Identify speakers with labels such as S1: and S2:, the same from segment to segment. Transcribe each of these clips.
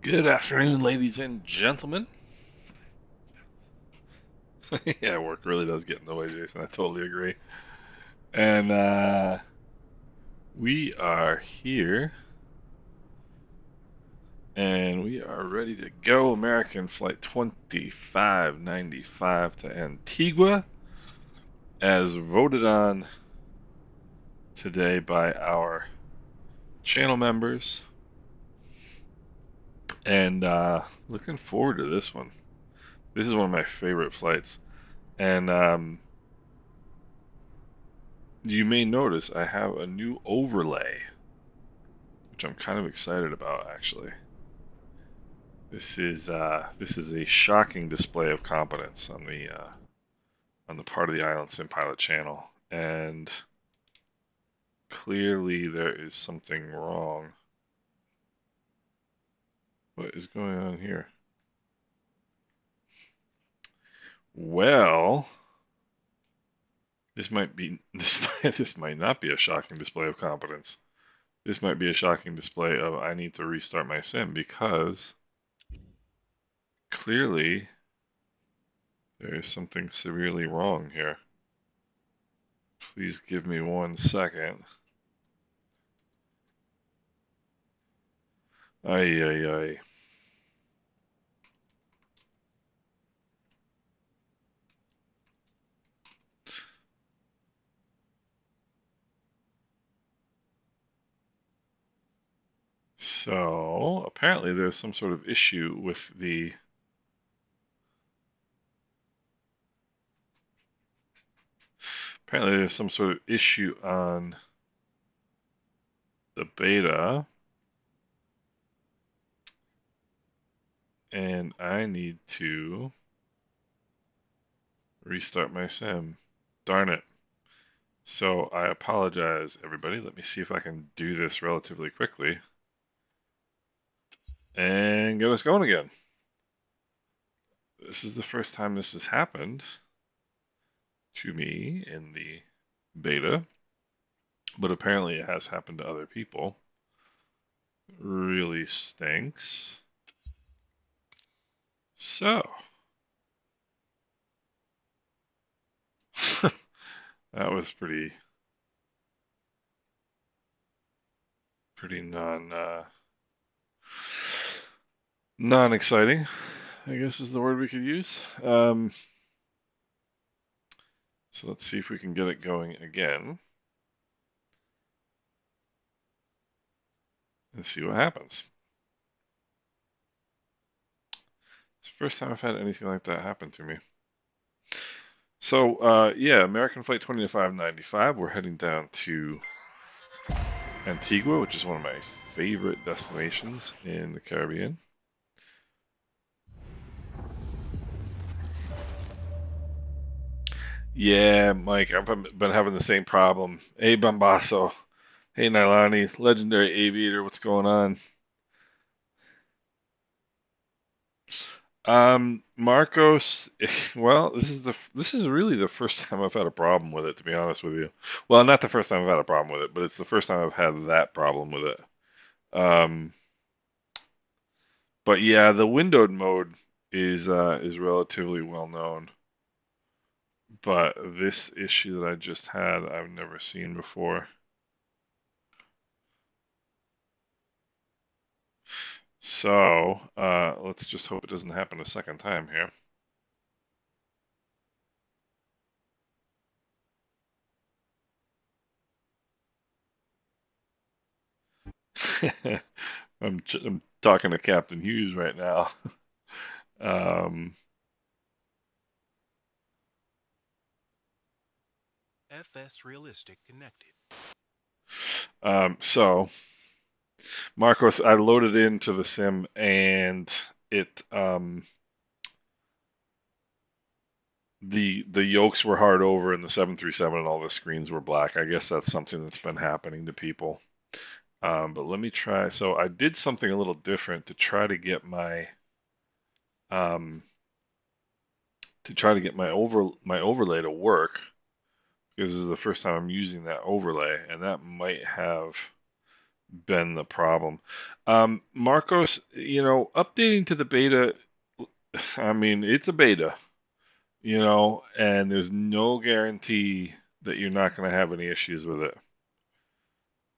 S1: Good afternoon, ladies and gentlemen. Yeah, work really does get in the way, Jason. I totally agree. And we are here and we are ready to go. American Flight 2595 to Antigua, as voted on today by our channel members. And looking forward to this one. This is one of my favorite flights. And you may notice I have a new overlay, which I'm kind of excited about actually. This is a shocking display of competence on the part of the Island Sim Pilot channel, and clearly there is something wrong. What is going on here? Well, this might be this might not be a shocking display of competence. This might be a shocking display of I need to restart my sim because clearly there is something severely wrong here. Please give me 1 second. Ay, ay, ay. So apparently there's some sort of issue with the apparently there's some sort of issue on the beta, and I need to restart my sim. Darn it. So I apologize, everybody. Let me see if I can do this relatively quickly and get us going again. This is the first time this has happened to me in the beta, but apparently it has happened to other people. Really stinks. So, that was pretty non-exciting, I guess is the word we could use. So let's see if we can get it going again and see what happens. It's the first time I've had anything like that happen to me. So yeah, American Flight 2595. We're heading down to Antigua, which is one of my favorite destinations in the Caribbean. Yeah, Mike, I've been having the same problem. Hey, Bambaso. Hey, Nailani, legendary aviator, what's going on? Marcos, well, this is really the first time I've had a problem with it, to be honest with you. Well, not the first time I've had a problem with it, but it's the first time I've had that problem with it. Um, but yeah, the windowed mode is relatively well known, but this issue that I just had, I've never seen before. So, let's just hope it doesn't happen a second time here. I'm talking to Captain Hughes right now. Um,
S2: FS Realistic connected.
S1: so Marcos, I loaded into the sim and it the yolks were hard over in the 737 and all the screens were black. I guess that's something that's been happening to people. But let me try. So I did something a little different to try to get um, my overlay to work because this is the first time I'm using that overlay, and that might have been the problem. Marcos, updating to the beta, I mean, it's a beta, and there's no guarantee that you're not going to have any issues with it.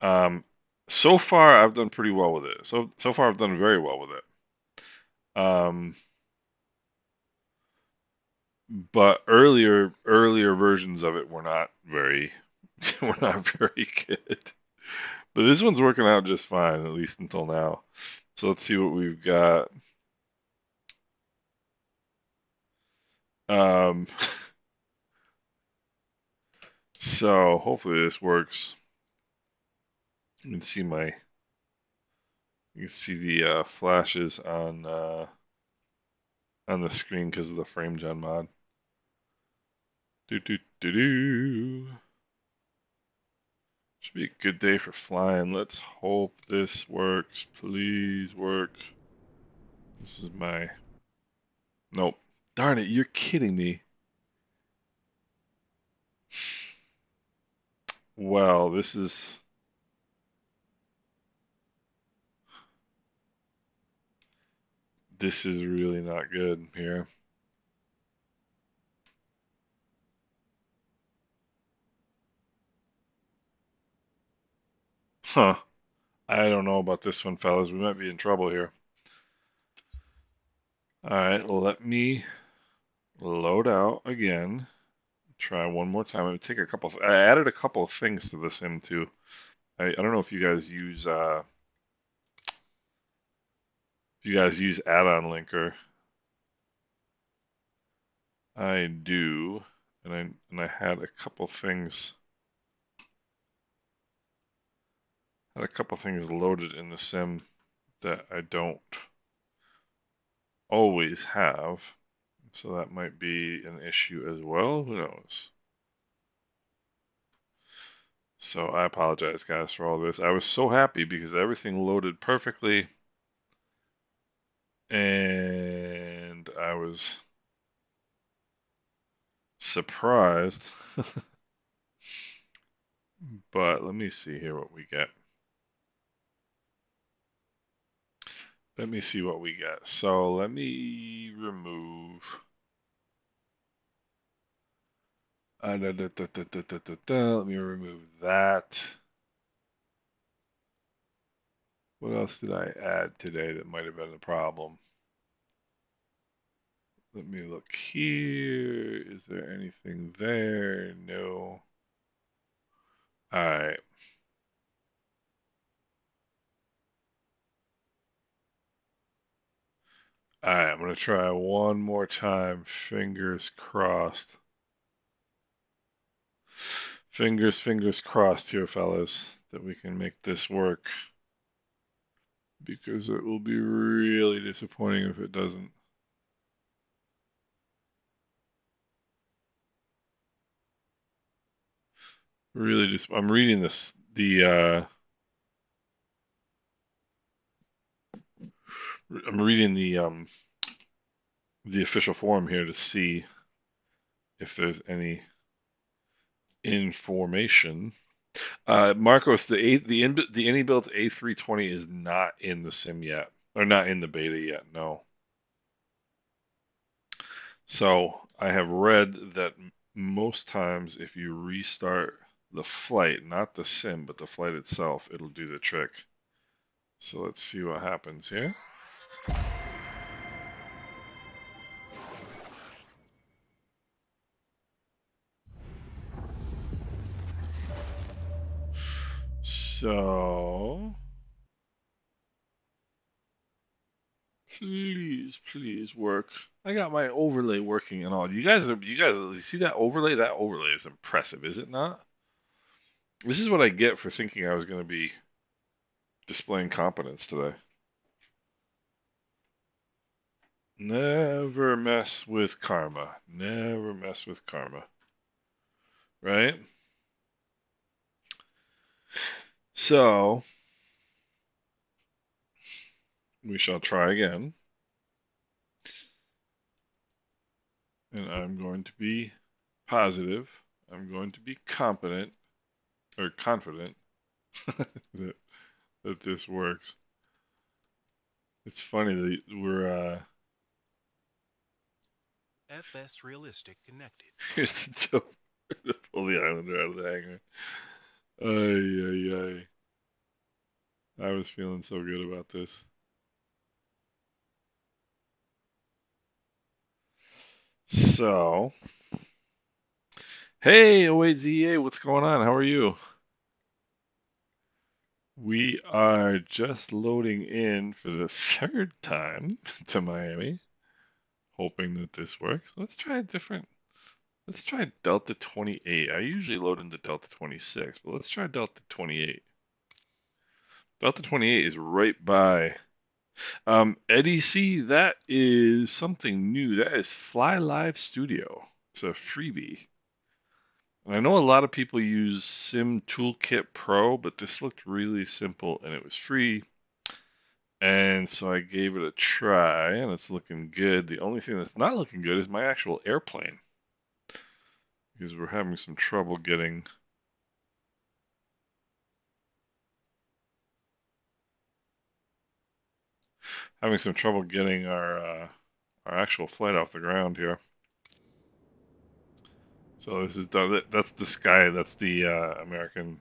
S1: Um, so far, I've done pretty well with it. So far, I've done very well with it. Um, but earlier versions of it were not very were not very good. But this one's working out just fine, at least until now. So let's see what we've got. Um, so hopefully this works. You can see the flashes on the screen because of the frame gen mod. Do do do do. Should be a good day for flying. Let's hope this works. Please work. This is my. Nope. Darn it, you're kidding me. Well, this is really not good here. Huh. I don't know about this one, fellas. We might be in trouble here. All right, let me load out again. Try one more time. I added a couple of things to the sim too. I don't know if you guys use add-on linker. I do, and I had a couple things loaded in the sim that I don't always have. So that might be an issue as well. Who knows? So I apologize, guys, for all this. I was so happy because everything loaded perfectly, and I was surprised. But let me see here what we get. Let me see what we get. So let me remove. Let me remove that. What else did I add today that might have been a problem? Let me look here. Is there anything there? No. All right. All right. I'm going to try one more time. Fingers crossed. Fingers crossed here, fellas, that we can make this work because it will be really disappointing if it doesn't. Really just I'm reading I'm reading the official forum here to see if there's any information. Marcos, the AnyBuilt A320 is not in the sim yet, or not in the beta yet. No. So I have read that most times if you restart the flight, not the sim, but the flight itself, it'll do the trick. So let's see what happens here. So please work. I got my overlay working and all. You see that overlay? That overlay is impressive, is it not? This is what I get for thinking I was going to be displaying competence today. Never mess with karma. Never mess with karma. Right? So, we shall try again. And I'm going to be positive. I'm going to be competent or confident that this works. It's funny that we're
S2: FS Realistic connected.
S1: here's the dope to pull the Islander out of the hangar. Ay ay ay. I was feeling so good about this. So, hey, 08ZA, what's going on? How are you? We are just loading in for the third time to Miami, hoping that this works. Let's try a different. Let's try Delta 28. I usually load into Delta 26, but let's try Delta 28. Delta 28 is right by. Eddie C, that is something new. That is Fly Live Studio. It's a freebie. And I know a lot of people use Sim Toolkit Pro, but this looked really simple and it was free. And so I gave it a try and it's looking good. The only thing that's not looking good is my actual airplane because we're having some trouble getting our actual flight off the ground here. So this is done. That's the sky. That's the American.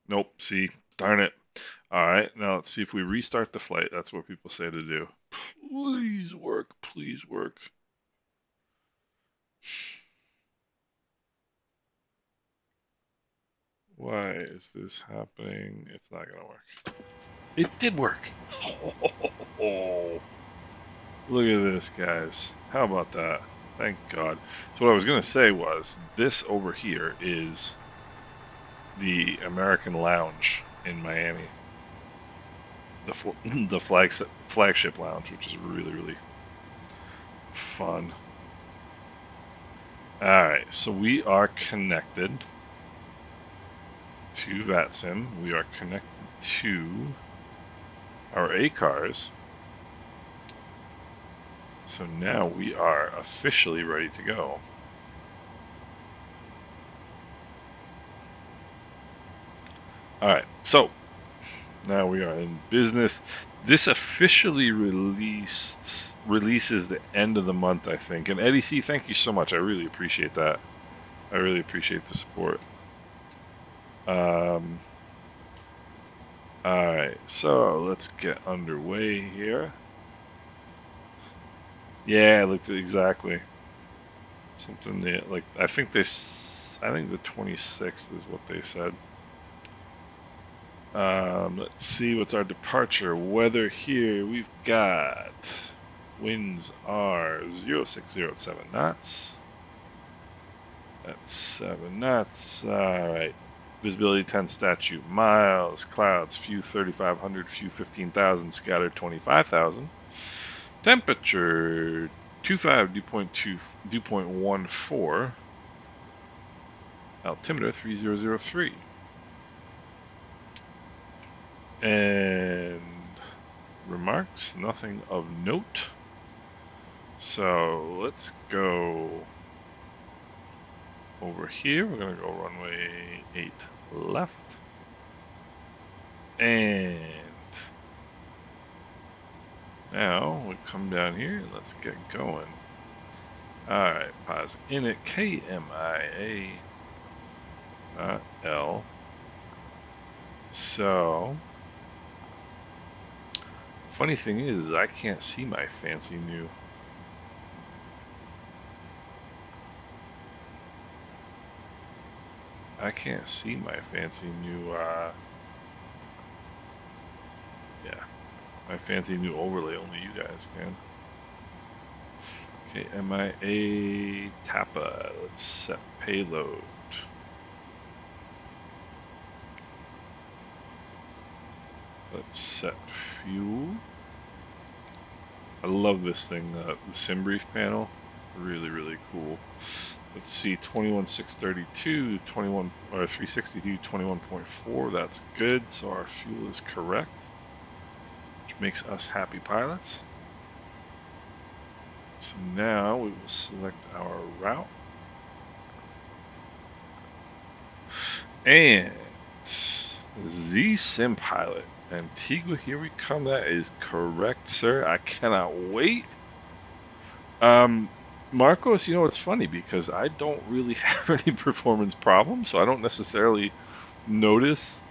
S1: Nope. See, darn it. All right. Now let's see if we restart the flight. That's what people say to do. Please work. Please work. Why is this happening? It's not gonna work. It did work. Oh, look at this, guys. How about that? Thank God. So what I was gonna say was this over here is the American Lounge in Miami, the flagship lounge, which is really really fun. All right, so we are connected to Vatsim. We are connected to our ACARs. So now we are officially ready to go. All right, so now we are in business. This officially releases the end of the month, I think. And Eddie C, thank you so much. I really appreciate that. I really appreciate the support. Um, all right, so let's get underway here. Yeah, I looked at exactly something that like I think the 26th is what they said. Let's see what's our departure weather here. We've got winds are 0607 knots. That's 7 knots. All right. Visibility 10 statute miles. Clouds few 3,500, few 15,000, scattered 25,000. Temperature 25 dew point 14. Altimeter 3003. And remarks, nothing of note. So let's go over here. We're going to go runway 8 left. And now we come down here and let's get going. Alright, pause init KMIA L. So, funny thing is, I can't see my fancy new. I can't see my fancy new, yeah, my fancy new overlay. Only you guys can. Okay, MIA Tappa. Let's set payload. Let's set fuel. I love this thing, the sim brief panel. Really, really cool. Let's see, 21,632, 21 or 362, 21.4. That's good. So our fuel is correct, which makes us happy pilots. So now we will select our route and Z Sim Pilot. Antigua, here we come. That is correct, sir. I cannot wait. Marcos, you know, it's funny because I don't really have any performance problems, so I don't necessarily notice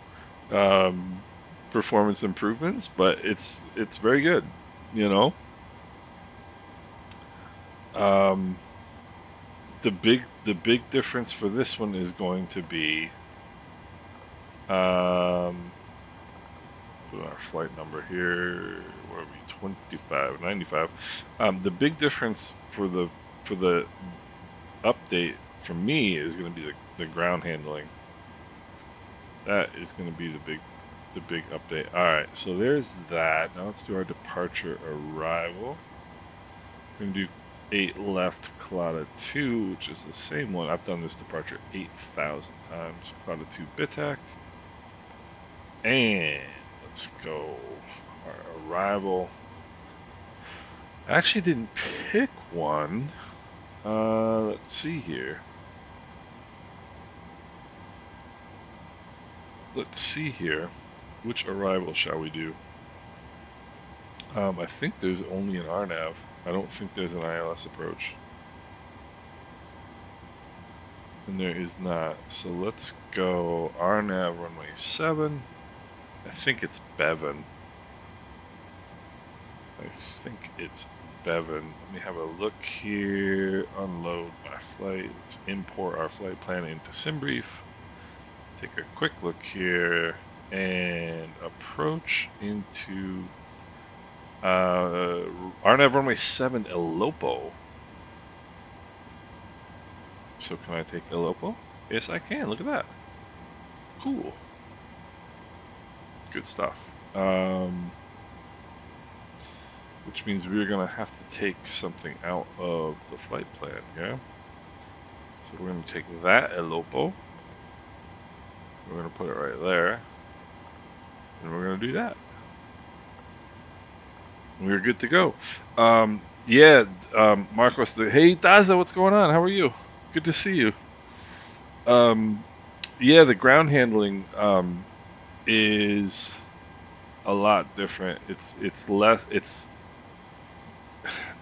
S1: um, performance improvements, but it's very good, you know. Um, the big difference for this one is going to be um, put our flight number here. Where are we? 2595. The big difference for the update for me is going to be the ground handling. That is going to be the big update. All right, so there's that. Now let's do our departure arrival. We're going to do 8 left Clada 2, which is the same one. I've done this departure 8,000 times. Clada 2 BITAC. And let's go. Our arrival. I actually didn't pick one. Let's see here. Let's see here. Which arrival shall we do? I think there's only an RNAV. I don't think there's an ILS approach. And there is not. So let's go RNAV runway 7. I think it's Bevan. I think it's Bevan. Let me have a look here. Unload my flight. Let's import our flight plan into SimBrief. Take a quick look here and approach into RNAV runway 7 Elopo. So can I take Elopo? Yes, I can. Look at that. Cool. Good stuff. Which means we're going to have to take something out of the flight plan, yeah? So we're going to take that Elopo. We're going to put it right there. And we're going to do that. We're good to go. Yeah, Marcos, hey, Daza, what's going on? How are you? Good to see you. Um, yeah, the ground handling is a lot different. It's less. It's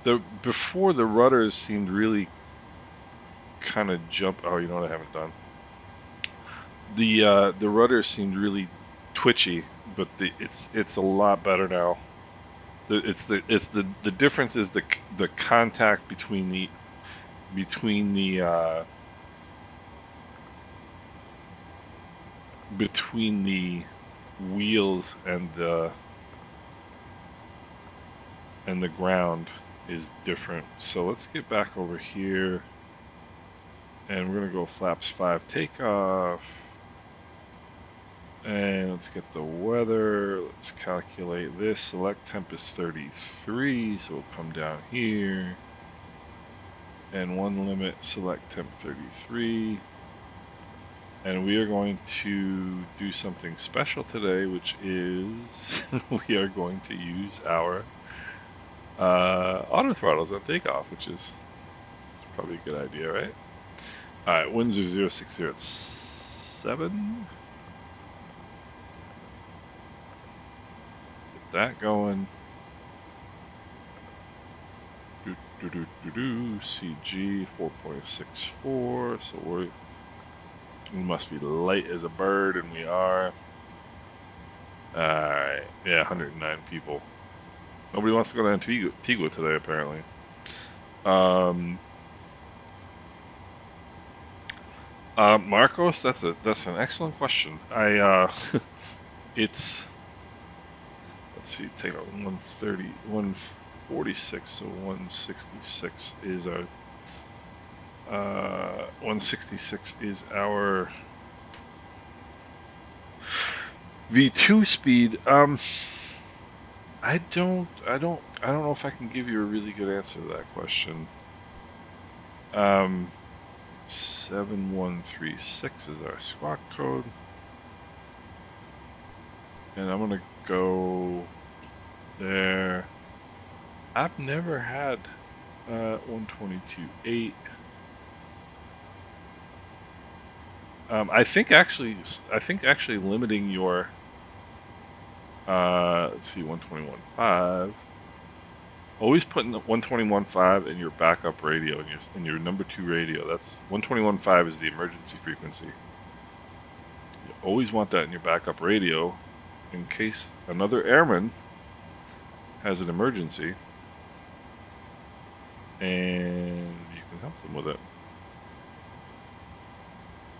S1: the before the rudders seemed really kind of jump. Oh, you know what I haven't done. The rudders seemed really twitchy, but it's a lot better now. The difference is the contact between the wheels and the ground is different. So let's get back over here, and we're gonna go flaps 5 takeoff, and let's get the weather. Let's calculate this. Select temp is 33, so we'll come down here, and one limit select temp 33. And we are going to do something special today, which is we are going to use our auto throttles on takeoff, which is probably a good idea, right? All right, winds are 060 at 7. Get that going. CG 4.64. So we must be light as a bird, and we are. Alright, yeah, 109 people. Nobody wants to go to Antigua today, apparently. Marcos, that's an excellent question. It's, let's see, take out 130, 146, so 166 is our 166 is our V2 speed. I don't know if I can give you a really good answer to that question. 7136 is our squawk code, and I'm gonna go there. I've never had 122.8. I think actually limiting your Let's see, 121.5. Always put in the 121.5 in your backup radio, in your number two radio. That's 121.5 is the emergency frequency. You always want that in your backup radio in case another airman has an emergency and you can help them with it.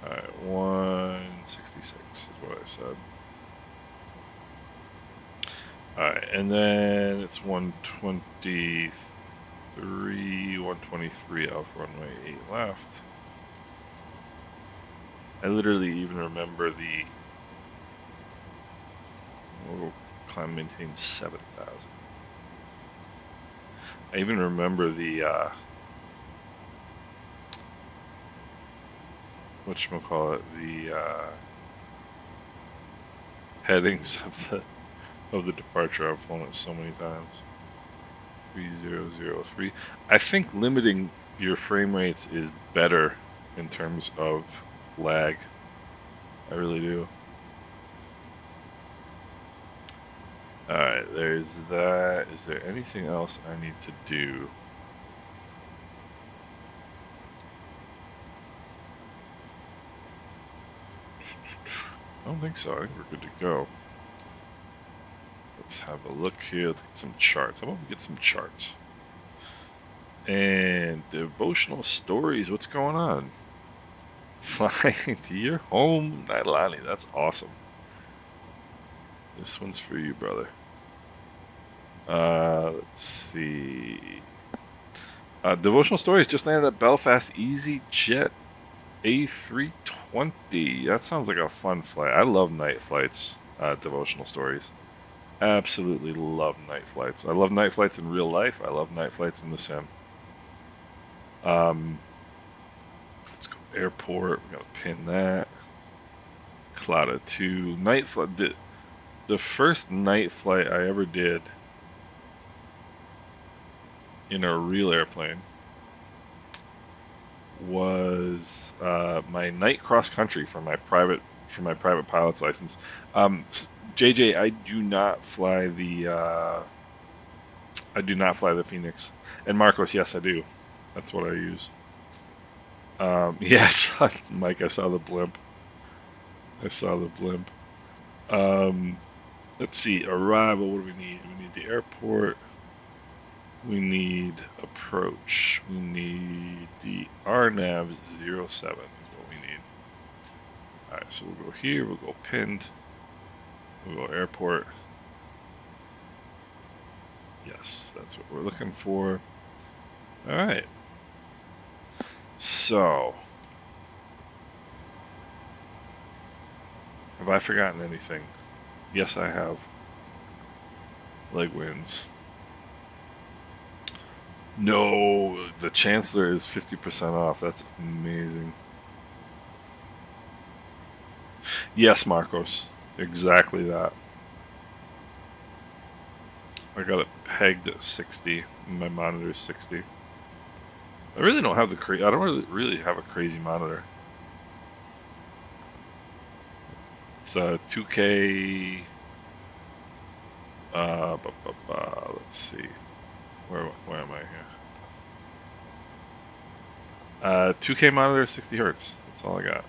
S1: Alright, 166 is what I said. Alright, and then it's 123 off runway 8 left. I literally even remember the we'll climb maintain 7,000. I even remember the whatchamacallit, the headings of the departure. I've flown it so many times. 3003. I think limiting your frame rates is better in terms of lag. I really do. Alright, there's that. Is there anything else I need to do? I don't think so. I think we're good to go. Let's have a look here. Let's get some charts. How about we get some charts? And devotional stories. What's going on? Flying to your home, Nailani. That's awesome. This one's for you, brother. Let's see. Devotional stories just landed at Belfast EasyJet A320. That sounds like a fun flight. I love night flights. Devotional stories. Absolutely love night flights. I love night flights in real life. I love night flights in the sim. Let's go airport. We gotta pin that. Clada 2. Night flight. The first night flight I ever did in a real airplane was my night cross country for my private pilot's license. JJ, I do not fly the Phoenix. And Marcos, yes, I do. That's what I use. Yes, Mike, I saw the blimp. I saw the blimp. Let's see, arrival. What do we need? We need the airport. We need approach. We need the RNAV 07 is what we need. Alright, so we'll go here. We'll go pinned. We'll go airport. Yes, that's what we're looking for. Alright. So, have I forgotten anything? Yes, I have. Leg wins. No, the Chancellor is 50% off. That's amazing. Yes, Marcos. Exactly that. I got it pegged at 60. My monitor is 60. I really don't have I don't really have a crazy monitor. It's a 2K. Let's see. Where am I here? 2K monitor, 60 hertz. That's all I got.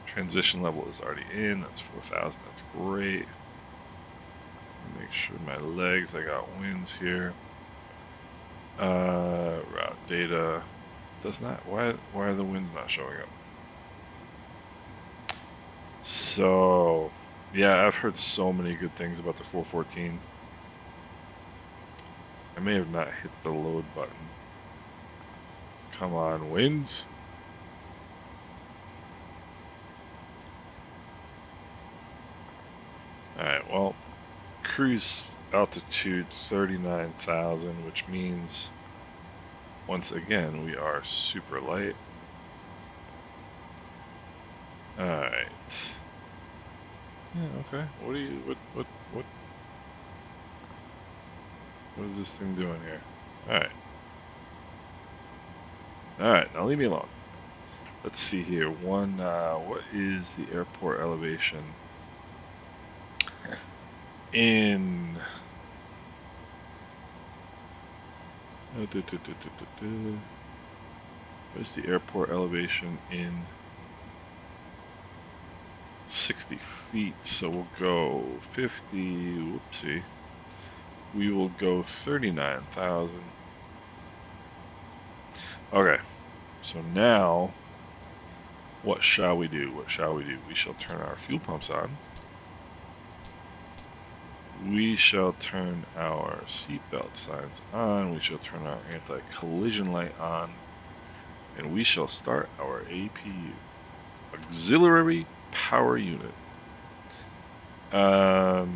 S1: Transition level is already in. That's 4,000. That's great. Make sure my legs. I got wins here. Route data does not. Why are the winds not showing up? So, yeah, I've heard so many good things about the 414. I may have not hit the load button. Come on, winds. Alright, well, cruise altitude 39,000, which means, once again, we are super light. Alright. Yeah, okay. What is this thing doing here? Alright. Alright, now leave me alone. Let's see here. What is the airport elevation? in where's the airport elevation in 60 feet? So we'll go 50. Whoopsie. We will go 39,000. Okay. So now, what shall we do? What shall we do? We shall turn our fuel pumps on. We shall turn our seatbelt signs on. We shall turn our anti-collision light on. And we shall start our APU, Auxiliary Power Unit. Oh,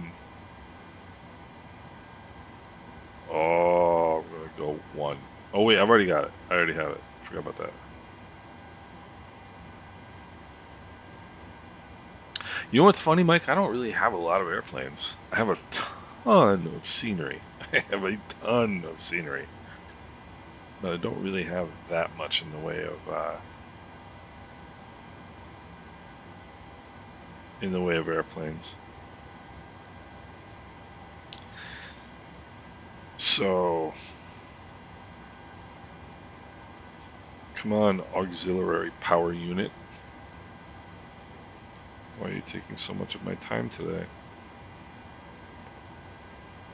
S1: I'm gonna go 1. Oh wait, I've already got it. I already have it. Forgot about that. You know what's funny, Mike? I don't really have a lot of airplanes. I have a ton of scenery. I have a ton of scenery, but I don't really have that much in the way of airplanes. So, come on, auxiliary power unit. Why are you taking so much of my time today?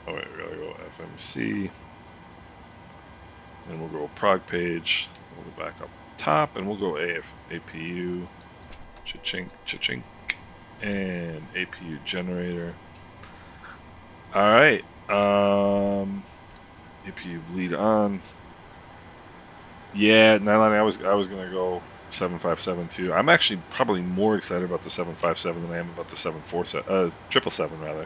S1: Oh wait, we gotta go FMC. Then we'll go prog page. We'll go back up top and we'll go APU. Cha-chink, cha-chink. And APU generator. Alright. APU bleed on. Yeah, Nylon, I was gonna go 757 too. I'm actually probably more excited about the 757 than I am about the 777 rather.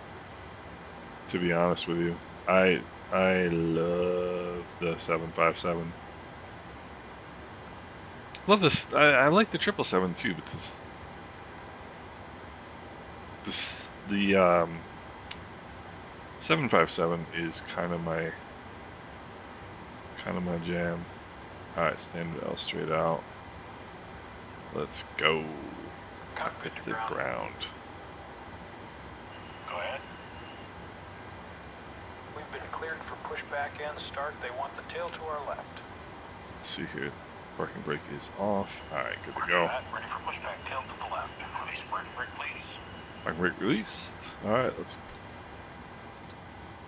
S1: To be honest with you, I love the 757. Love this. I like the 777 too, but the 757 is kind of my jam. All right, standard L straight out. Let's go. Cockpit to ground.
S2: Go ahead. We've been cleared for pushback and start. They want the tail to our left.
S1: Let's see here. Parking brake is off. All right, good to go.
S2: Ready for pushback, tail to the left. Release parking brake, please.
S1: Parking brake released. All right, let's.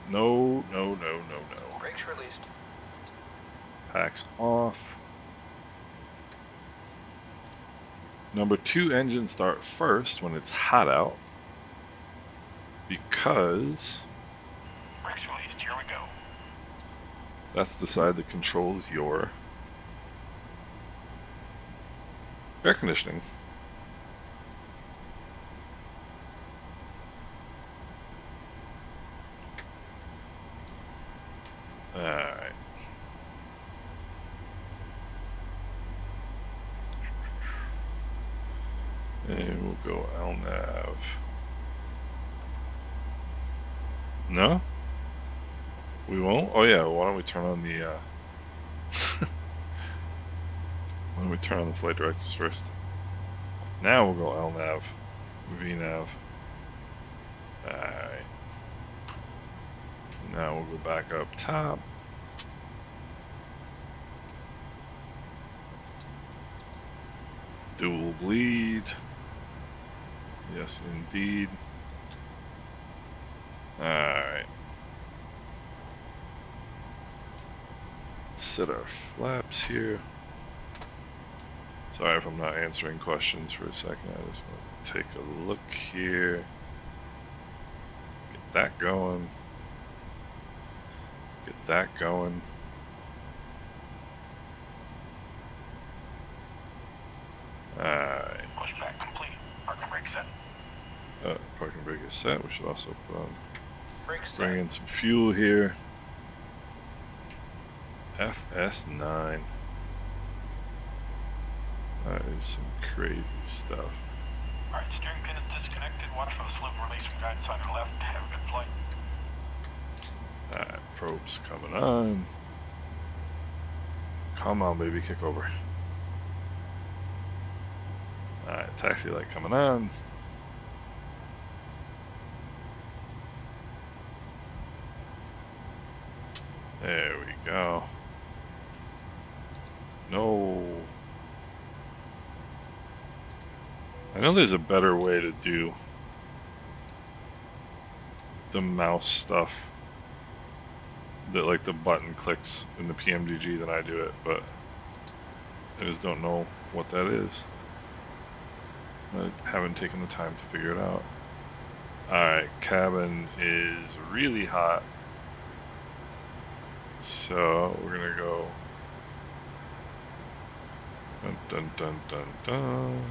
S1: No.
S2: Brakes released.
S1: Packs off. Number 2 engine start first when it's hot out. Because
S2: Brakes released. Here we go.
S1: that's the side that controls your air conditioning. Alright. And we'll go LNAV. No? We won't? Oh yeah, why don't we turn on the why don't we turn on the flight directives first? Now we'll go LNAV, VNAV. Alright. Now we'll go back up top. Dual bleed. Yes, indeed. Alright. Set our flaps here. Sorry if I'm not answering questions for a second. I just want to take a look here. Get that going. Get that going. Alright.
S2: Pushback complete. Parking brake set.
S1: Parking brake is set. We should also put on,
S2: Brakes set.
S1: bring in some fuel here. FS9. That is some crazy stuff.
S2: Alright, steering pin is disconnected. Watch for the slip release from guidance on your left. Have a good flight.
S1: Alright, probes coming on. Come on, baby, kick over. Alright, taxi light coming on. There we go. No. I know there's a better way to do the mouse stuff. That like the button clicks in the PMDG than I do it, but I just don't know what that is. I haven't taken the time to figure it out. Alright, cabin is really hot. So we're gonna go dun dun dun dun dun.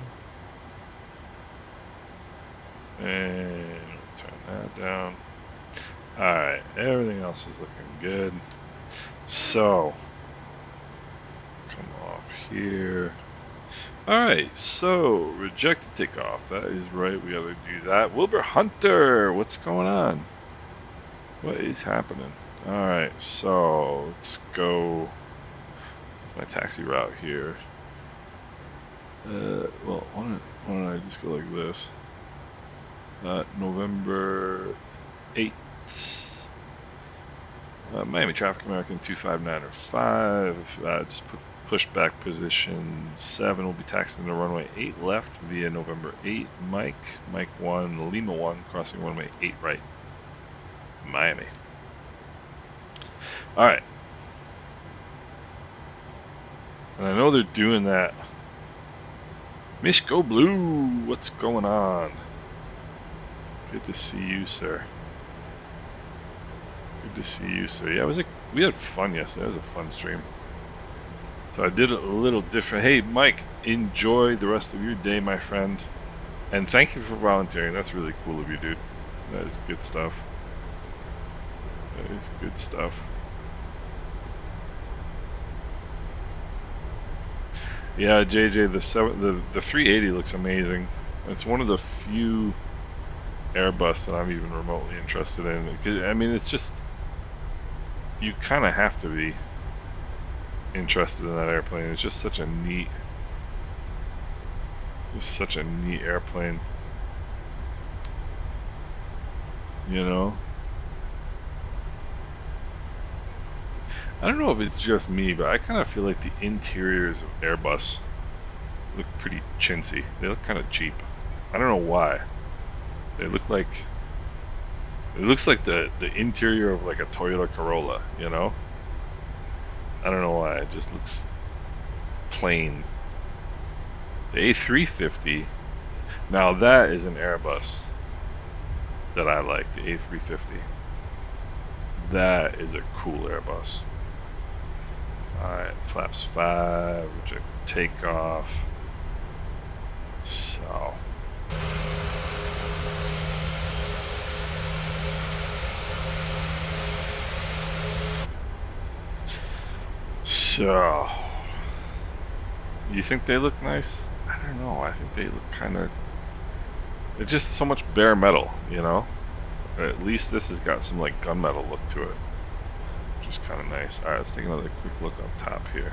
S1: And turn that down. Alright, everything else is looking good. So come off here. Alright, so rejected takeoff. That is right, we gotta do that. Wilbur Hunter, what's going on? What is happening? Alright, so let's go. My taxi route here. Well, why don't I just go like this? November 8th. Miami Traffic American 25905. Just put pushback position 7. We'll be taxiing the runway 8 left via November 8. Mike 1, Lima 1, crossing runway 8 right. Miami. Alright. And I know they're doing that. Mishko Blue, what's going on? Good to see you, sir. Good to see you, sir. Yeah, we had fun yesterday. It was a fun stream. So I did it a little different. Hey, Mike, enjoy the rest of your day, my friend. And thank you for volunteering. That's really cool of you, dude. That is good stuff. That is good stuff. Yeah, JJ, the 380 looks amazing. It's one of the few Airbus that I'm even remotely interested in. I mean, it's just, you kind of have to be interested in that airplane. It's just such a neat airplane, you know. I don't know if it's just me, but I kind of feel like the interiors of Airbus look pretty chintzy. They look kind of cheap. I don't know why. They look like, it looks like the interior of like a Toyota Corolla, you know. I don't know why. It just looks plain. The A350, now that is an Airbus that I like. The A350. That is a cool Airbus. Alright, flaps 5, reject takeoff. So. So. You think they look nice? I don't know. I think they look kind of. It's just so much bare metal, you know? At least this has got some like gunmetal look to it. Which is kind of nice. Alright, let's take another quick look up top here.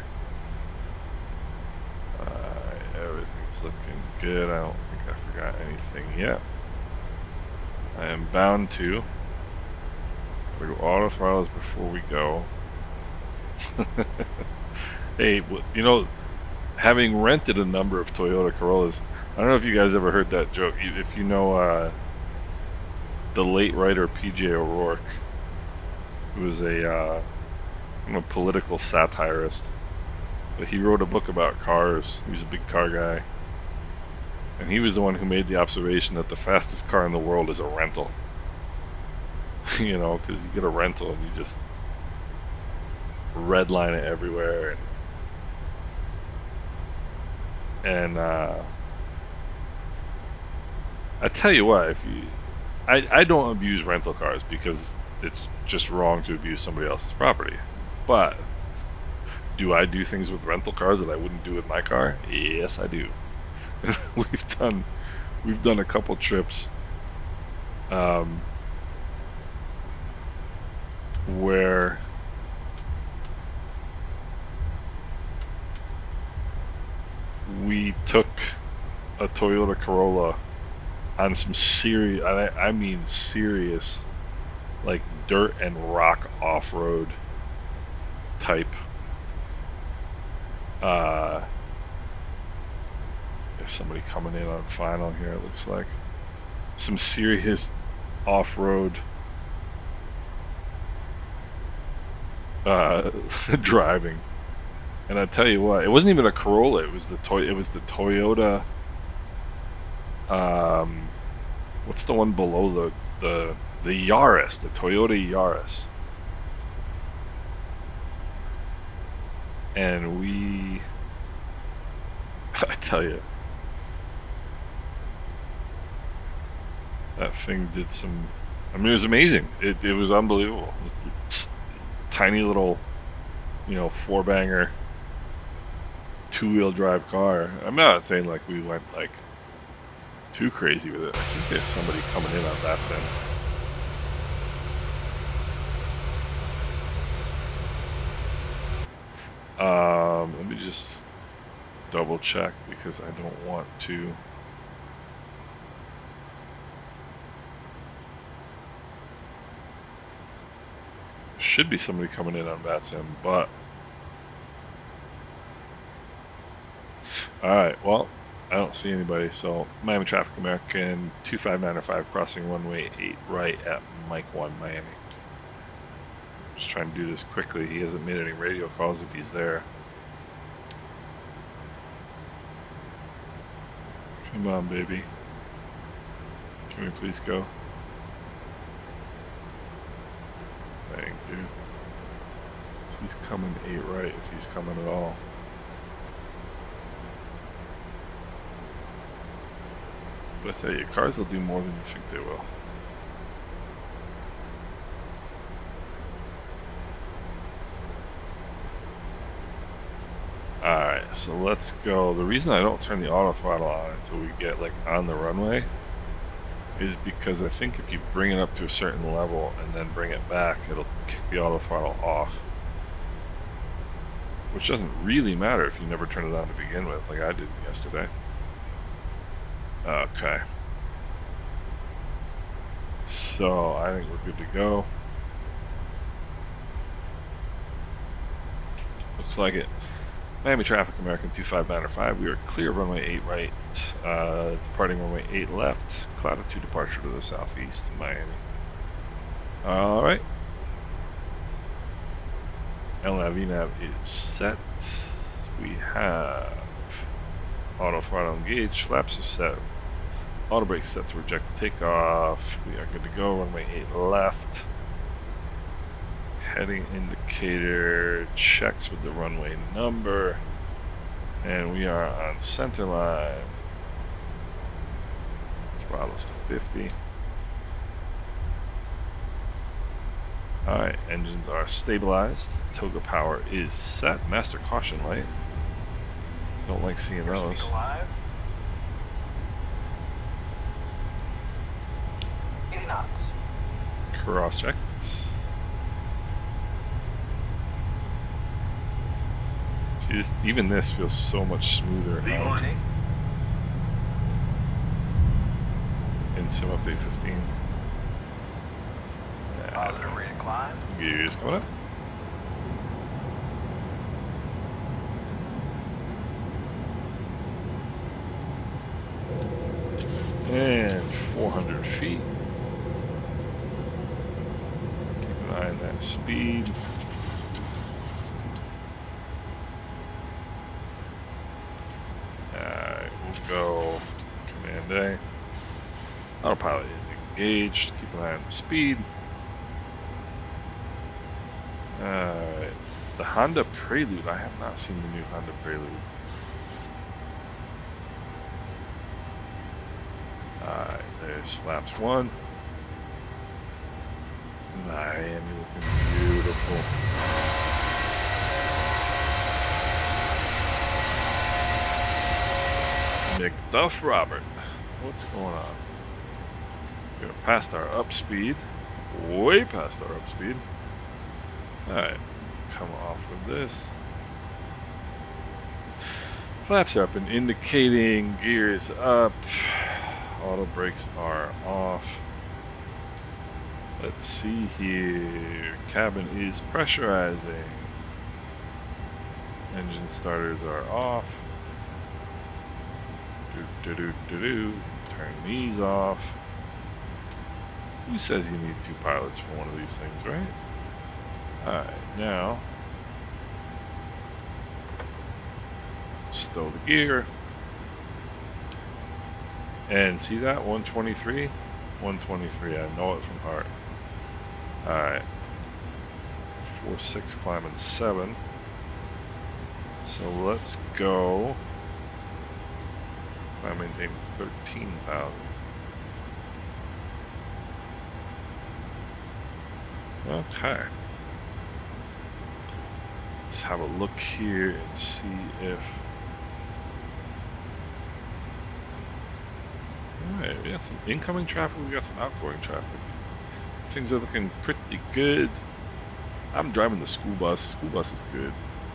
S1: Everything's looking good. I don't think I forgot anything yet. I am bound to. We go auto throttles before we go. Hey, you know, having rented a number of Toyota Corollas, I don't know if you guys ever heard that joke. If you know the late writer P.J. O'Rourke, who was a political satirist, but he wrote a book about cars. He was a big car guy, and he was the one who made the observation that the fastest car in the world is a rental. You know, because you get a rental and you just redline it everywhere, and I tell you what, if you, I don't abuse rental cars because it's just wrong to abuse somebody else's property, but do I do things with rental cars that I wouldn't do with my car? Yes, I do. We've done a couple trips where we took a Toyota Corolla on some serious, I mean serious, like dirt and rock off-road type. There's somebody coming in on final here, it looks like. Some serious off-road driving. And I tell you what, it wasn't even a Corolla. It was the Toyota. Um, what's the one below the Yaris? The Toyota Yaris. And we, I tell you, that thing did some. I mean, it was amazing. It was unbelievable. It's tiny little, four banger, two-wheel drive car. I'm not saying like we went like too crazy with it. I think there's somebody coming in on Vatsim. Let me just double check because I don't want to. Should be somebody coming in on Vatsim, but all right. Well, I don't see anybody. So Miami Traffic American 25905 crossing runway 8 right at Mike 1 Miami. Just trying to do this quickly. He hasn't made any radio calls if he's there. Come on, baby. Can we please go? Thank you. He's coming 8 right if he's coming at all. But I tell you, cars will do more than you think they will. Alright, so let's go. The reason I don't turn the auto throttle on until we get like on the runway is because I think if you bring it up to a certain level and then bring it back, it'll kick the auto throttle off. Which doesn't really matter if you never turn it on to begin with, like I did yesterday. Okay. So I think we're good to go. Looks like it. Miami Traffic American 25905. We are clear runway 8 right. Departing runway 8 left. Cloud 2 departure to the southeast in Miami. Alright. LNAV nav is set. We have auto throttle engaged. Flaps are set. Auto brake set to reject the takeoff. We are good to go. Runway 8 left. Heading indicator checks with the runway number. And we are on center line. Throttles to 50. Alright, engines are stabilized. Toga power is set. Master caution light. Don't like seeing those.
S2: Alive. 80 knots.
S1: Cross check. See, even this feels so much smoother now. In Sim Update 15.
S2: Positive rate of climb.
S1: Gears coming up. And 400 feet. Keep an eye on that speed. Alright, we'll go Command A. Autopilot is engaged. Keep an eye on the speed. Alright. The Honda Prelude. I have not seen the new Honda Prelude. Alright, there's flaps 1. Miami looking beautiful. McDuff Robert. What's going on? We're past our up speed. Way past our up speed. Alright, come off of this. Flaps are up and indicating, gears up. Auto brakes are off. Let's see here. Cabin is pressurizing. Engine starters are off. Do. Turn these off. Who says you need two pilots for one of these things, right? Alright, now stow the gear. And see that? 123? 123, I know it from heart. Alright. 4-6 climbing 7. So let's go. I maintain 13,000. Okay. Let's have a look here and see if... Alright, we got some incoming traffic, we got some outgoing traffic. Things are looking pretty good. I'm driving the school bus. School bus is good.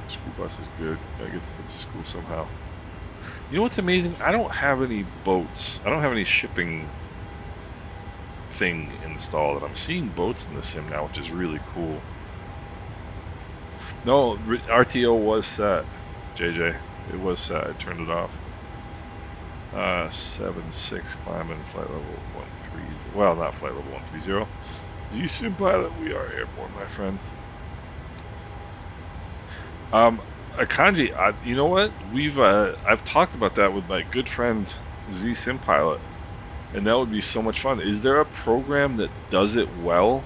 S1: School bus is good. Gotta get to school somehow. You know what's amazing? I don't have any boats. I don't have any shipping thing installed. And I'm seeing boats in the sim now, which is really cool. No, RTO was set, JJ. It was set. I turned it off. 7-6 climbing, flight level 130. Well, not flight level 130. Z-Sim pilot, we are airborne, my friend. Akanji, you know what? I've talked about that with my good friend Z-Sim pilot, and that would be so much fun. Is there a program that does it well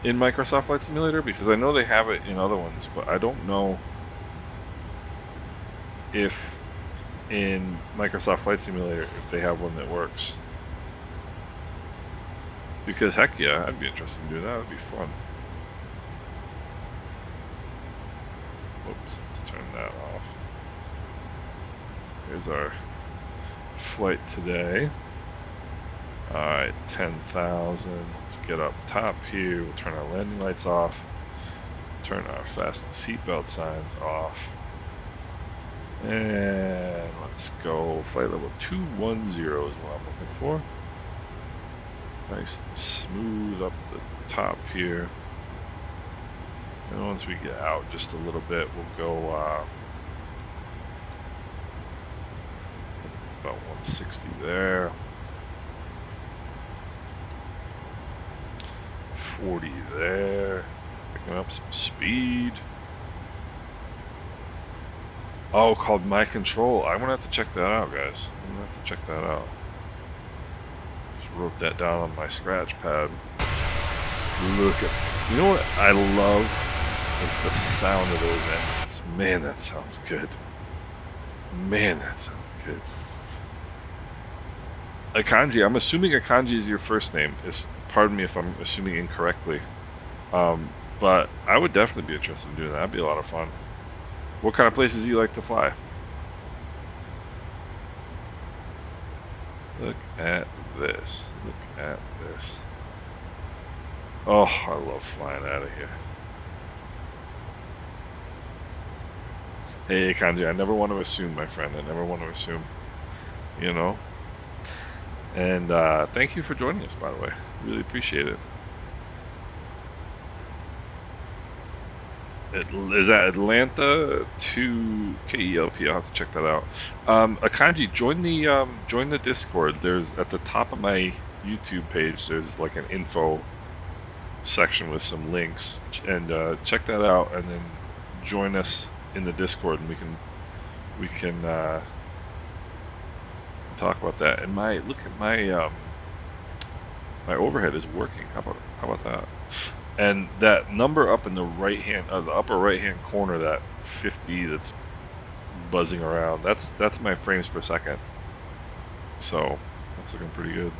S1: in Microsoft Flight Simulator? Because I know they have it in other ones, but I don't know if in Microsoft Flight Simulator if they have one that works. Because heck yeah, I'd be interested in doing that. It'd be fun. Oops, let's turn that off. Here's our flight today. Alright, 10,000. Let's get up top here. We'll turn our landing lights off. Turn our fasten seatbelt signs off. And let's go. Flight level 210 is what I'm looking for. Nice and smooth up the top here. And once we get out just a little bit, we'll go about 160 there. 40 there. Picking up some speed. Oh, called My Control. I'm gonna have to check that out, guys. I'm gonna have to check that out. Just wrote that down on my scratch pad. Look at, you know what I love? It's the sound of those engines. Man, that sounds good. Man, that sounds good. Akanji, I'm assuming Akanji is your first name. Pardon me if I'm assuming incorrectly. But I would definitely be interested in doing that. That'd be a lot of fun. What kind of places do you like to fly? Look at this. Look at this. Oh, I love flying out of here. Hey, Kanji, I never want to assume, my friend. I never want to assume. You know? And thank you for joining us, by the way. Really appreciate it. Is that Atlanta to KELP? I'll have to check that out. Akanji, join the Discord. There's at the top of my YouTube page. There's like an info section with some links, and check that out, and then join us in the Discord, and we can talk about that. And my my overhead is working. How about that? And that number up in the the upper right hand corner, that 50 that's buzzing around, that's my frames per second. So that's looking pretty good.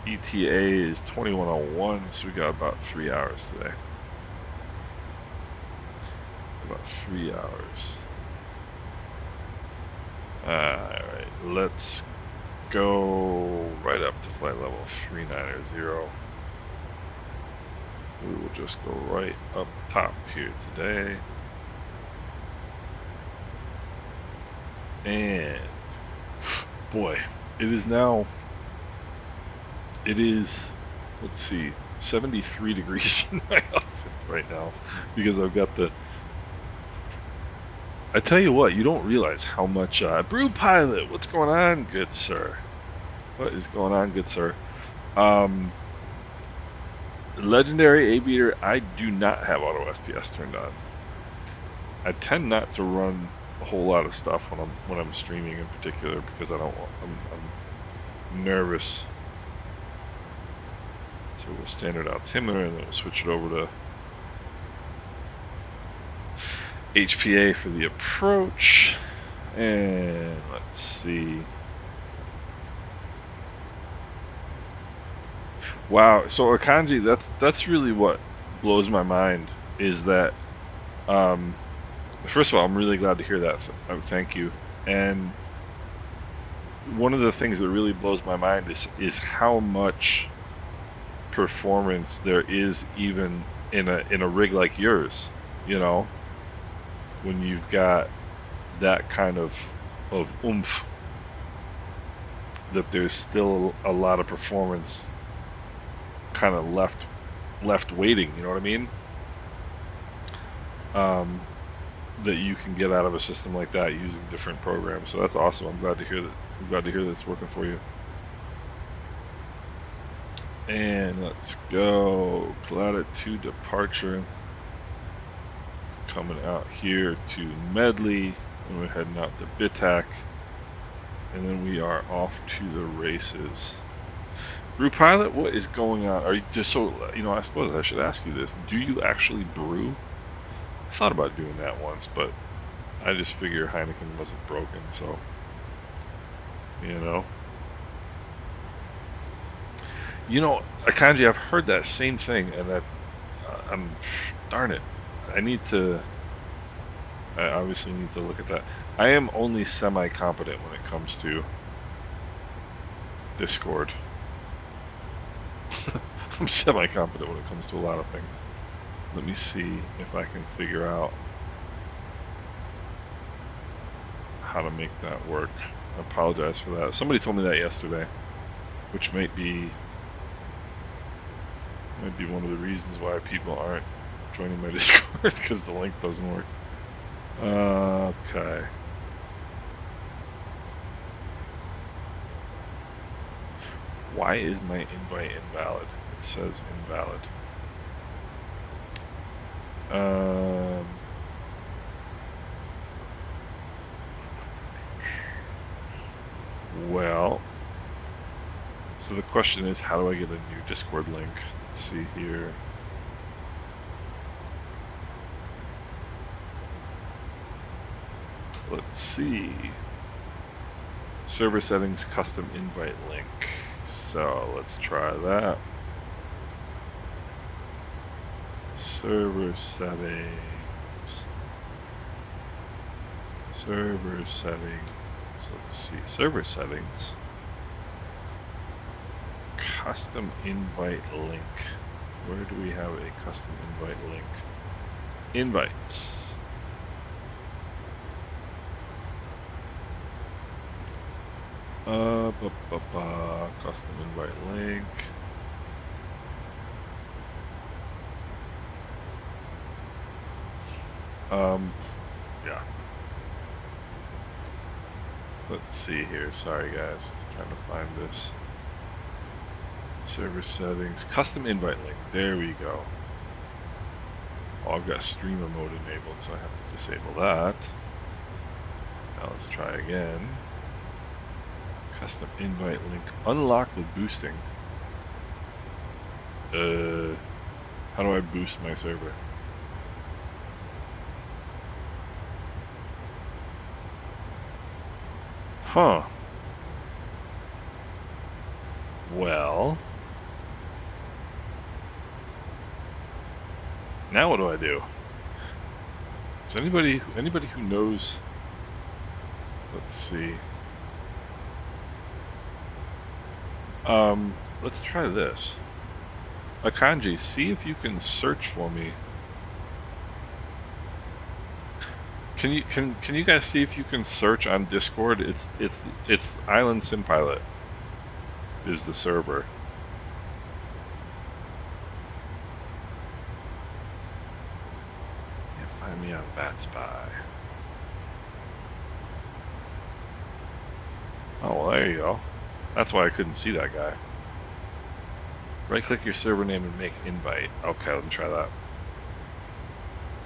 S1: ETA is 21:01, so we got about 3 hours today. About 3 hours. Alright, let's go right up to flight level 390. We will just go right up top here today. And boy, it is, let's see, 73 degrees in my office. right now because I've got the. I tell you what, you don't realize how much Brew Pilot. What's going on, good sir? What is going on, good sir? Um, Legendary Aviator. I do not have auto FPS turned on. I tend not to run a whole lot of stuff when I'm streaming in particular because I don't want, I'm nervous. So we'll standard altimeter and then we'll switch it over to HPA for the approach. And let's see. Wow, so Akanji, that's really what blows my mind is that um first of all, I'm really glad to hear that. So, thank you. And one of the things that really blows my mind is how much performance there is even in a rig like yours, you know, when you've got that kind of oomph, that there's still a lot of performance kind of left waiting, you know what I mean? Um, that you can get out of a system like that using different programs. So that's awesome. I'm glad to hear that. I'm glad to hear that it's working for you. And let's go. Clouded to departure. Coming out here to Medley, and we're heading out to Bitak, and then we are off to the races. Brew Pilot, what is going on? Are you just so, I suppose I should ask you this. Do you actually brew? I thought about doing that once, but I just figure Heineken wasn't broken, so, you know. Akanji, I've heard that same thing, and that, darn it, I obviously need to look at that. I am only semi-competent when it comes to Discord. I'm semi-competent when it comes to a lot of things. Let me see if I can figure out how to make that work. I apologize for that. Somebody told me that yesterday, which might be one of the reasons why people aren't joining my Discord because the link doesn't work. Okay. Why is my invite invalid? It says invalid. Well, so the question is, how do I get a new Discord link? Let's see here. Let's see. Server settings, custom invite link. So let's try that. Server settings. Server settings. Let's see. Server settings. Custom invite link. Where do we have a custom invite link? Invites. Custom invite link. Yeah. Let's see here. Sorry guys, just trying to find this. Server settings, custom invite link. There we go. Oh, I've got streamer mode enabled, so I have to disable that. Now let's try again. Custom invite link. Unlock with boosting. How do I boost my server? Huh. Well. Now what do I do? Is anybody who knows? Let's see. Let's try this. Akanji, see if you can search for me. Can you guys see if you can search on Discord? It's Island Sim Pilot is the server. Bat Spy. Oh, well, there you go. That's why I couldn't see that guy. Right click your server name and make invite. Okay, let me try that.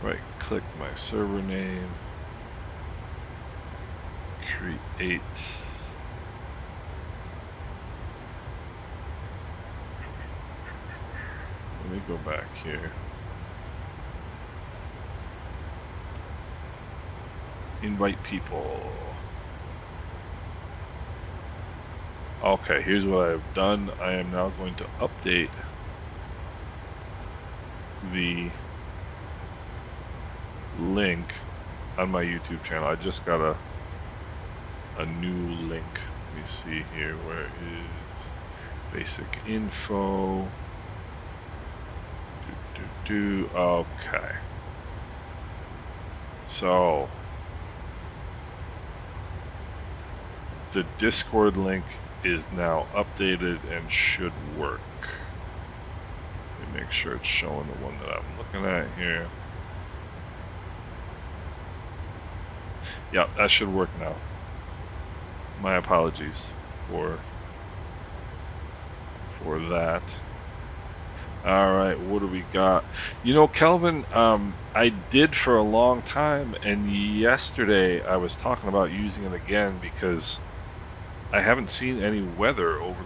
S1: Right click my server name. Create. Let me go back here. Invite people. Okay, here's what I've done. I am now going to update the link on my YouTube channel. I just got a new link. Let me see here. Where is basic info? Okay. So the Discord link is now updated and should work. Let me make sure it's showing the one that I'm looking at here. Yeah, that should work now. My apologies for that. Alright, what do we got? You know, Kelvin, I did for a long time, and yesterday I was talking about using it again because I haven't seen any weather over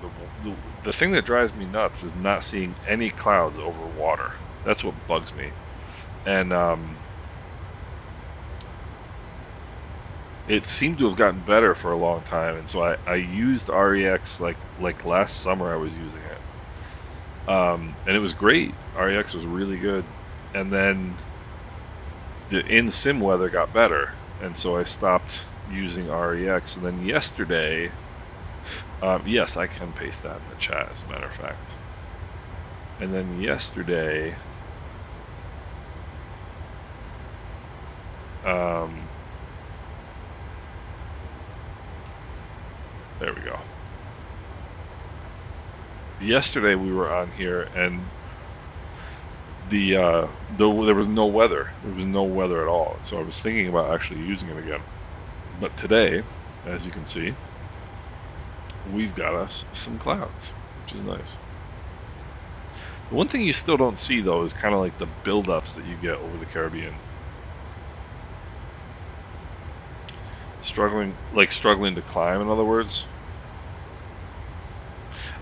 S1: the thing that drives me nuts is not seeing any clouds over water. That's what bugs me. And it seemed to have gotten better for a long time, and so I used REX like last summer I was using it. And it was great. REX was really good. And then the in-sim weather got better, and so I stopped using REX. And then yesterday, yes, I can paste that in the chat, as a matter of fact. And then yesterday, there we go. Yesterday we were on here, and there was no weather. There was no weather at all. So I was thinking about actually using it again. But today, as you can see, we've got us some clouds, which is nice. The one thing you still don't see, though, is kind of like the buildups that you get over the Caribbean. Struggling to climb, in other words.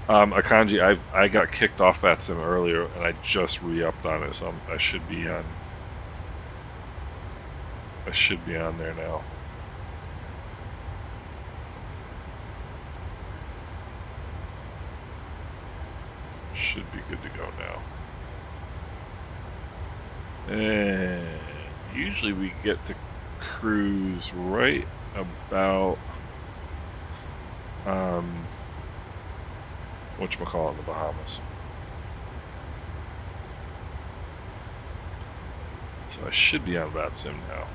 S1: Akanji, I got kicked off Vatsim earlier, and I just re-upped on it, so I should be on. I should be on there now. Should be good to go now. And usually we get to cruise right about whatchamacallit in the Bahamas. So I should be on Vatsim now.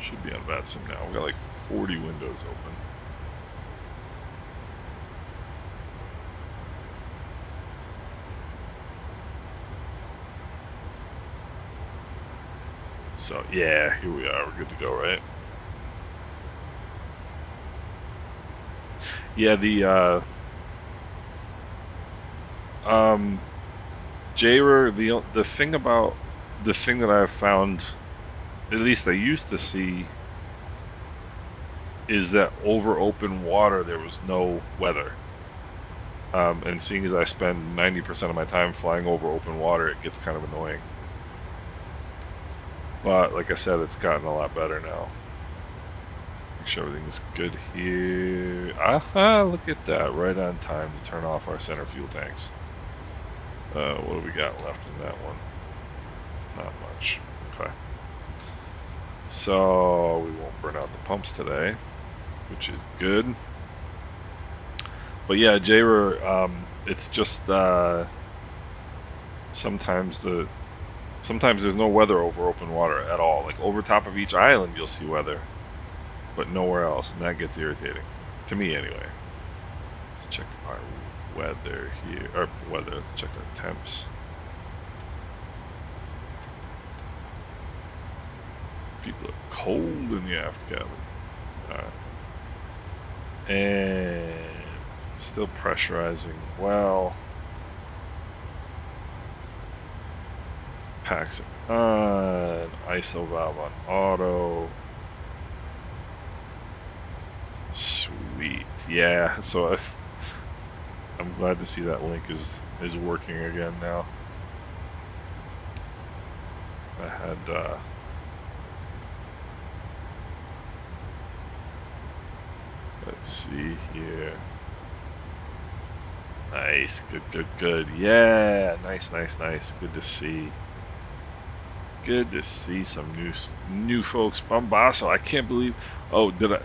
S1: Should be on Vatsim now. We've got like 40 windows open. So yeah, here we are. We're good to go, right? Yeah, the JRER, the thing that I've found, at least I used to see, is that over open water there was no weather. And seeing as I spend 90% of my time flying over open water, it gets kind of annoying. But like I said, it's gotten a lot better now. Make sure everything's good here. Aha, look at that. Right on time to turn off our center fuel tanks. What do we got left in that one? Not much. Okay. So we won't burn out the pumps today, which is good. But yeah, JRER, it's just sometimes there's no weather over open water at all. Like over top of each island you'll see weather, but nowhere else, and that gets irritating. To me anyway. Let's check our weather here. Let's check our temps. People are cold in the aft cabin. Alright. And still pressurizing. Well, packs it on. ISO valve on auto. Sweet. Yeah, so I'm glad to see that link is working again now. I had let's see here. Nice, good. Yeah, nice. Good to see. Good to see some new folks. Bombasso, I can't believe. Oh, did I?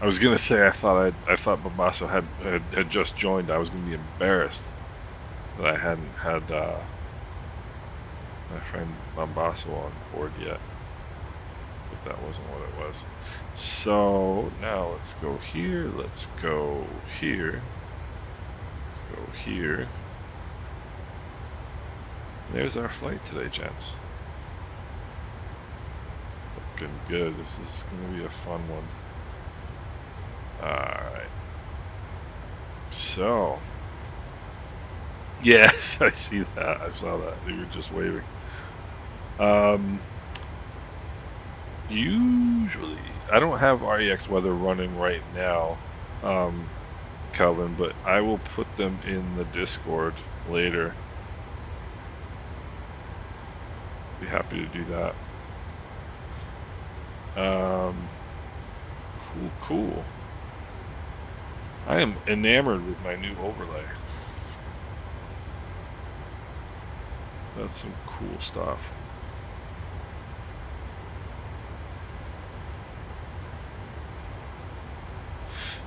S1: I was gonna say I thought Bombasso had just joined. I was gonna be embarrassed that I hadn't had my friend Bombasso on board yet. But that wasn't what it was. So now let's go here. Let's go here. Let's go here. There's our flight today, gents. Looking good. This is going to be a fun one. Alright. So. Yes, I see that. I saw that. You were just waving. Usually, I don't have REX weather running right now, Calvin, but I will put them in the Discord later. Be happy to do that. Cool. I am enamored with my new overlay. That's some cool stuff.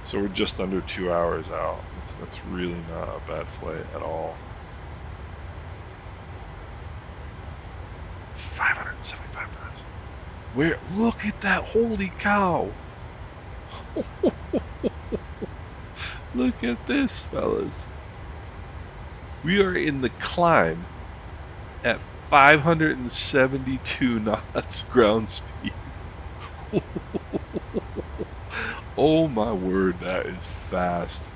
S1: So we're just under 2 hours out. That's really not a bad flight at all. 575 knots. Where? Look at that! Holy cow! Look at this, fellas. We are in the climb at 572 knots ground speed. Oh my word, that is fast.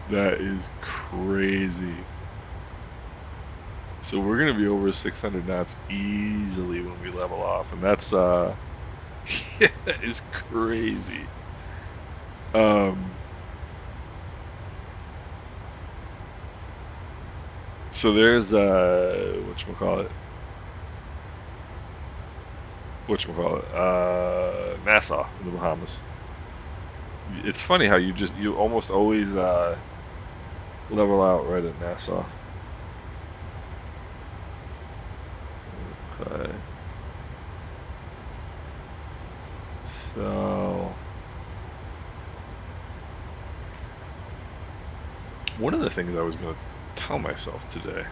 S1: That is crazy. So we're gonna be over 600 knots easily when we level off, and that's yeah, that is crazy. So there's Nassau in the Bahamas. It's funny how you almost always level out right at Nassau. Okay. So one of the things I was gonna tell myself today.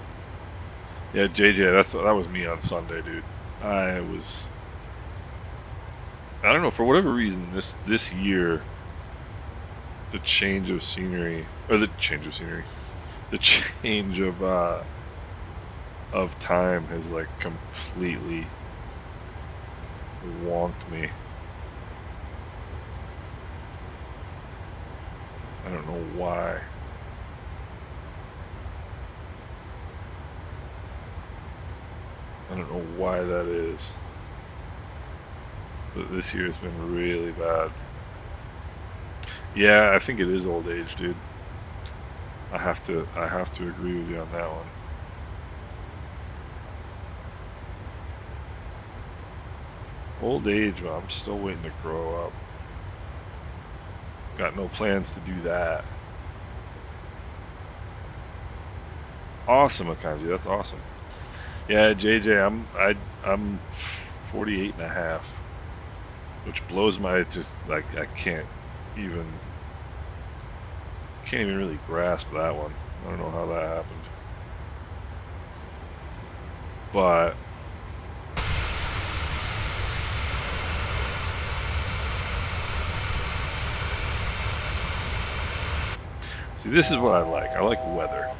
S1: Yeah, JJ, that was me on Sunday, dude. I don't know, for whatever reason this year the change of scenery the change of time has like completely wonked me. I don't know why. I don't know why that is. But this year has been really bad. Yeah, I think it is old age, dude. I have to agree with you on that one. Old age, but I'm still waiting to grow up. Got no plans to do that. Awesome, Akanji, that's awesome. Yeah, JJ, I'm 48 and a half, which blows my I can't even really grasp that one. I don't know how that happened. But see, this is what I like. I like weather.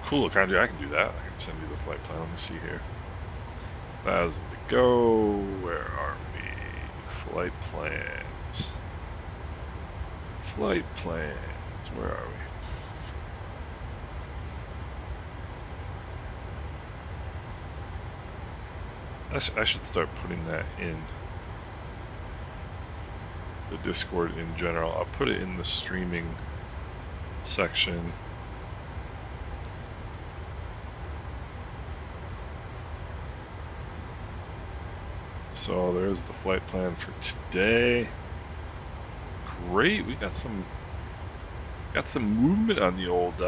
S1: Cool, Kanji, I can do that. I can send you the flight plan. Let me see here. 1,000 to go. Where are we? Flight plans. Flight plans. Where are we? I should start putting that in the Discord in general. I'll put it in the streaming section. So there's the flight plan for today. Great, we got some movement on the old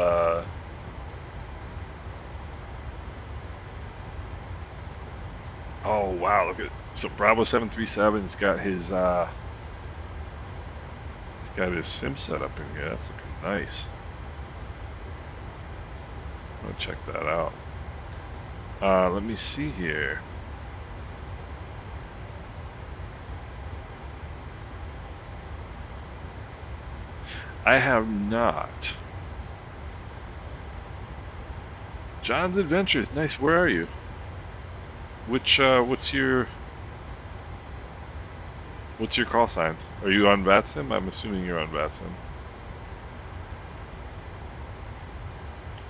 S1: oh wow, look at, so Bravo 737's got his he's got his sim set up in here. That's looking nice. I'm gonna check that out. Let me see here. I have not. John's Adventures, nice. Where are you? What's your call sign? Are you on Vatsim? I'm assuming you're on Vatsim.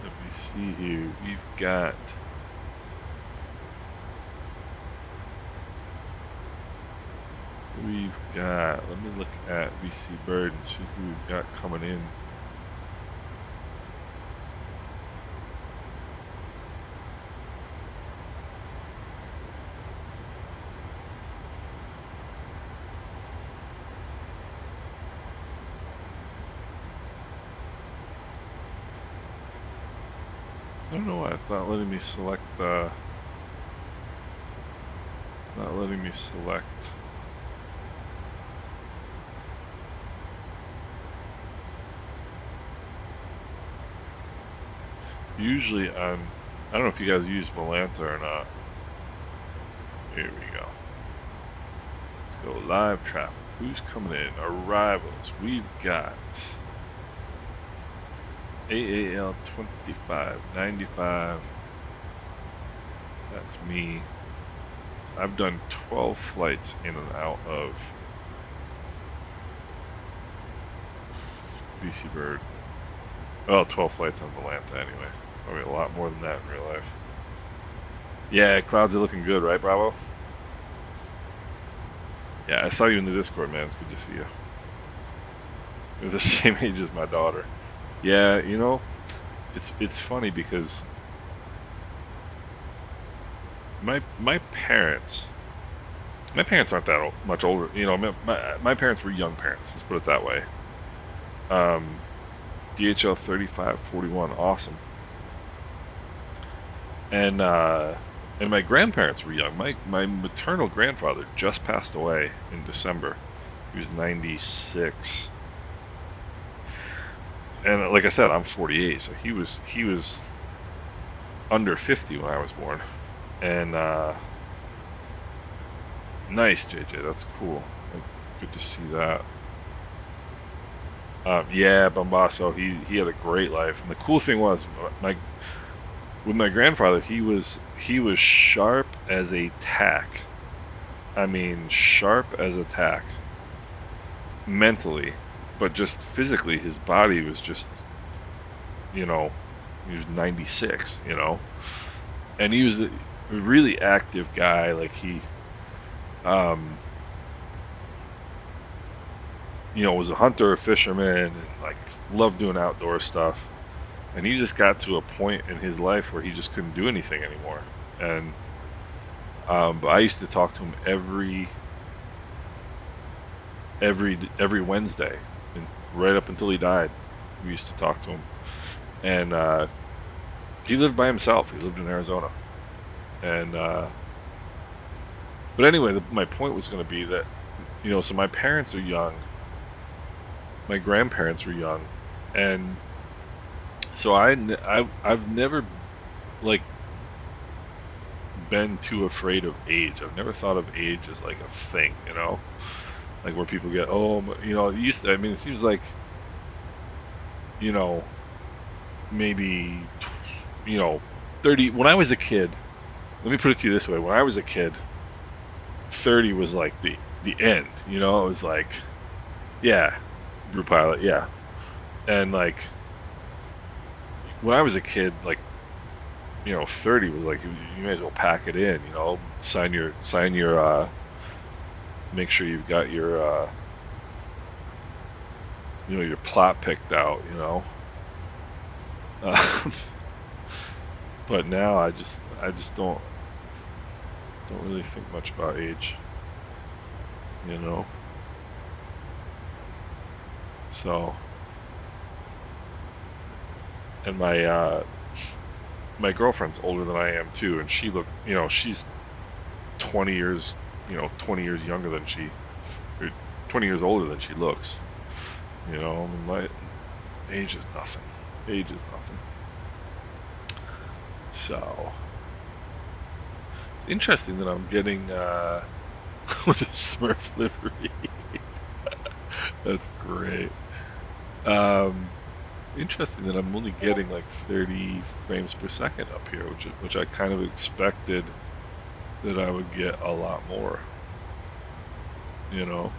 S1: Let me see here. Let me look at VC Bird and see who we've got coming in. I don't know why it's not letting me select, not letting me select. Usually I don't know if you guys use Volanta or not. Here we go. Let's go live traffic. Who's coming in? Arrivals. We've got AAL 2595. That's me. I've done 12 flights in and out of BC Bird. Well, 12 flights on Volanta anyway. Probably a lot more than that in real life. Yeah, clouds are looking good, right, Bravo? Yeah, I saw you in the Discord, man. It's good to see you. You're the same age as my daughter. Yeah, you know, it's funny because my parents aren't that much older. You know, my parents were young parents. Let's put it that way. DHL 3541, awesome. And my grandparents were young. My maternal grandfather just passed away in December. He was 96. And like I said, I'm 48, so he was under 50 when I was born. And nice, JJ. That's cool. Good to see that. Yeah, Bombasso. He had a great life, and the cool thing was, with my grandfather, he was sharp as a tack. I mean, sharp as a tack. Mentally, but just physically, his body was just, you know, he was 96. You know, and he was a really active guy. Like um, was a hunter, a fisherman, and like loved doing outdoor stuff. And he just got to a point in his life where he just couldn't do anything anymore. And but I used to talk to him every Wednesday, and right up until he died, we used to talk to him. And he lived by himself. He lived in Arizona. And but anyway, my point was going to be that, so my parents are young, my grandparents were young, and so I've never like been too afraid of age. I've never thought of age as like a thing, like where people get, oh, it used to. I mean, it seems like, maybe, you know, 30. When I was a kid, let me put it to you this way: when I was a kid, 30 was like the end. You know, it was like, yeah, Brew Pilot, yeah, and like when I was a kid, like 30 was like you may as well pack it in. You know, sign your make sure you've got your your plot picked out. Uh, but now I just don't really think much about age. You know, so and my girlfriend's older than I am too, and she's 20 years 20 years younger than or 20 years older than she looks. I mean, age is nothing. Age is nothing. So it's interesting that I'm getting with a Smurf livery. That's great. Um, Interesting that I'm only getting like 30 frames per second up here, which I kind of expected that I would get a lot more. You know,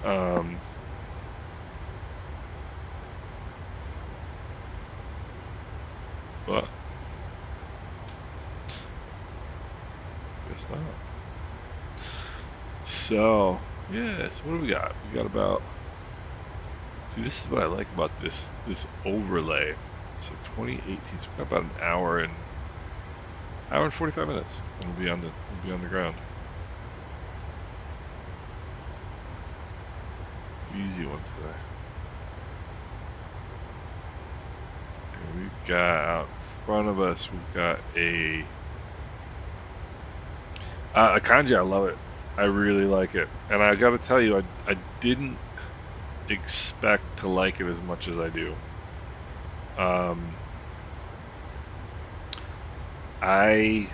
S1: um, but guess not. So yeah, so what do we got? We got about. See, this is what I like about this overlay. So 2018, so we got about an hour and 45 minutes, and we'll be on the ground. Easy one today. And we've got out in front of us, we've got a kanji. I love it. I really like it, and I got to tell you, I didn't expect to like it as much as I do. Um, I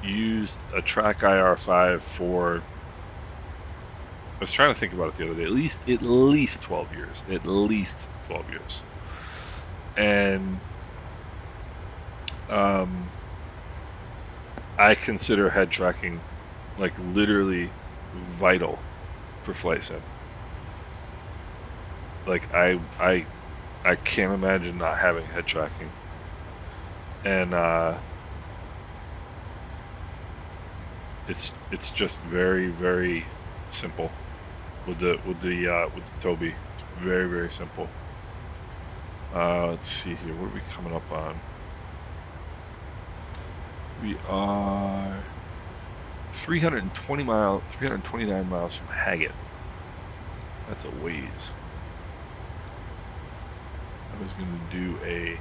S1: used a Track IR5 for. I was trying to think about it the other day. At least 12 years. At least 12 years. And um, I consider head tracking like literally vital for flight sim. Like I can't imagine not having head tracking. And it's just very very simple with the Toby. It's very very simple. Let's see here. What are we coming up on? We are 329 miles from Haggett. That's a ways. I was going to do a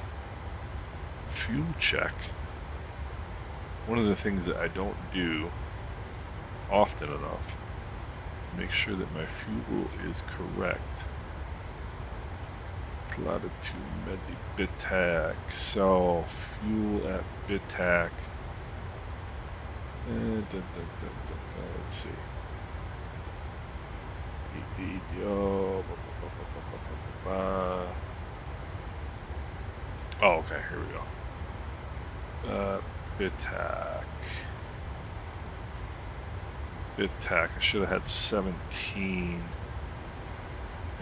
S1: fuel check. One of the things that I don't do often enough, make sure that my fuel is correct. Latitude Bitac. So fuel at Bitac. Let's see. ETO. Oh, okay. Here we go. Bitac. Bitac. I should have had 17.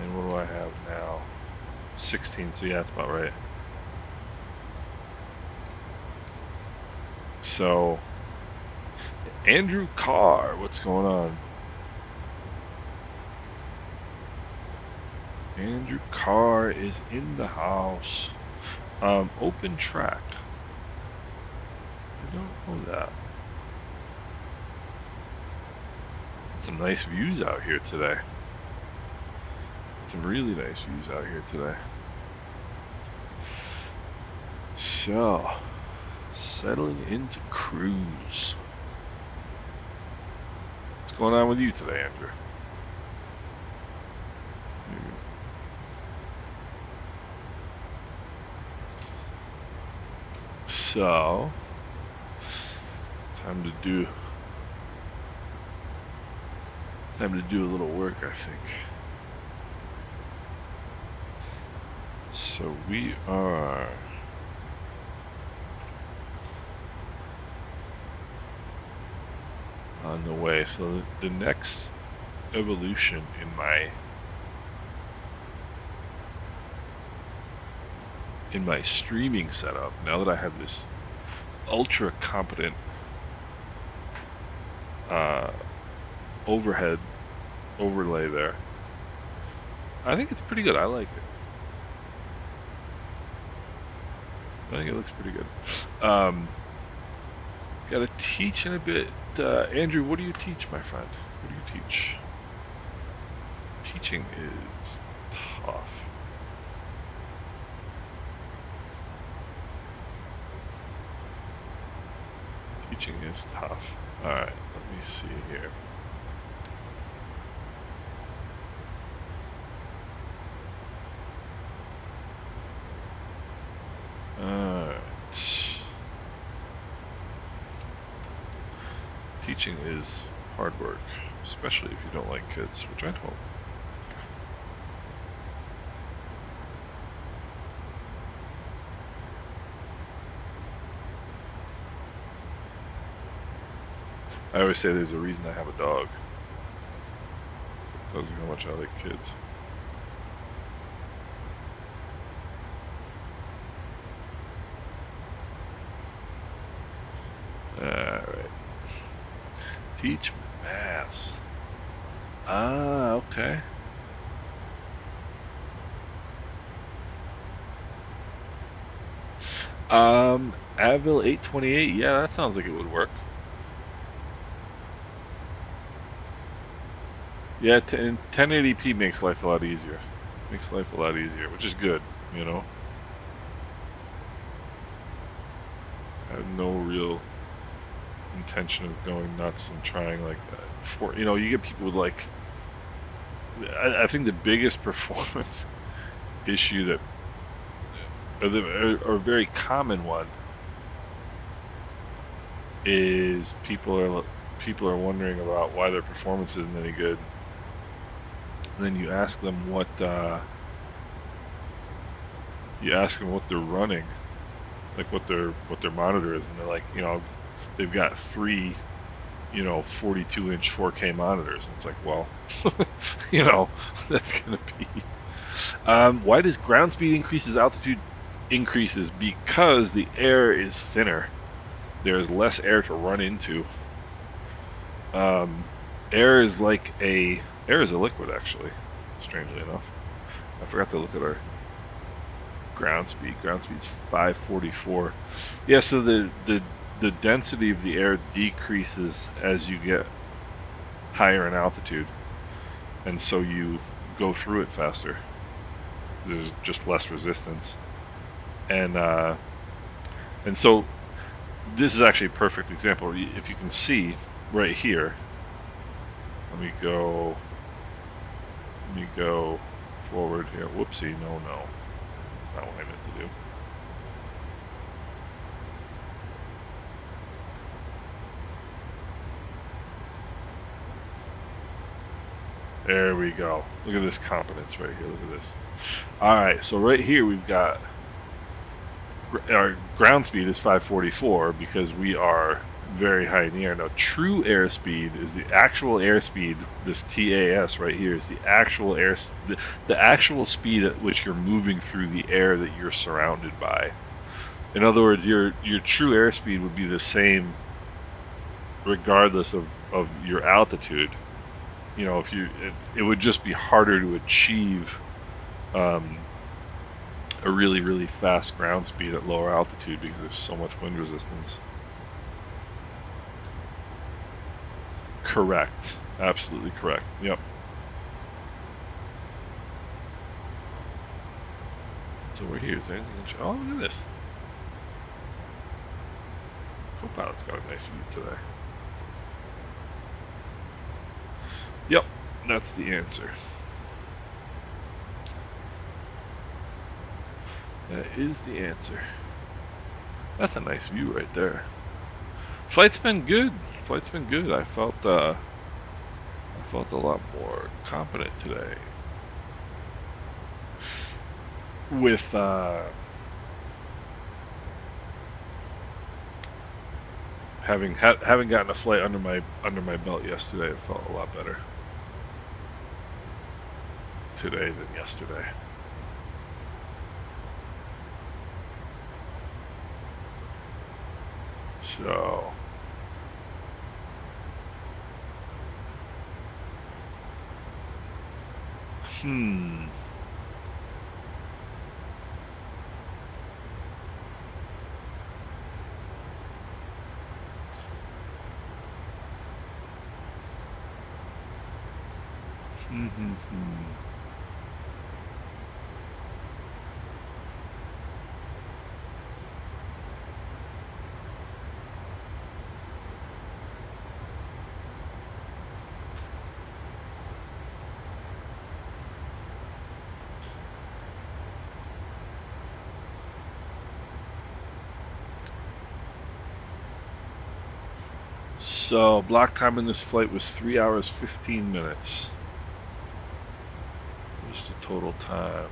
S1: And what do I have now? 16. So yeah, that's about right. So, Andrew Carr, what's going on? Andrew Carr is in the house. Open track. I don't know that. Some nice views out here today. Some really nice views out here today. So, settling into cruise. What's going on with you today, Andrew? So, time to do a little work, I think. So we are on the way. So the next evolution in my streaming setup, now that I have this ultra competent uh, overhead overlay there, I think it's pretty good. I like it. I think it looks pretty good. Got to teach in a bit. Andrew, what do you teach, my friend? What do you teach? Teaching is tough. Teaching is tough. Alright, let me see here. Alright. Teaching is hard work, especially if you don't like kids, which I don't. I always say there's a reason I have a dog. It tells you how much I like kids. Alright. Teach maths. Ah, okay. Advil 828, yeah, that sounds like it would work. Yeah, and 1080p makes life a lot easier. Makes life a lot easier, which is good, you know. I have no real intention of going nuts and trying like that. For you get people with like, I think the biggest performance issue that, or a very common one, is people are wondering about why their performance isn't any good. And then you ask them what they're running, like what their monitor is, and they're like, they've got three 42-inch 4K monitors. And it's like, well, that's gonna be. Why does ground speed increases, altitude increases? Because the air is thinner. There's less air to run into. Um, air is a liquid, actually. Strangely enough, I forgot to look at our ground speed. Ground speed's 544. Yeah, so the density of the air decreases as you get higher in altitude, and so you go through it faster. There's just less resistance, and so this is actually a perfect example. If you can see right here, let me go forward here. Whoopsie, no, that's not what I meant to do. There we go. Look at this competence right here. Look at this. All right, so right here we've got our ground speed is 544 because we are very high in the air. Now, true airspeed is the actual airspeed. This TAS right here is the actual the actual speed at which you're moving through the air that you're surrounded by. In other words, your true airspeed would be the same regardless of your altitude. If it would just be harder to achieve a really, really fast ground speed at lower altitude because there's so much wind resistance. Correct. Absolutely correct. Yep. So we're here. Is there anything? Oh, look at this. Copilot's got a nice view today. Yep, that's the answer. That is the answer. That's a nice view right there. Flight's been good. I felt a lot more confident today. with having gotten a flight under my belt yesterday, it felt a lot better today than yesterday. So, hmm. Hmm, hmm, hmm. So, block time in this flight was 3 hours 15 minutes. What's the total time?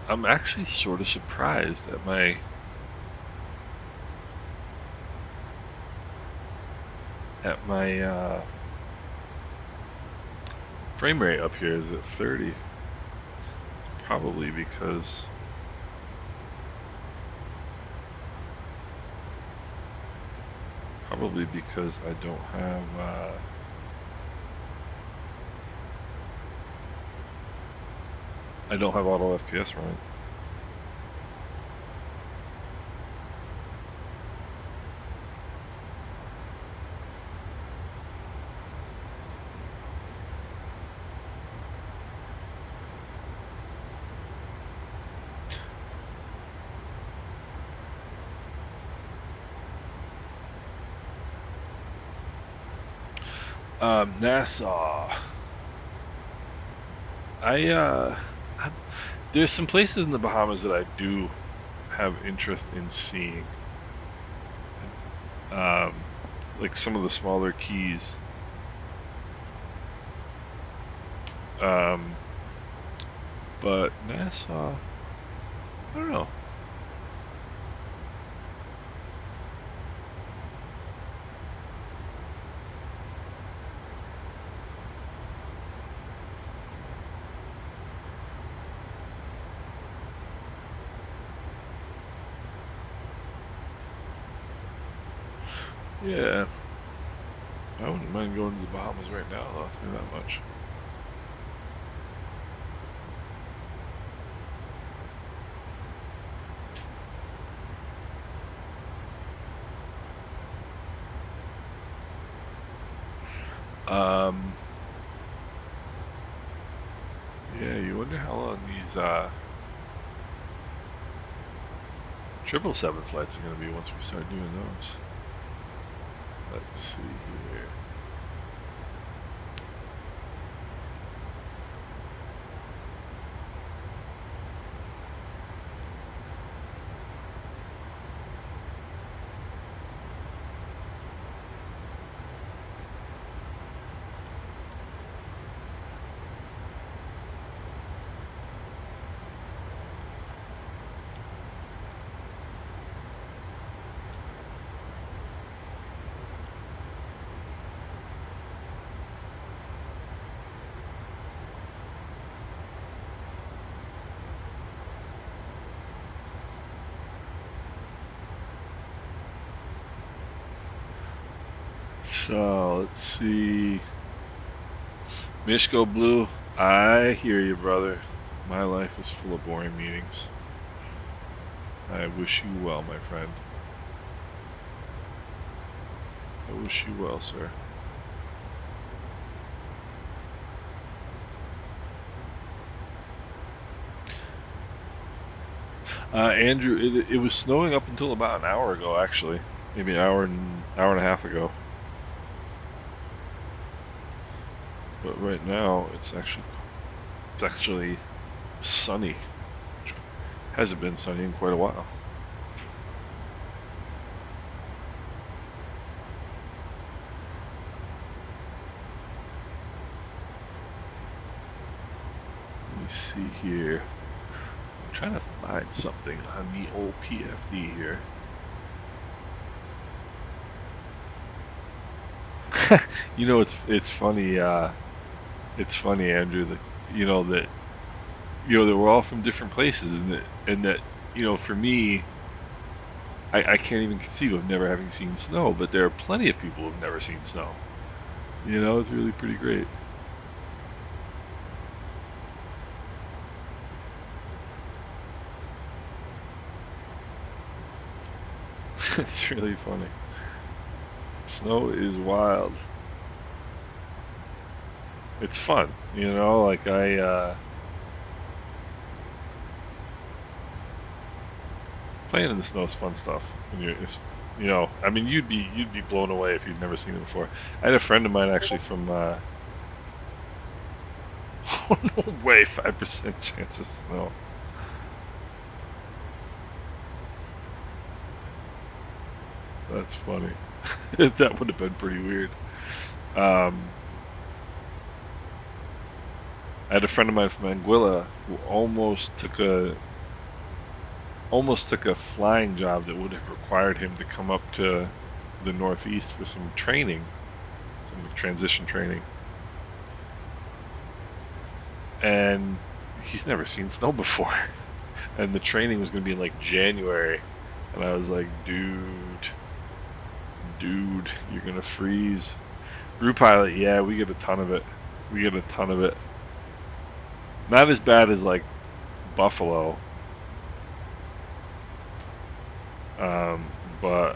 S1: I'm actually sort of surprised at my frame rate up here is at 30. Probably because I don't have auto FPS running. Nassau. I I- there's some places in the Bahamas that I do have interest in seeing. Um, like some of the smaller keys. Um, but Nassau, I don't know. Yeah, I wouldn't mind going to the Bahamas right now, though. I'll tell you that much. Um, yeah, you wonder how long these 777 flights are going to be once we start doing those. Let's see here. So let's see. Mishko Blue, I hear you, brother. My life is full of boring meetings. I wish you well, my friend. I wish you well, sir. Andrew, it was snowing up until about an hour ago, actually. Maybe an hour and a half ago. But right now, it's actually sunny. Hasn't been sunny in quite a while. me see here. I'm trying to find something on the old PFD here. It's funny. It's funny, Andrew. That that we're all from different places, and that for me, I can't even conceive of never having seen snow. But there are plenty of people who've never seen snow. It's really pretty great. It's really funny. Snow is wild. It's fun, like playing in the snow is fun stuff. And I mean, you'd be blown away if you'd never seen it before. I had a friend of mine actually from oh no way, 5% chance of snow. That's funny. That would have been pretty weird. Um, I had a friend of mine from Anguilla who almost took a flying job that would have required him to come up to the Northeast for some training, some transition training. And he's never seen snow before. And the training was going to be in like January. And I was like, dude, you're going to freeze. Brew Pilot, yeah, we get a ton of it. We get a ton of it. Not as bad as like Buffalo, but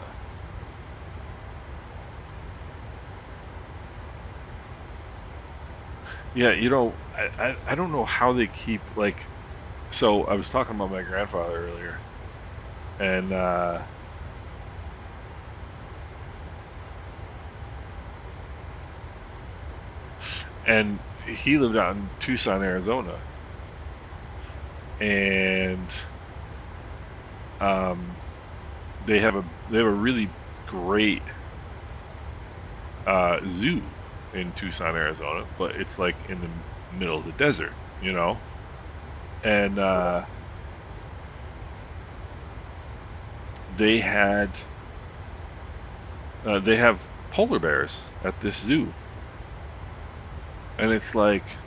S1: yeah, I don't know how they keep like. So I was talking about my grandfather earlier, and and he lived out in Tucson, Arizona, and um, they have a really great zoo in Tucson, Arizona, but it's like in the middle of the desert, and they had they have polar bears at this zoo, and it's like,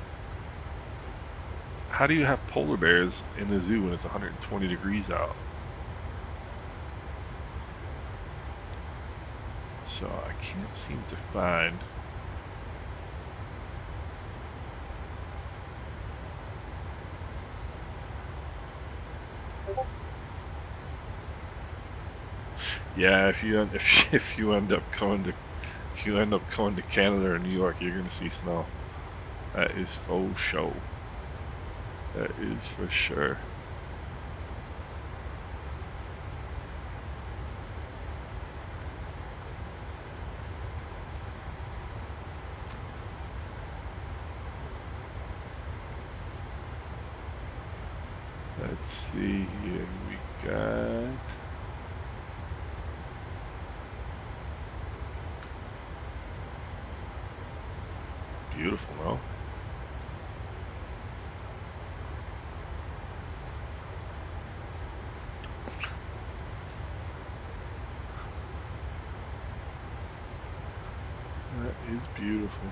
S1: how do you have polar bears in the zoo when it's 120 degrees out? So I can't seem to find. Yeah, if you end up going to Canada or New York, you're gonna see snow. That is faux show. That is for sure. Let's see here. We got. Beautiful, no? That is beautiful.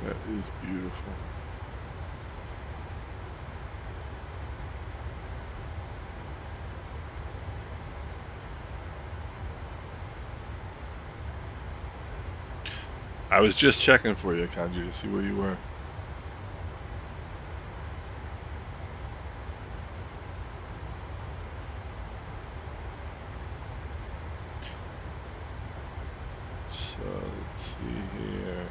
S1: That is beautiful. I was just checking for you, Kanji, to see where you were. So let's see here.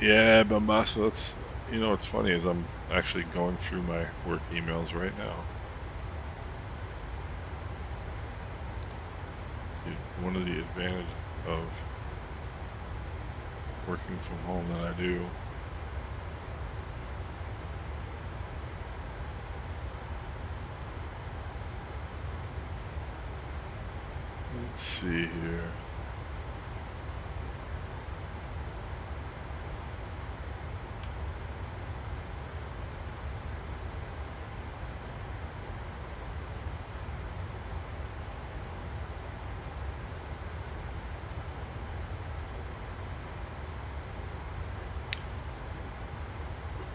S1: Yeah, but Masa, that's what's funny is I'm actually going through my work emails right now. See, one of the advantages of working from home that I do. Let's see here.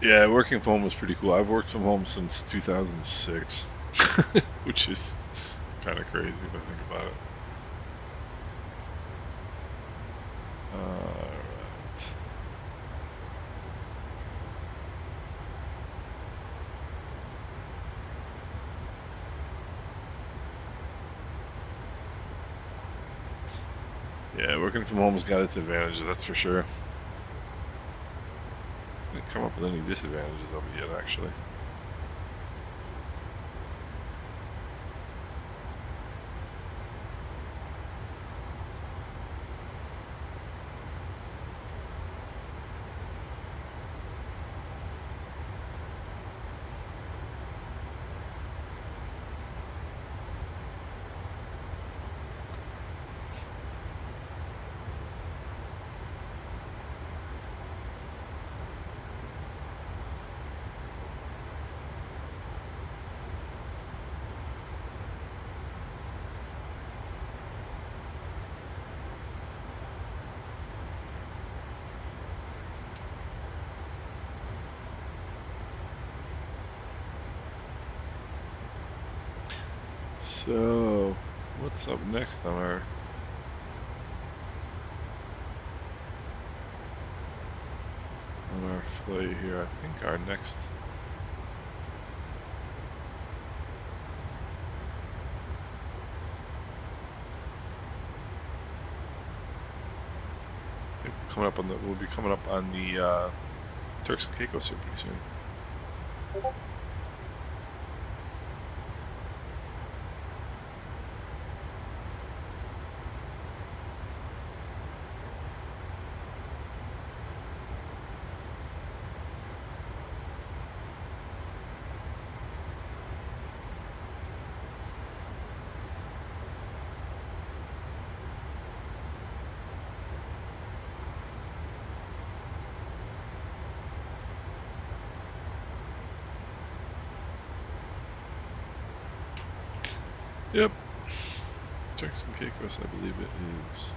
S1: Yeah, working from home is pretty cool. I've worked from home since 2006, which is kind of crazy if I think about it. Alright. Yeah, working from home has got its advantages, that's for sure. Didn't come up with any disadvantages of it yet, actually. So, what's up next on our flight here? I think our next we'll be coming up on the Turks and Caicos here pretty soon. Yep, Turks and Caicos, I believe it is.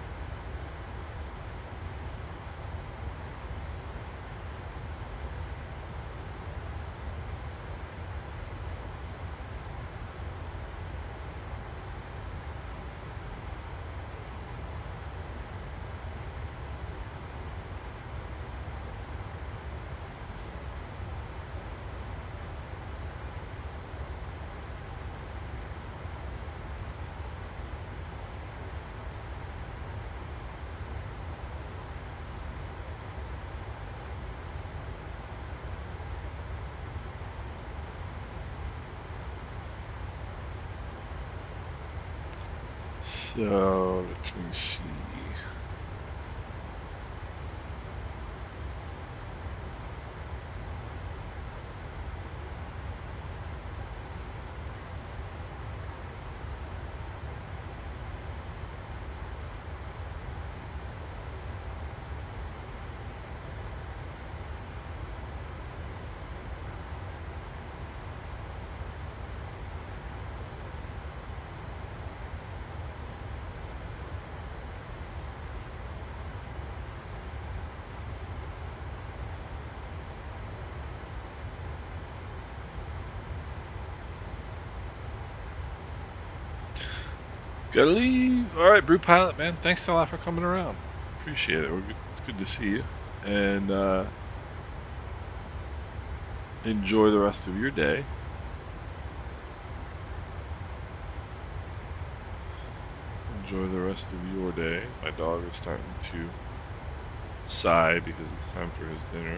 S1: So, let me see. Gotta leave. All right, Brew Pilot, man. Thanks a lot for coming around. Appreciate it. It's good to see you. And enjoy the rest of your day. Enjoy the rest of your day. My dog is starting to sigh because it's time for his dinner.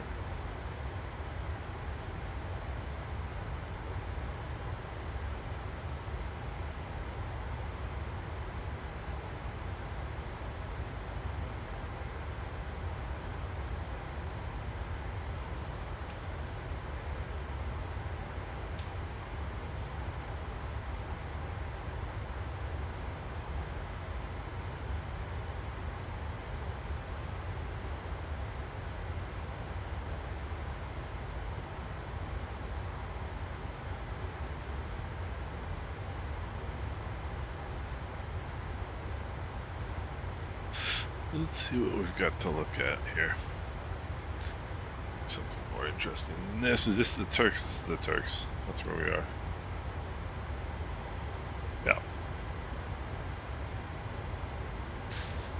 S1: Let's see what we've got to look at here. Something more interesting than this. Is this the Turks? This is the Turks. That's where we are. Yeah.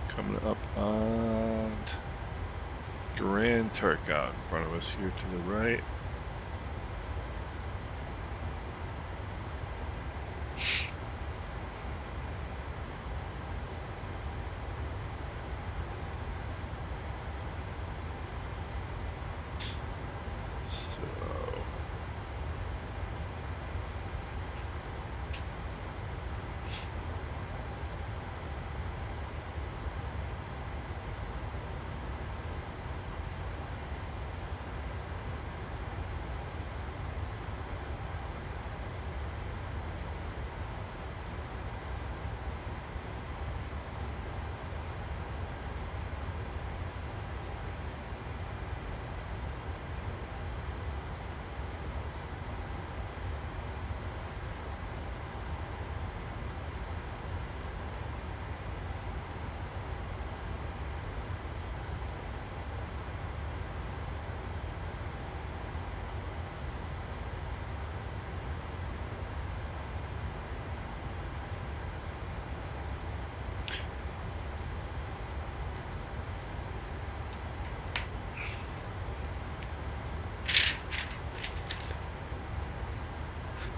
S1: Coming up on Grand Turk out in front of us here to the right.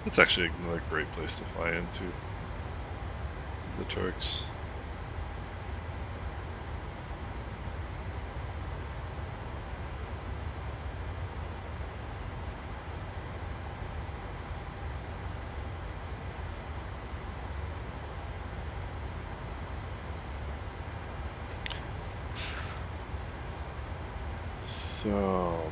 S1: It's actually another great place to fly into. The Turks. So,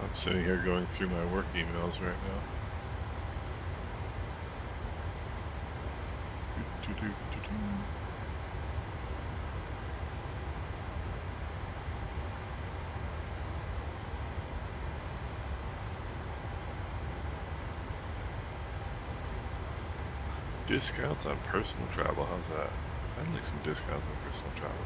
S1: I'm sitting here going through my work emails right now. Discounts on personal travel, how's that? I'd like some discounts on personal travel.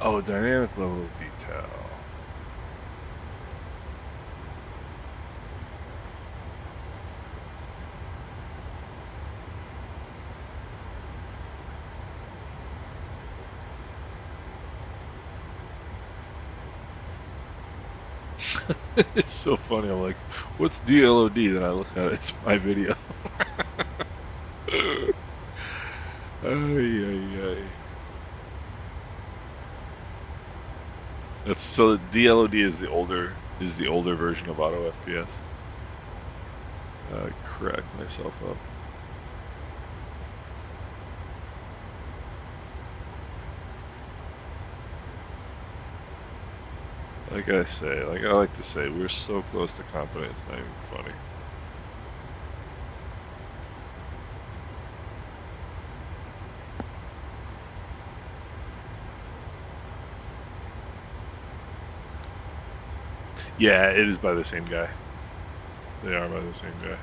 S1: Oh, dynamic level of detail. It's so funny. I'm like, what's DLOD? Then I look at it. It's my video. Ay, ay, ay. That's so DLOD is the older version of auto FPS. Crack myself up. Like I say, like I like to say, we're so close to competent, it's not even funny. Yeah, it is by the same guy. They are by the same guy.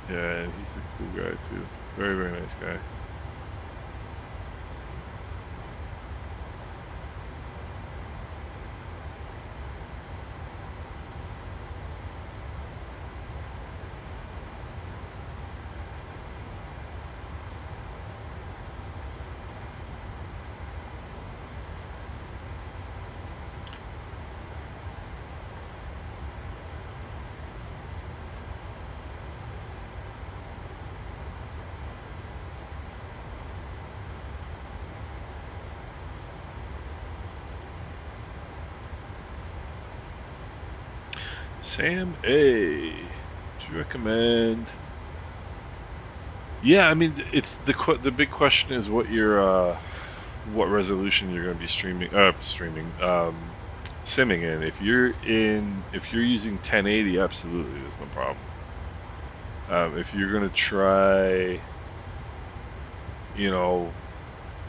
S1: Yeah, and he's a cool guy too. Very, very nice guy. Sam A. Do you recommend? Yeah, I mean, it's the big question is what resolution you're going to be simming in. If you're using 1080, absolutely, there's no problem. If you're going to try, you know,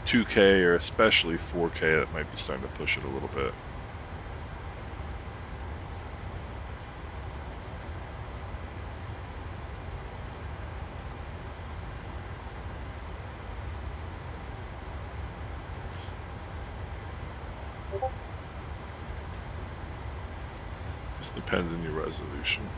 S1: 2K or especially 4K, that might be starting to push it a little bit. Just depends on your resolution.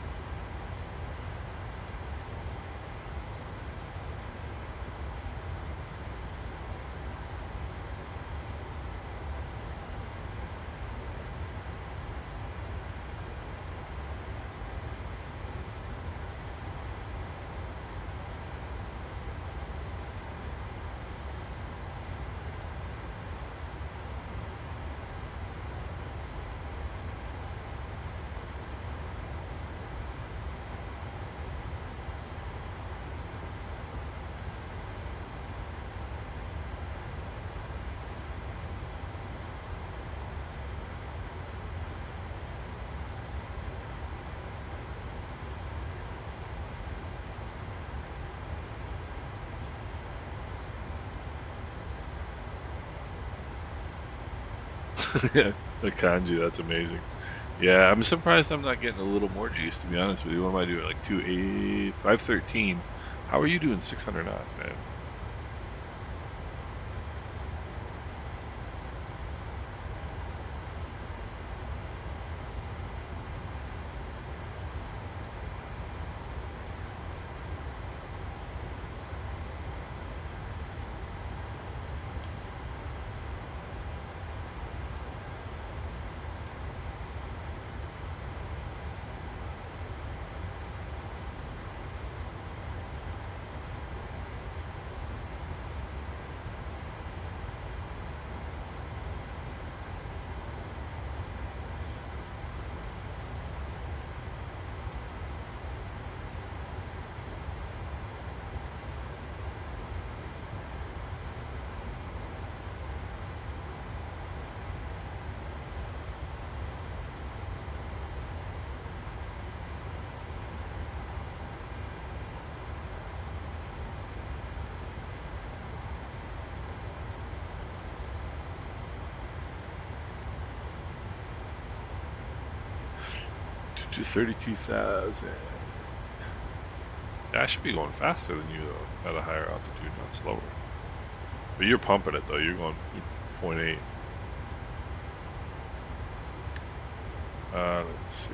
S1: Yeah, the kanji, that's amazing. Yeah, I'm surprised I'm not getting a little more juice, to be honest with you. What am I doing? Like 280, 513. How are you doing 600 knots, man? to 32,000. Yeah, I should be going faster than you though, at a higher altitude, not slower. But you're pumping it though. You're going 0.8. Let's see.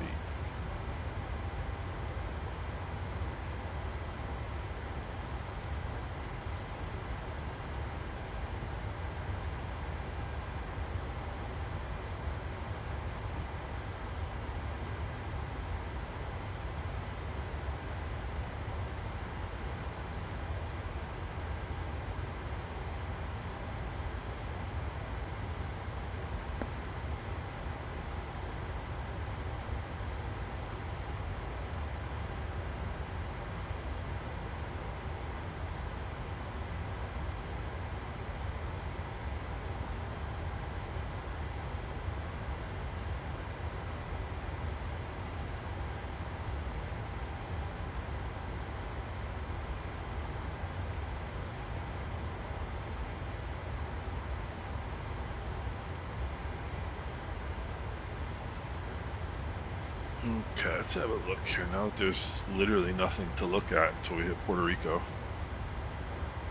S1: Okay, let's have a look here now. There's literally nothing to look at until we hit Puerto Rico.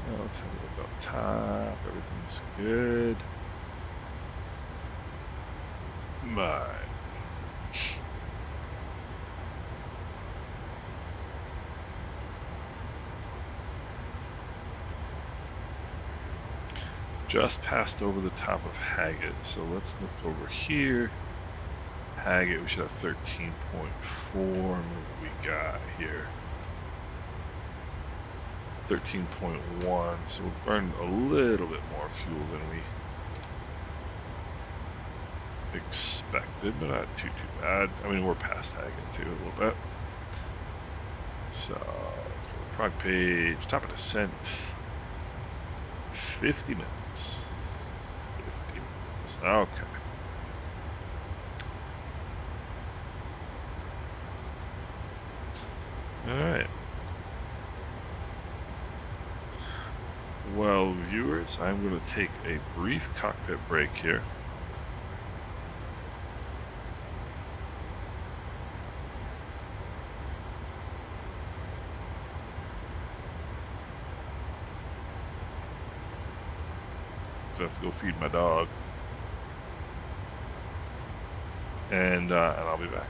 S1: Now let's have a look up top. Everything's good. My. Just passed over the top of Haggett, so let's look over here. Haggett, we should have 13.4. What we got here? 13.1, so we'll burn a little bit more fuel than we expected, but not too bad. I mean, we're past Haggett too a little bit. So let's go to the prog page, top of descent. 50 minutes. 50 minutes. Okay. Alright. Well, viewers, I'm going to take a brief cockpit break here. So I have to go feed my dog. And I'll be back.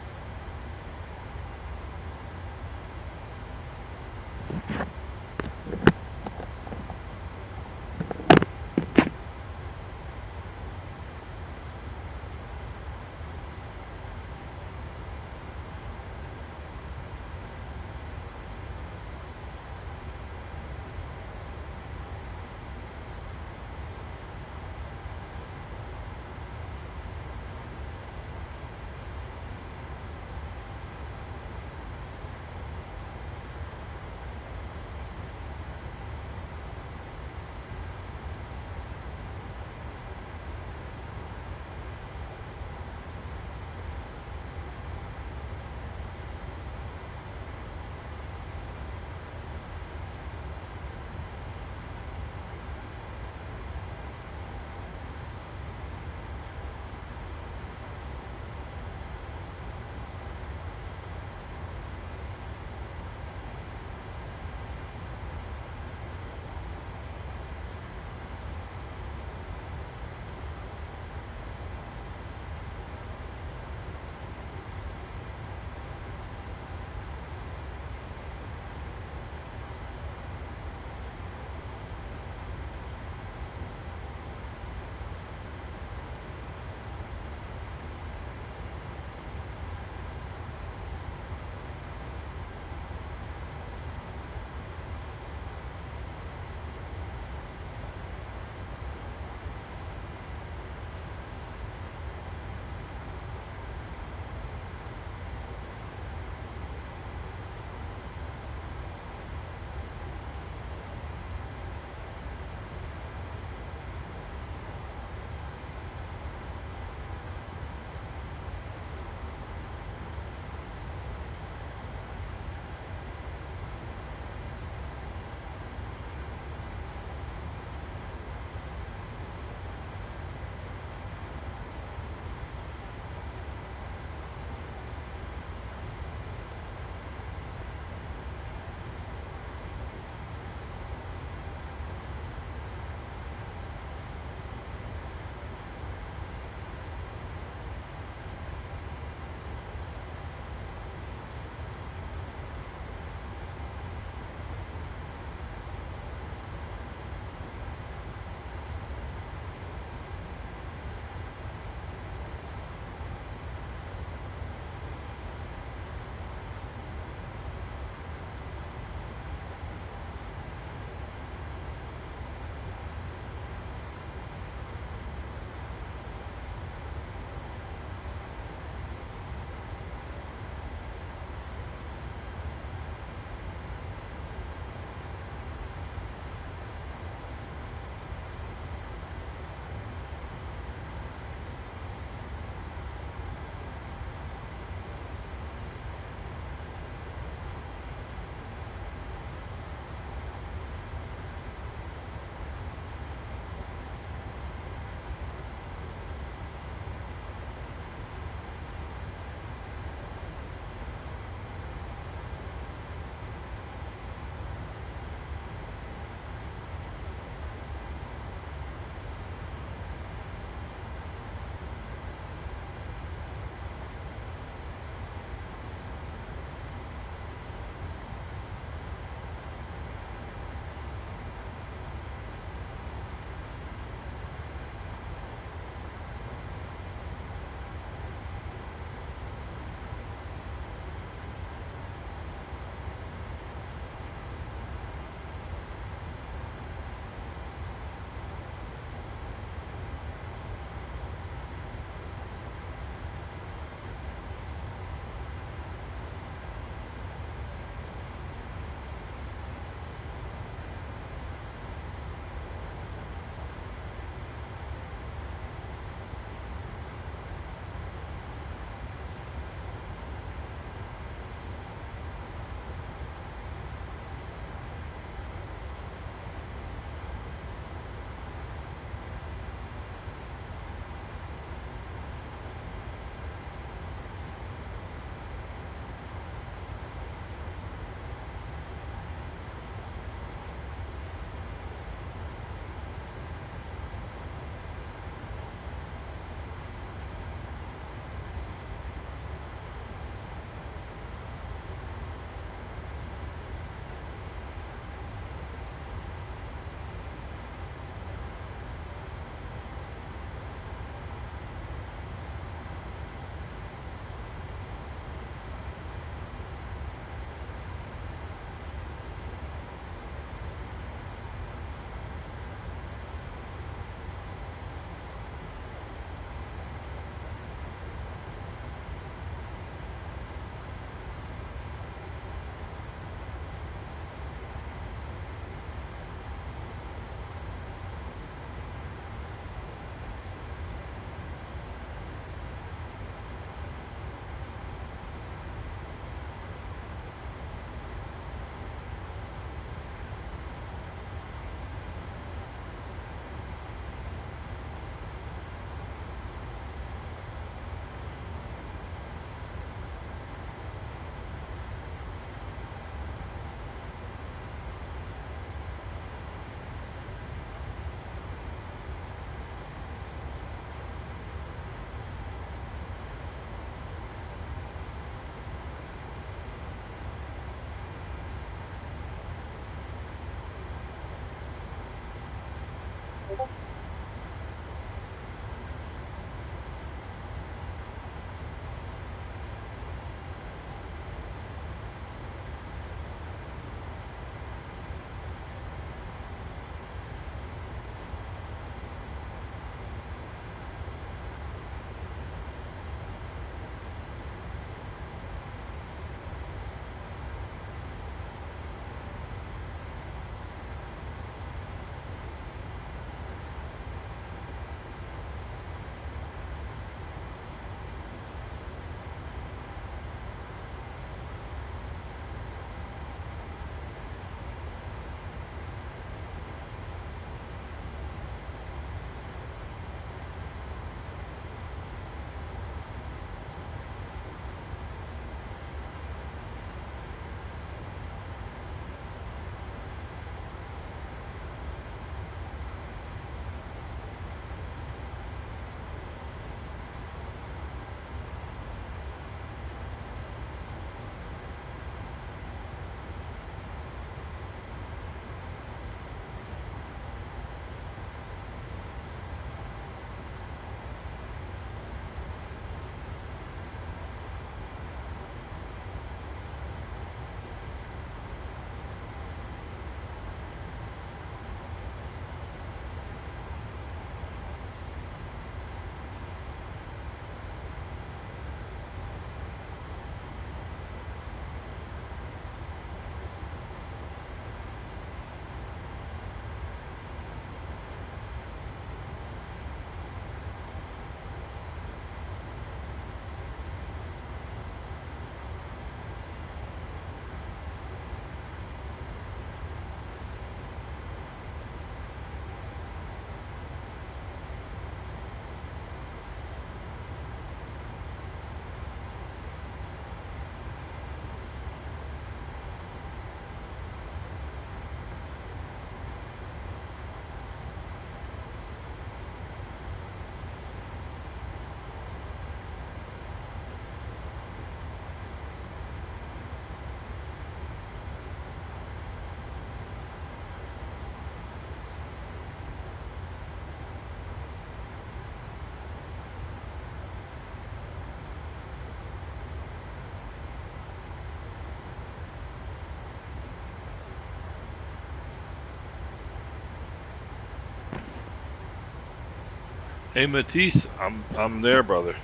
S1: Hey Matisse, I'm there, brother.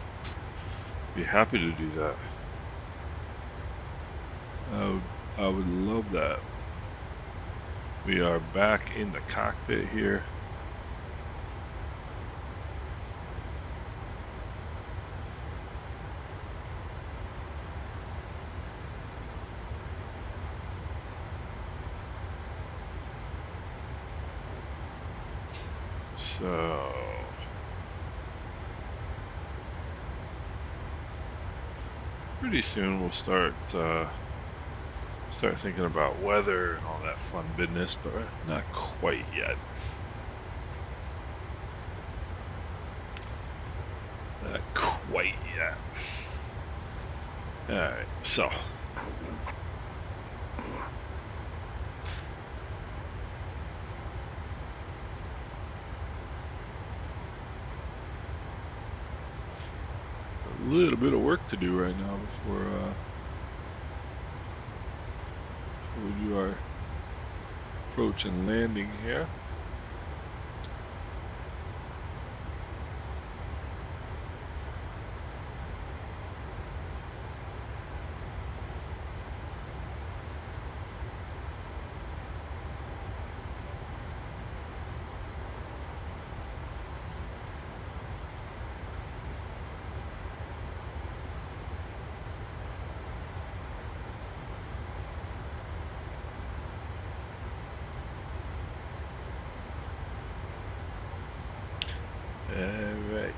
S1: Be happy to do that. I would love that. We are back in the cockpit here. So pretty soon we'll start thinking about weather and all that fun business, but not quite yet. Not quite yet. All right, so a little bit of work to do right now before we do our approach and landing here. All right.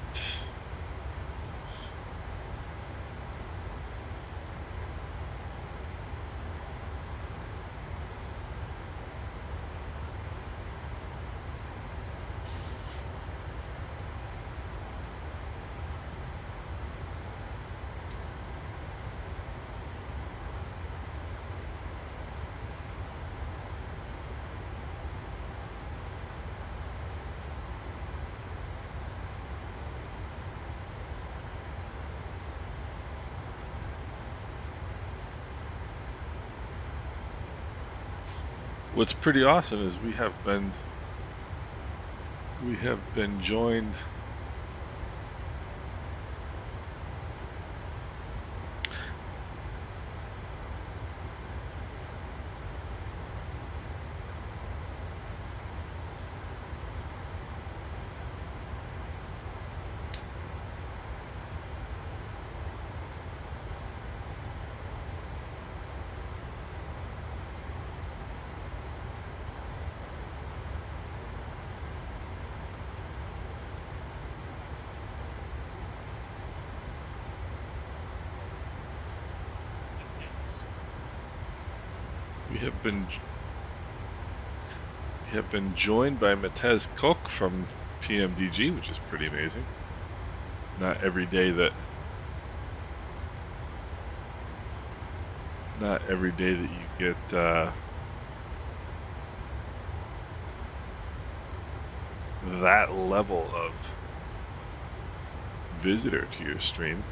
S1: What's pretty awesome is we have been joined. We have been we have been joined by Matez Koch from PMDG, which is pretty amazing. Not every day that not every day that you get that level of visitor to your stream.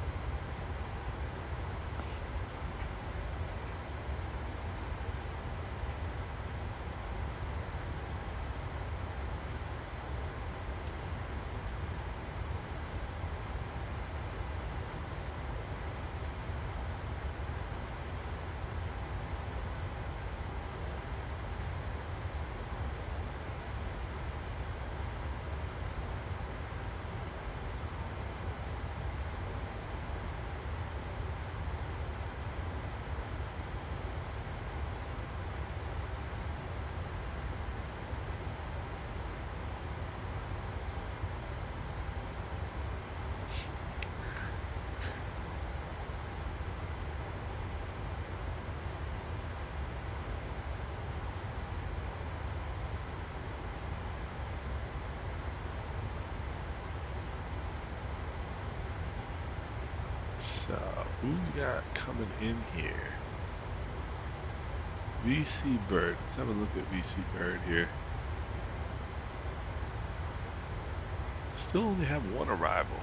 S1: So, who we got coming in here? VC Bird. Let's have a look at VC Bird here. Still only have one arrival.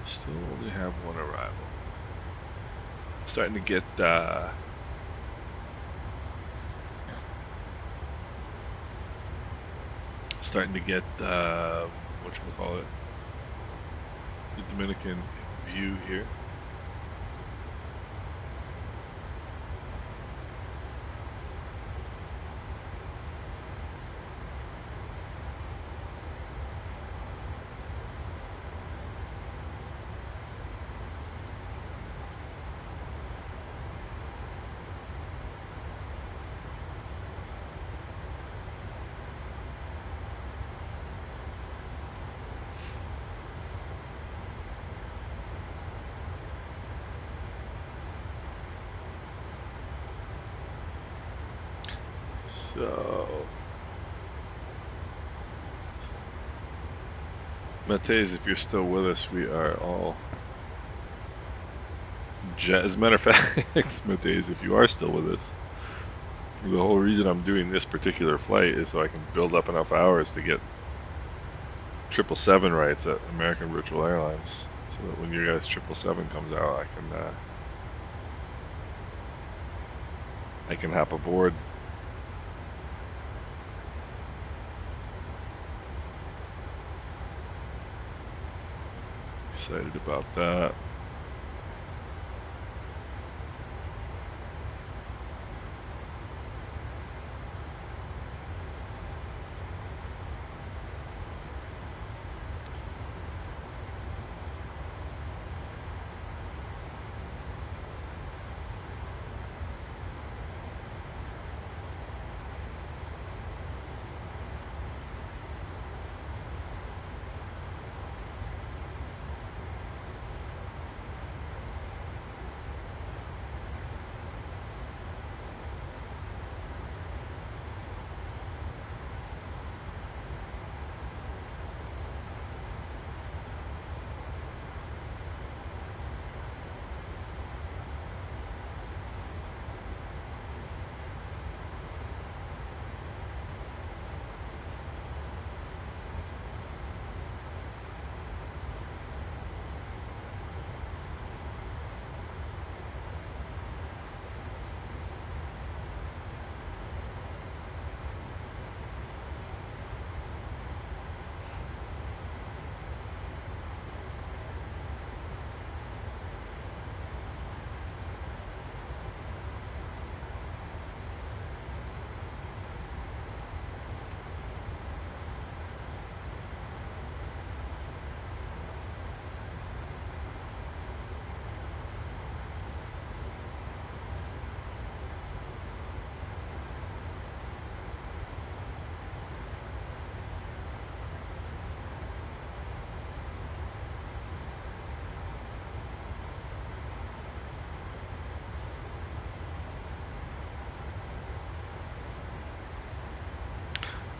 S1: Still only have one arrival. Starting to get whatchamacallit, the Dominican view here. So, Matthias, if you're still with us, we are all as a matter of fact, Matthias, if you are still with us, the whole reason I'm doing this particular flight is so I can build up enough hours to get 777 rights at American Virtual Airlines, so that when your guys 777 comes out, I can hop aboard. Excited about that.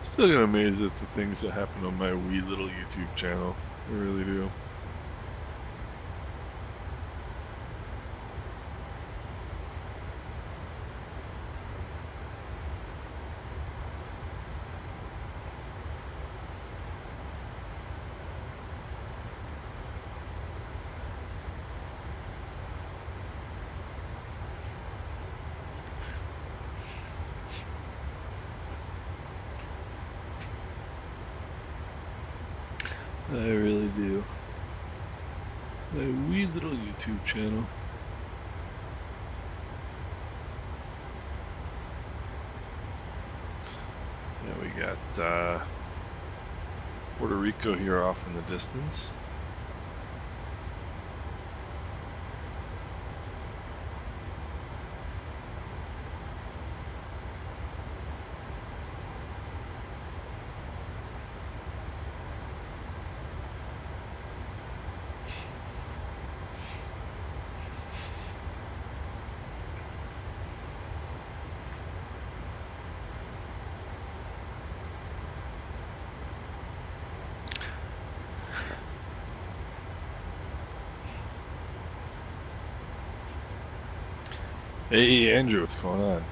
S1: Still get amazed at the things that happen on my wee little YouTube channel. I really do. I really do. My wee little YouTube channel. Yeah, we got Puerto Rico here off in the distance. Hey Andrew, what's going on?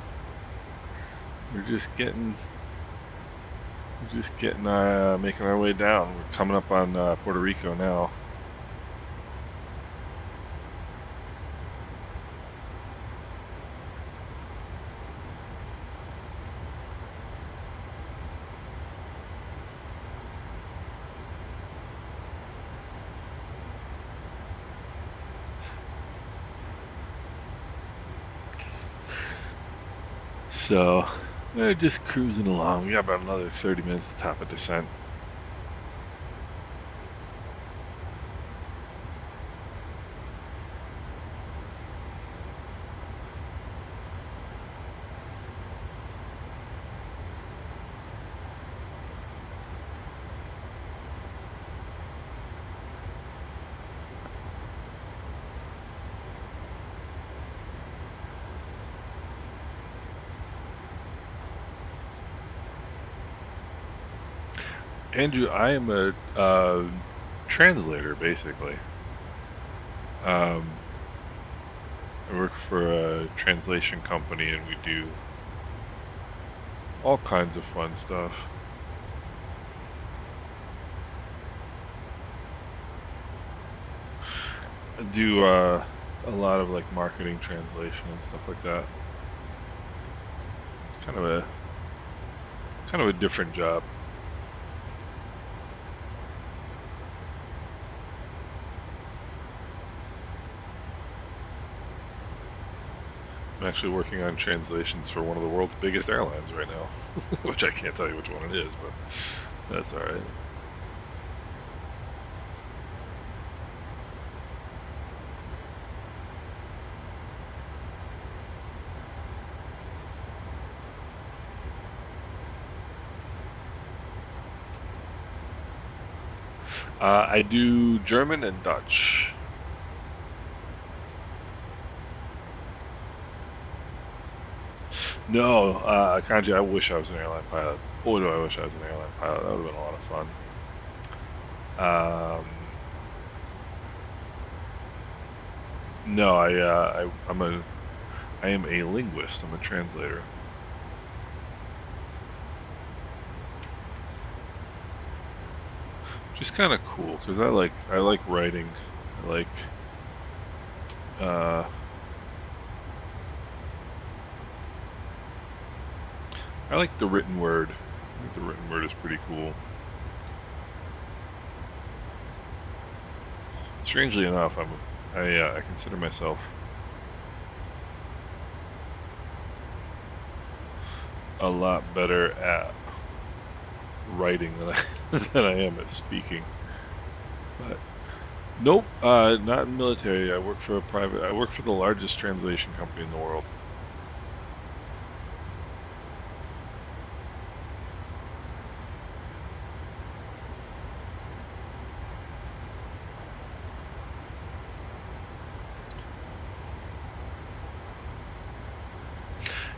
S1: We're just making our way down. We're coming up on Puerto Rico now. So we're just cruising along. We got about another 30 minutes to top a descent. Andrew, I am a translator basically. Um, I work for a translation company and we do all kinds of fun stuff. I do a lot of like marketing translation and stuff like that. It's kind of a different job. I'm actually working on translations for one of the world's biggest airlines right now, which I can't tell you which one it is, but that's all right. I do German and Dutch. No, Kanji, I wish I was an airline pilot. Boy, do I wish I was an airline pilot. That would have been a lot of fun. No, I am a linguist. I'm a translator. Which is kind of cool because I like writing. I like uh, I like the written word. I think the written word is pretty cool. Strangely enough, I consider myself a lot better at writing than than I am at speaking. But nope, not in the military. I work for a private. I work for the largest translation company in the world.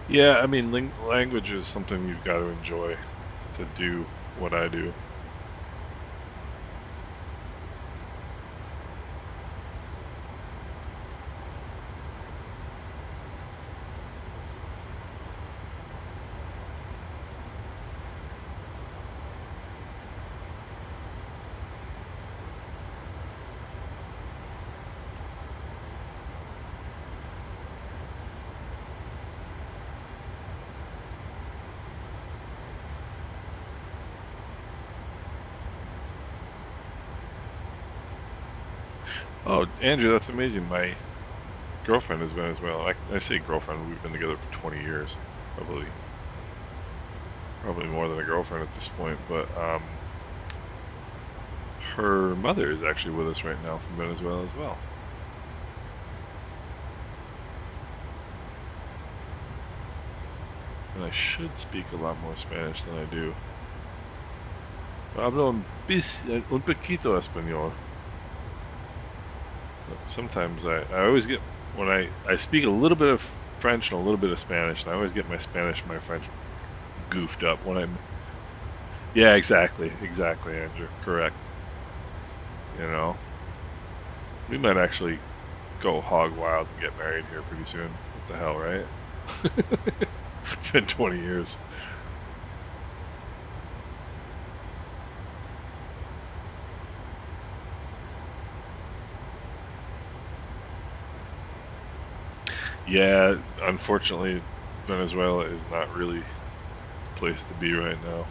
S1: Yeah, I mean, language is something you've got to enjoy to do what I do. Oh, Andrew, that's amazing. My girlfriend is Venezuelan. I say girlfriend. We've been together for 20 years, probably more than a girlfriend at this point. But her mother is actually with us right now from Venezuela as well. And I should speak a lot more Spanish than I do. Hablo un poquito español. Sometimes I always get when I speak a little bit of French and a little bit of Spanish, and I always get my Spanish and my French goofed up when I'm. Yeah, exactly, Andrew. Correct. You know, we might actually go hog wild and get married here pretty soon. What the hell, right? It's been 20 years. Yeah, unfortunately, Venezuela is not really the place to be right now,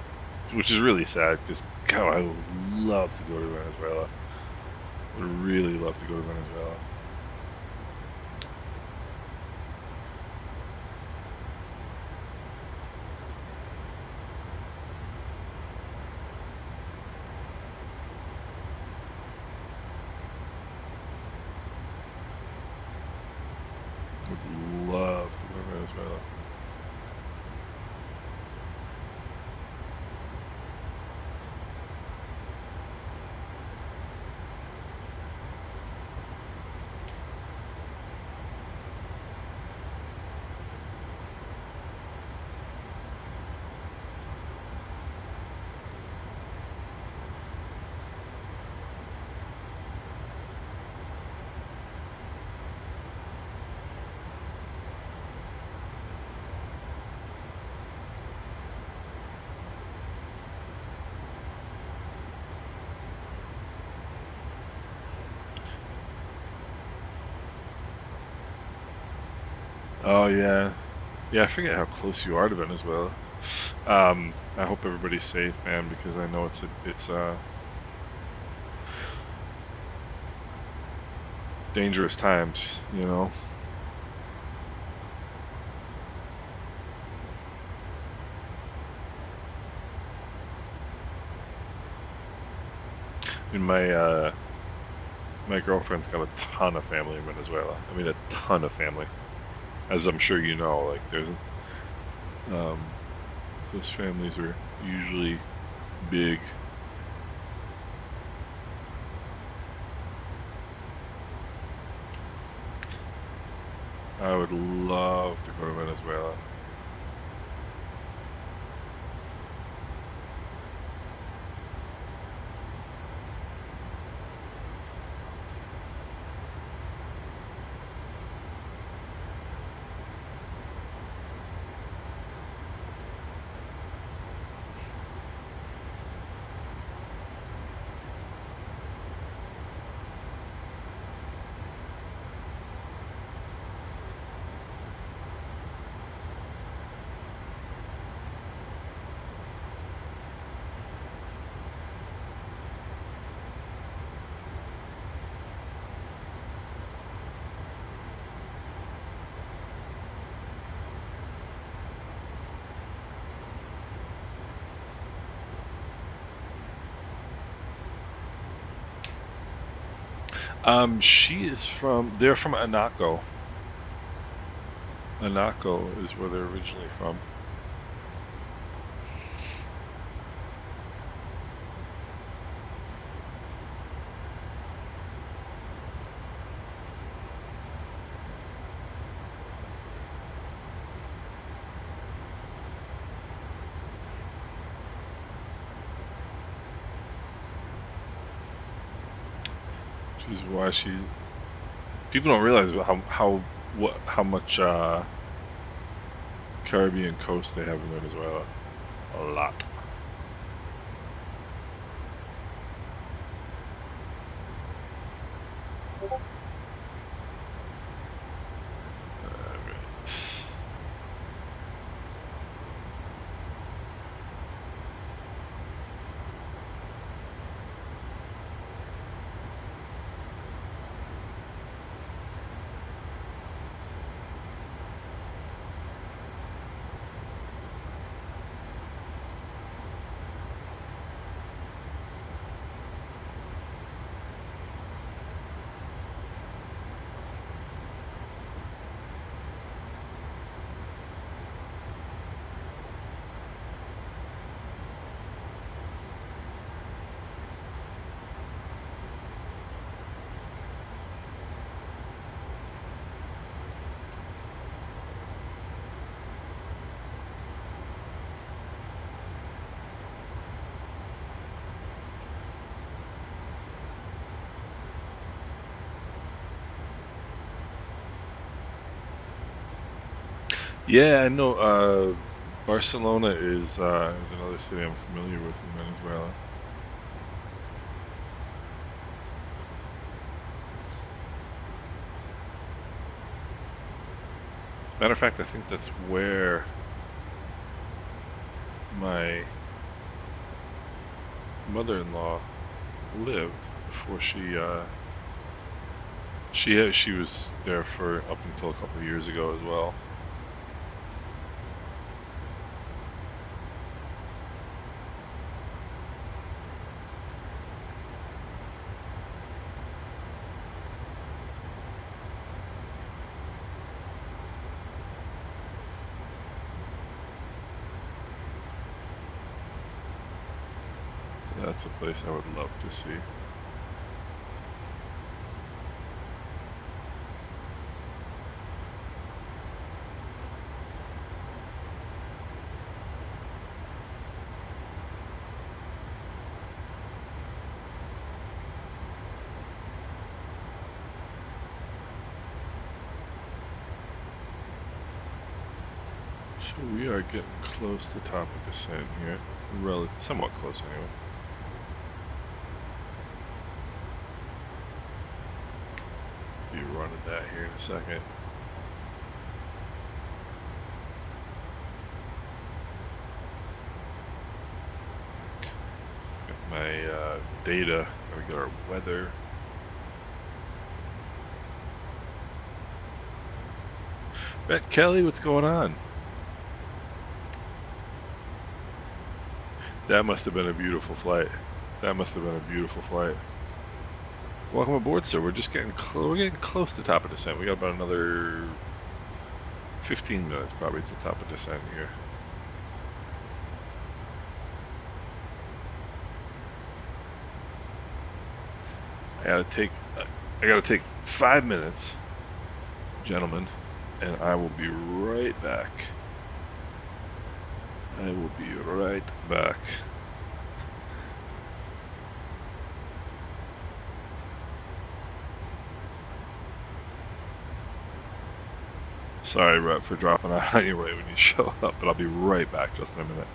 S1: which is really sad because, God, I would love to go to Venezuela. Would really love to go to Venezuela. Would love to go to Venezuela. Oh yeah, yeah. I forget how close you are to Venezuela. I hope everybody's safe, man, because I know it's dangerous times. You know, I mean, my girlfriend's got a ton of family in Venezuela. I mean, a ton of family, as I'm sure you know. Like, there's um, those families are usually big. I would love to go to Venezuela. She is from. They're from Anaco. Anaco is where they're originally from. Which is why she. People don't realize how much Caribbean coast they have in Venezuela. A lot. Alright. Yeah, I know. Barcelona is another city I'm familiar with in Venezuela. Matter of fact, I think that's where my mother-in-law lived before she was there for up until a couple of years ago as well. That's a place I would love to see. So we are getting close to top of descent here. Somewhat close anyway. Be running that here in a second. Got my data. We got our weather. Bet Kelly, what's going on? That must have been a beautiful flight. That must have been a beautiful flight. Welcome aboard, sir. We're just getting we're getting close to top of descent. We got about another 15 minutes probably to top of descent here. I gotta take 5 minutes, gentlemen, and I will be right back. I will be right back. Sorry, Rhett, for dropping out on your way when you show up, but I'll be right back just in a minute.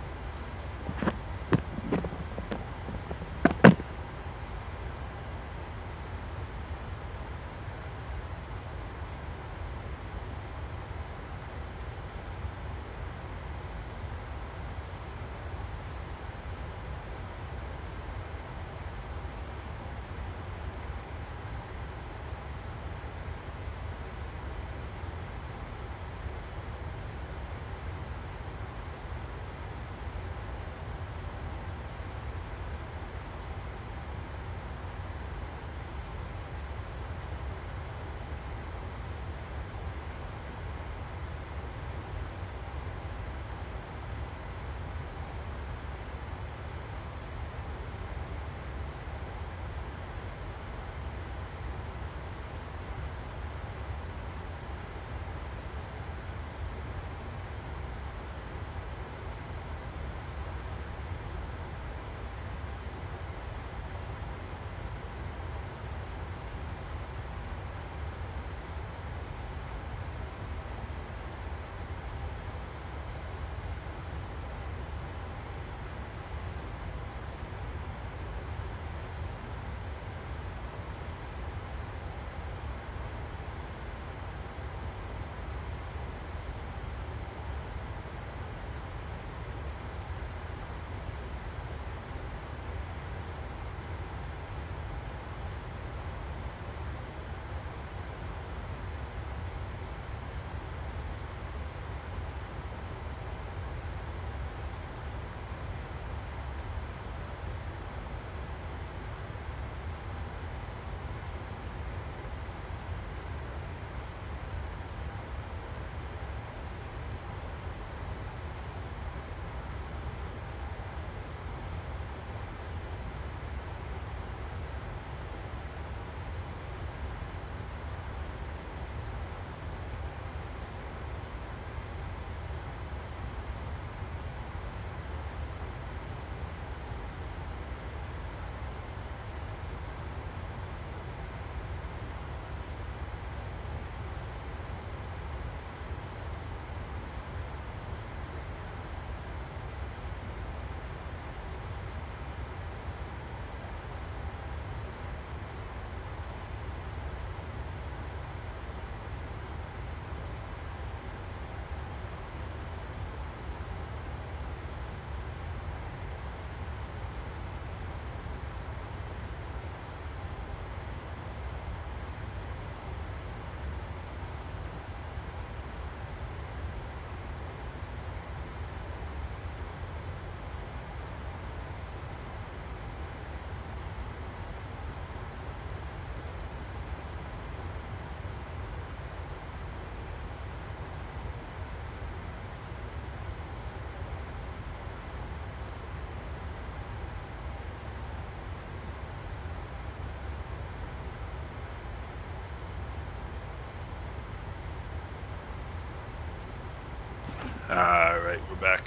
S1: Alright, we're back.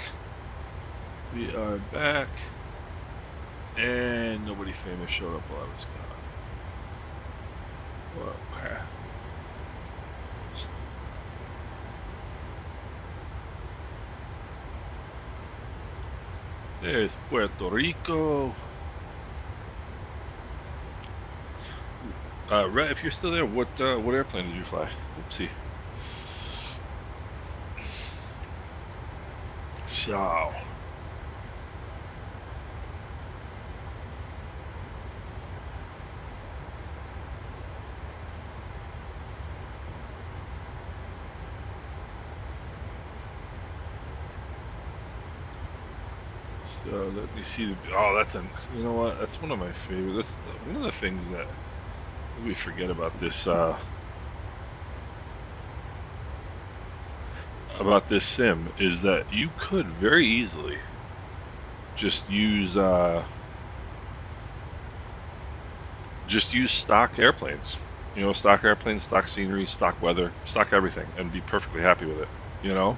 S1: We are back. And nobody famous showed up while I was gone. Well, okay. There's Puerto Rico. Rhett, if you're still there, what airplane did you fly? Oopsie. So, let me see. Oh, that's an. You know what? That's one of my favorite. That's one of the things that we forget about this. About this sim is that you could very easily just use stock airplanes. You know, stock airplanes, stock scenery, stock weather, stock everything, and be perfectly happy with it. You know,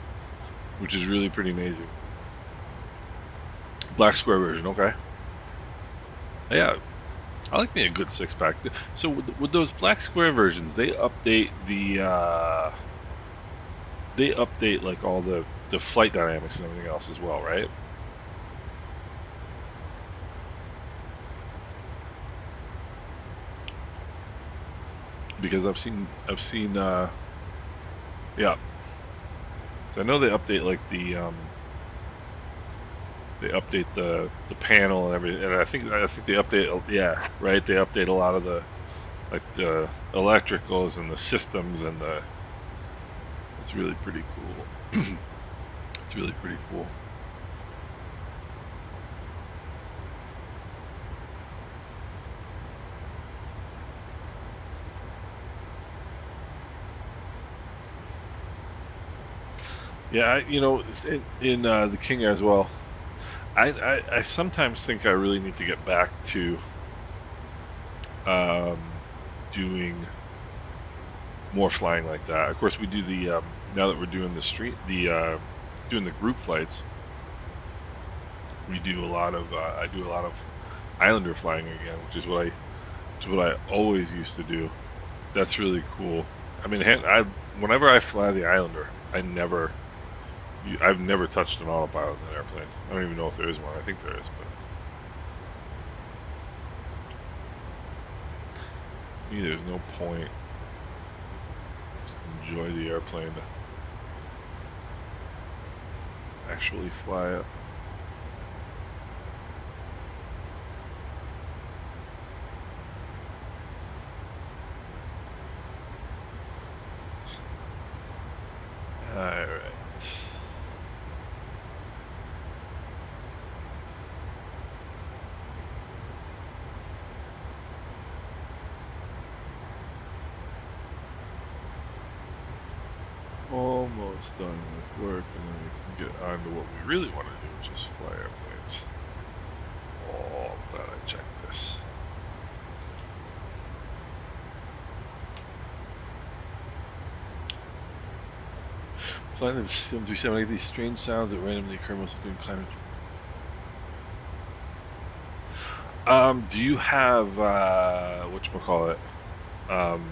S1: which is really pretty amazing. Black square version, okay. Yeah, I like me a good six pack. So with those black square versions, they update like all the flight dynamics and everything else as well, right? Because yeah. So I know they update like they update the panel and everything, and I think they update, yeah, right. They update a lot of the electricals and the systems and the. It's really pretty cool. It's really pretty cool. Yeah, in the King Air as well. I sometimes think I really need to get back to um, doing more flying like that. Of course, we do the now that we're doing doing the group flights. We do a lot of I do a lot of Islander flying again, which is what I always used to do. That's really cool. I mean, whenever I fly the Islander, I've never touched an autopilot in an airplane. I don't even know if there is one. I think there is, but to me, there's no point. Just enjoy the airplane to actually fly it. Alright. Almost done with work, and then we can get on to what we really want to do, which is fly airplanes. Oh, I'm glad I checked this. Flying the 737, I get these strange sounds that randomly occur most of the climate. Do you have whatchamacallit? Um,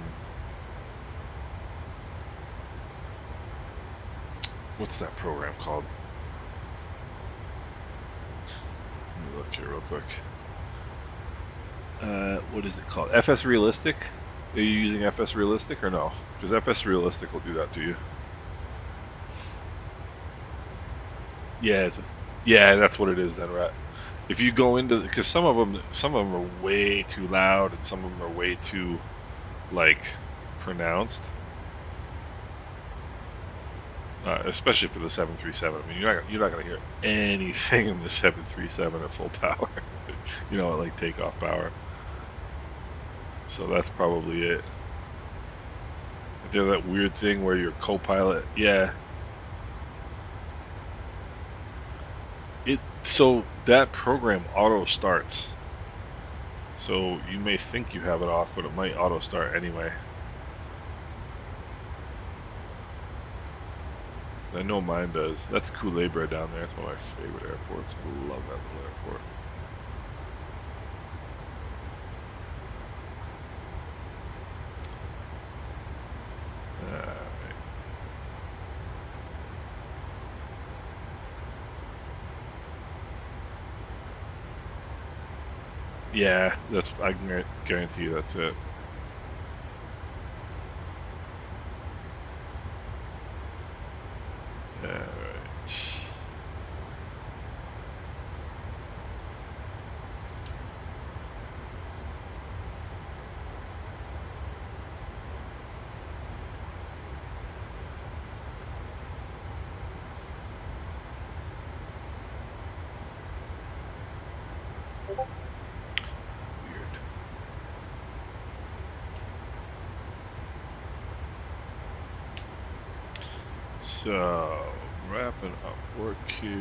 S1: what's that program called? Let me look here real quick. What is it called? FS Realistic? Are you using FS Realistic or no? Because FS Realistic will do that to you. Yeah, yeah, that's what it is then, right? If you go into, because some of them are way too loud and some of them are way too like pronounced. Especially for the 737. I mean, you're not gonna hear anything in the 737 at full power. At like takeoff power. So that's probably it. If there's that weird thing where your co-pilot, yeah. So that program auto starts. So you may think you have it off, but it might auto start anyway. I know mine does. That's Culebra down there. That's one of my favorite airports. I love that little airport. Alright. Yeah, that's. I can guarantee you that's it. Alright. Weird. So, wrapping up work here.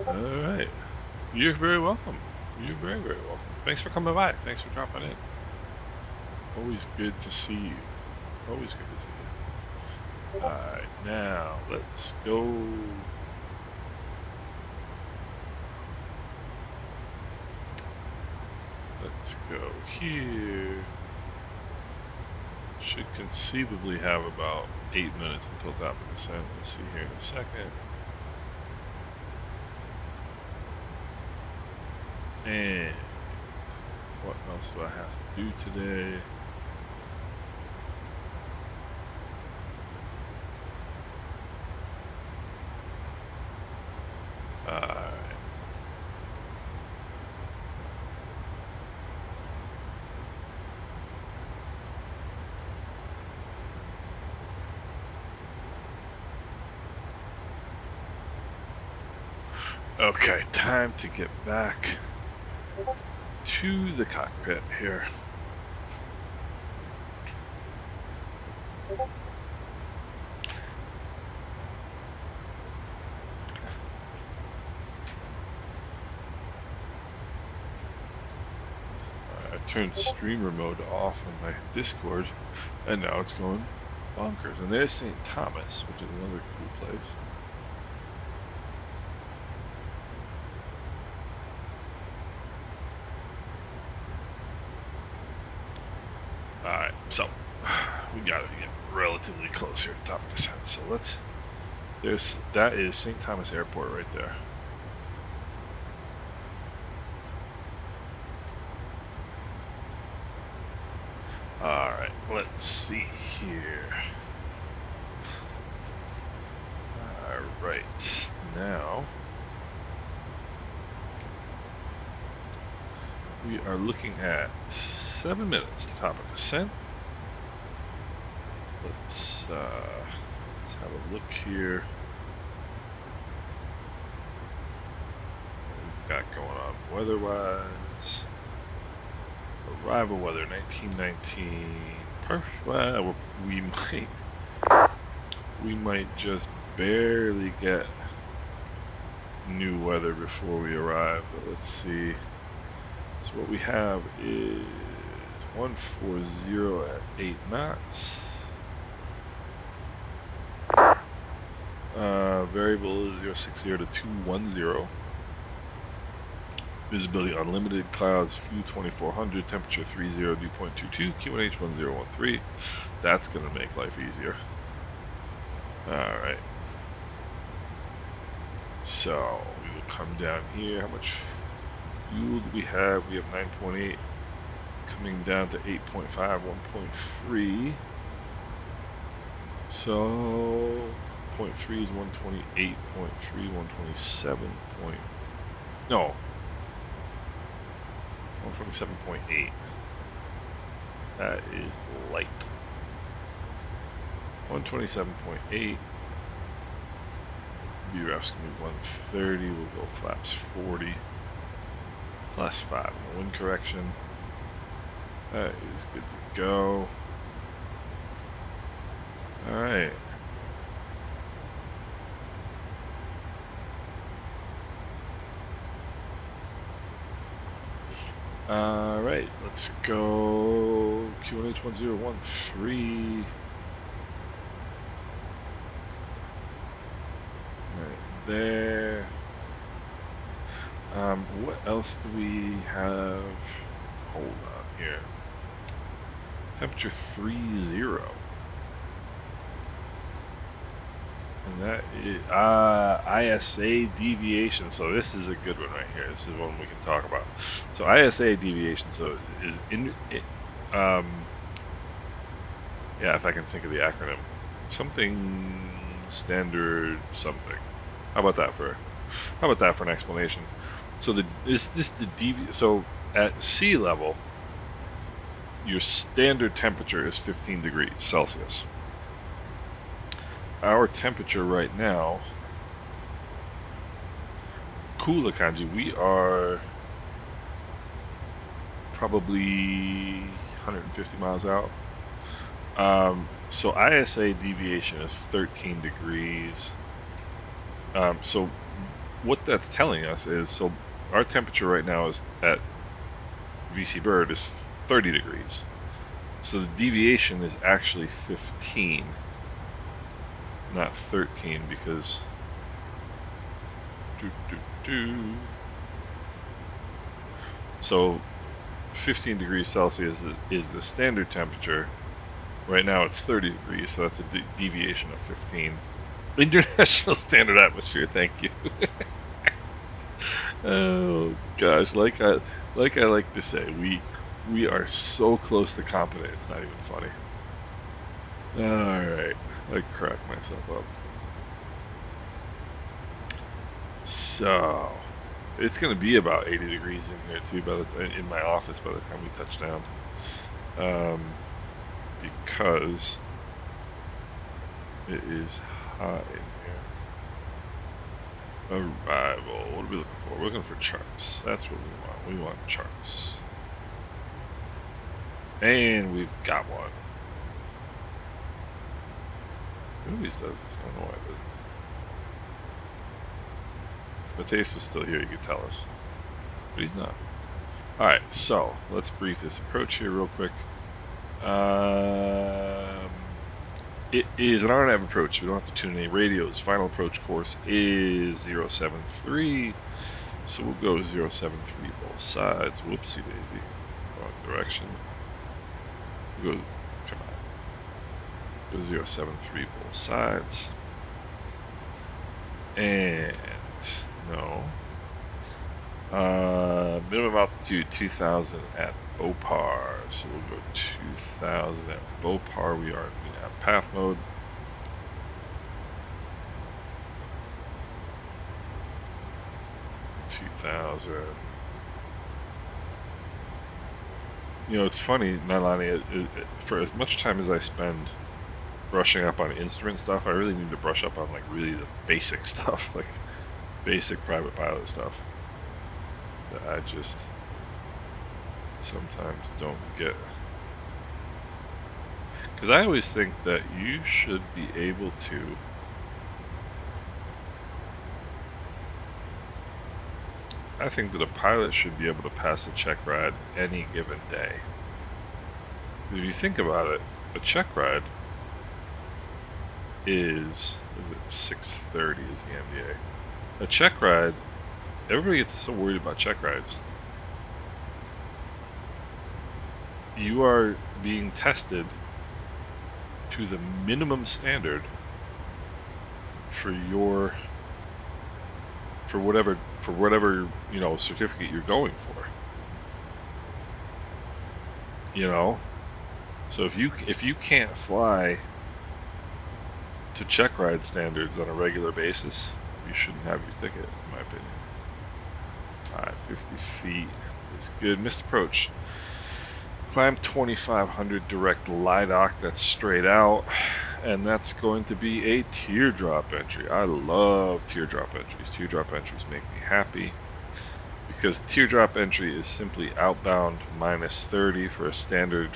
S1: Alright. You're very welcome. You're very, very welcome. Thanks for coming by. Thanks for dropping in. Always good to see you. Always good to see you. Alright, now let's go. Let's go here. Should conceivably have about 8 minutes until top of descent. We'll see here in a second. And what else do I have to do today? Alright. Okay, time to get back to the cockpit here. I turned streamer mode off on my Discord, and now it's going bonkers. And there's St. Thomas, which is another cool place. Alright, so we gotta get relatively close here to top of descent. So that is St. Thomas Airport right there. Alright, let's see here. Alright, now we are looking at 7 minutes to top of descent. Let's have a look here. What we've got going on weather-wise. Arrival weather 1919. Perfect. Well, we might just barely get new weather before we arrive. But let's see. So what we have is 140 at 8 knots. Variable is 060 to 210. Visibility unlimited, clouds few 2400, temperature 30, dew point 22, QNH 1013. That's going to make life easier. Alright. So, we will come down here. How much fuel do we have? We have 9.8. Coming down to 8.5, 1.3. So, 0.3 is 128.3, 127. No. 127.8. That is light. 127.8. VREF's gonna be 130. We'll go flaps 40. Plus 5 on the wind correction. That is good to go. Alright. All right, let's go QNH 1013. Right there. What else do we have? Hold on here. Temperature 30. And that is ISA deviation. So this is a good one right here. This is one we can talk about. So ISA deviation. So is um, yeah, if I can think of the acronym, something standard something. How about that for an explanation? So so at sea level, your standard temperature is 15 degrees Celsius. Our temperature right now, Kula Kanji, we are probably 150 miles out. So ISA deviation is 13 degrees. So what that's telling us is, so our temperature right now is at VC Bird is 30 degrees. So the deviation is actually 15, not 13, because so 15 degrees Celsius is the standard temperature. Right now it's 30 degrees, so that's a deviation of 15. International Standard Atmosphere, thank you. Oh gosh, like to say, we are so close to competent, it's not even funny. Alright, I cracked myself up. So it's gonna be about 80 degrees in here too in my office by the time we touch down. Because it is hot in here. Arrival. What are we looking for? We're looking for charts. That's what we want. We want charts. And we've got one. Who always does this? I don't know why it does this. If Mateus was still here, he could tell us. But he's not. Alright, so let's brief this approach here real quick. It is an RNAV approach. We don't have to tune any radios. Final approach course is 073. So we'll go 073 both sides. Whoopsie daisy. Wrong direction. We'll go, come on. Go 073 both sides. And no. Minimum altitude 2000 at BOPAR. So we'll go 2000 at BOPAR. We are in path mode. You know, it's funny, Nalani, for as much time as I spend brushing up on instrument stuff, I really need to brush up on like really the basic stuff, like basic private pilot stuff that I just sometimes don't get. Because I always think that you should be able to I think that a pilot should be able to pass a check ride any given day. If you think about it, a check ride is it 6:30 is the MDA. A check ride, everybody gets so worried about check rides. You are being tested to the minimum standard for whatever certificate you're going for. You know, so if you can't fly to check ride standards on a regular basis, you shouldn't have your ticket, in my opinion. Alright, 50 feet is good. Missed approach. Climb 2500 direct LiDoC, that's straight out. And that's going to be a teardrop entry. I love teardrop entries. Teardrop entries make me happy. Because teardrop entry is simply outbound minus 30 for a standard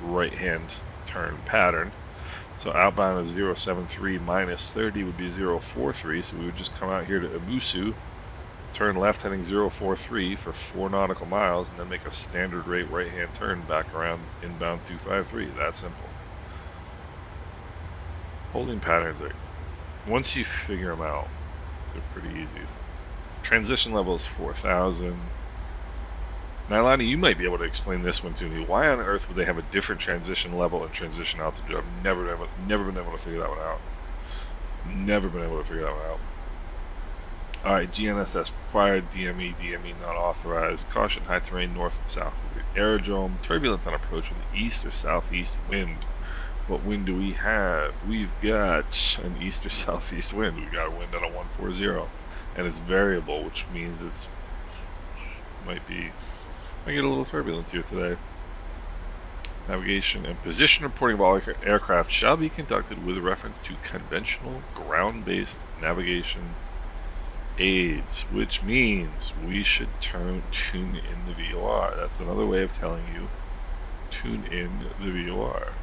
S1: right-hand turn pattern. So outbound is 073 minus 30 would be 043, so we would just come out here to Ibusu turn left heading 043 for 4 nautical miles, and then make a standard rate right-hand turn back around inbound 253. That simple. Holding patterns are, once you figure them out, they're pretty easy. Transition level is 4,000. Now, Lonnie, you might be able to explain this one to me. Why on earth would they have a different transition level and transition altitude? I've never been able to figure that one out. Never been able to figure that one out. All right, GNSS required, DME not authorized. Caution, high terrain north and south of the aerodrome. Turbulence on approach with east or southeast wind. What wind do we have? We've got an east or southeast wind. We've got a wind at a 140, and it's variable, which means it's might get a little turbulence here today. Navigation and position reporting of all aircraft shall be conducted with reference to conventional ground-based navigation aids, which means we should tune in the VOR. That's another way of telling you tune in the VOR.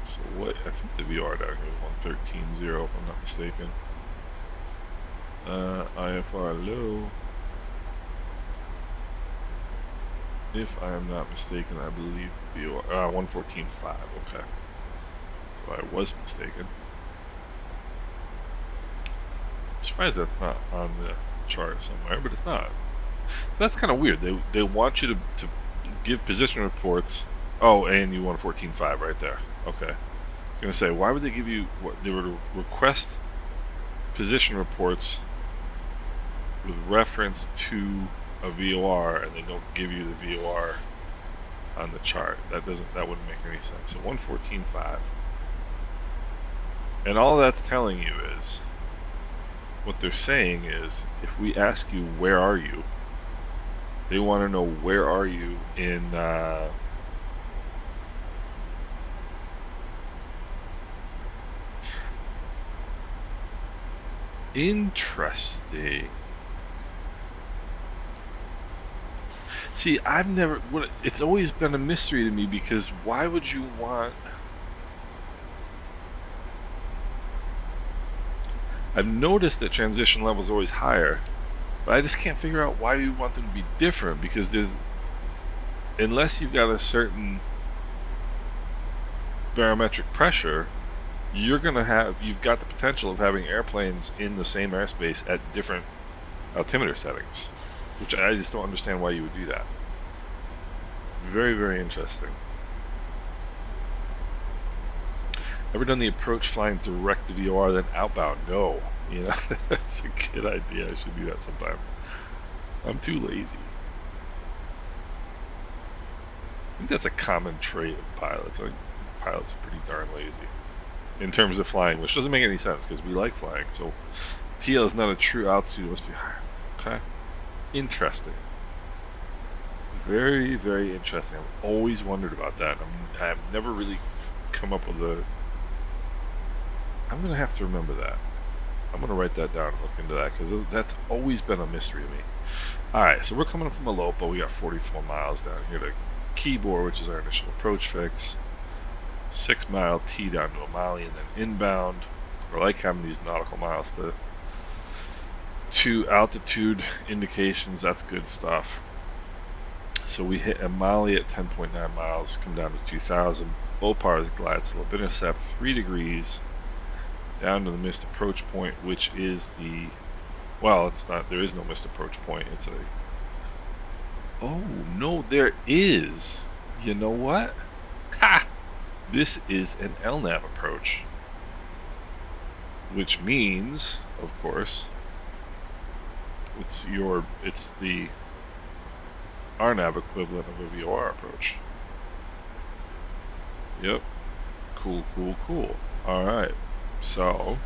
S1: So what, I think the VOR down here is 113.0 if I'm not mistaken. IFR low. If I am not mistaken, I believe VOR, 114.5, okay. So I was mistaken. I'm surprised that's not on the chart somewhere, but it's not. So that's kind of weird. They want you to give position reports. Oh, ANU 114.5 right there. Okay. I was going to say, why would they give you, what, they would request position reports with reference to a VOR, and they don't give you the VOR on the chart. That wouldn't make any sense. So 114.5. And all that's telling you is, what they're saying is, if we ask you, where are you? They want to know, where are you in, interesting. See, it's always been a mystery to me, because why would you want, I've noticed that transition level is always higher, but I just can't figure out why you want them to be different, because unless you've got a certain barometric pressure, you've got the potential of having airplanes in the same airspace at different altimeter settings, which I just don't understand why you would do that. Very, very interesting. Ever done the approach flying direct to VOR then outbound? No. That's a good idea. I should do that sometime. I'm too lazy. I think that's a common trait of pilots. I think pilots are pretty darn lazy in terms of flying, which doesn't make any sense because we like flying. So TL is not a true altitude, it must be higher. Okay. Interesting. Very, very interesting. I've always wondered about that. I've never really come up with I'm going to have to remember that. I'm going to write that down and look into that, because that's always been a mystery to me. Alright, so we're coming from Alopa. We got 44 miles down here to Keyboard, which is our initial approach fix. 6 mile T down to Amali, and then inbound. I like having these nautical miles to altitude indications. That's good stuff. So we hit Amali at 10.9 miles, come down to 2,000. Bopar's glide slope intercept 3 degrees down to the missed approach point, which is it's not, there is no missed approach point. Oh no, there is. You know what? Ha! This is an LNAV approach, which means, of course, it's the RNAV equivalent of a VOR approach. Yep. Cool. Alright. So,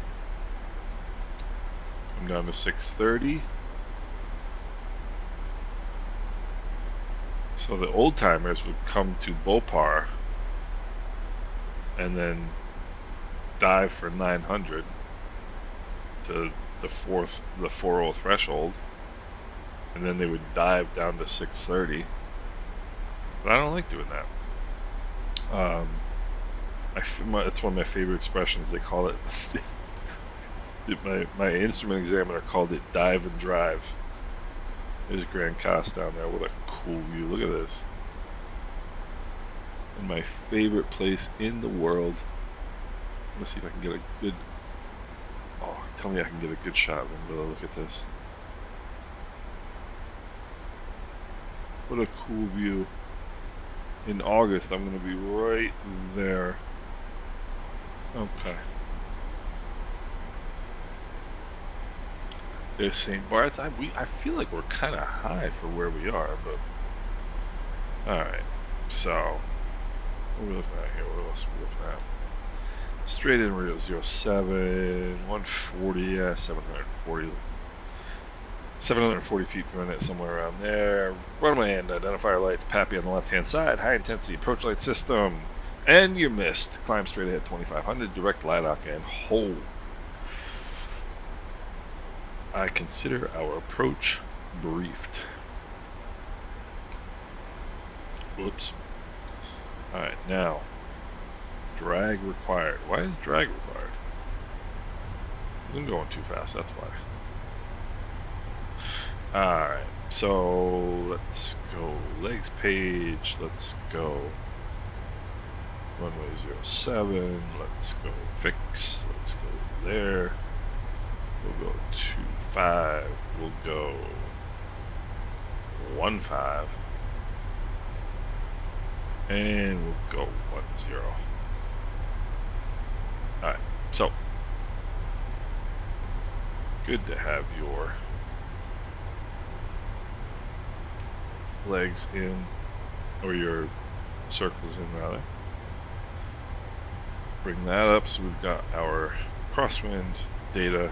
S1: I'm down to 630. So the old timers would come to Bopar and then dive for 900 to the 40 threshold, and then they would dive down to 630. But I don't like doing that. It's one of my favorite expressions. They call it my instrument examiner called it dive and drive. There's Grand Coast down there. What a cool view. Look at this. And my favorite place in the world. Let's see if I can get a good. Oh, tell me I can get a good shot, Linvilla. Look at this. What a cool view. In August, I'm going to be right there. Okay. There's St. Bart's. I feel like we're kind of high for where we are, but alright. So, what are we looking at here? What else are we looking at? Straight in, we're at 07, 140, yeah, 740. 740 feet per minute, somewhere around there. Runway and identifier lights, PAPI on the left-hand side. High intensity approach light system. And you missed. Climb straight ahead, 2500. Direct LiDAR and hold. I consider our approach briefed. Whoops. Alright, now. Drag required. Why is drag required? I'm going too fast, that's why. Alright, so let's go legs page, let's go runway 07, let's go fix, let's go there, we'll go 25, we'll go 15, and we'll go 10. Alright, so good to have your legs in, or your circles in rather. Bring that up so we've got our crosswind data.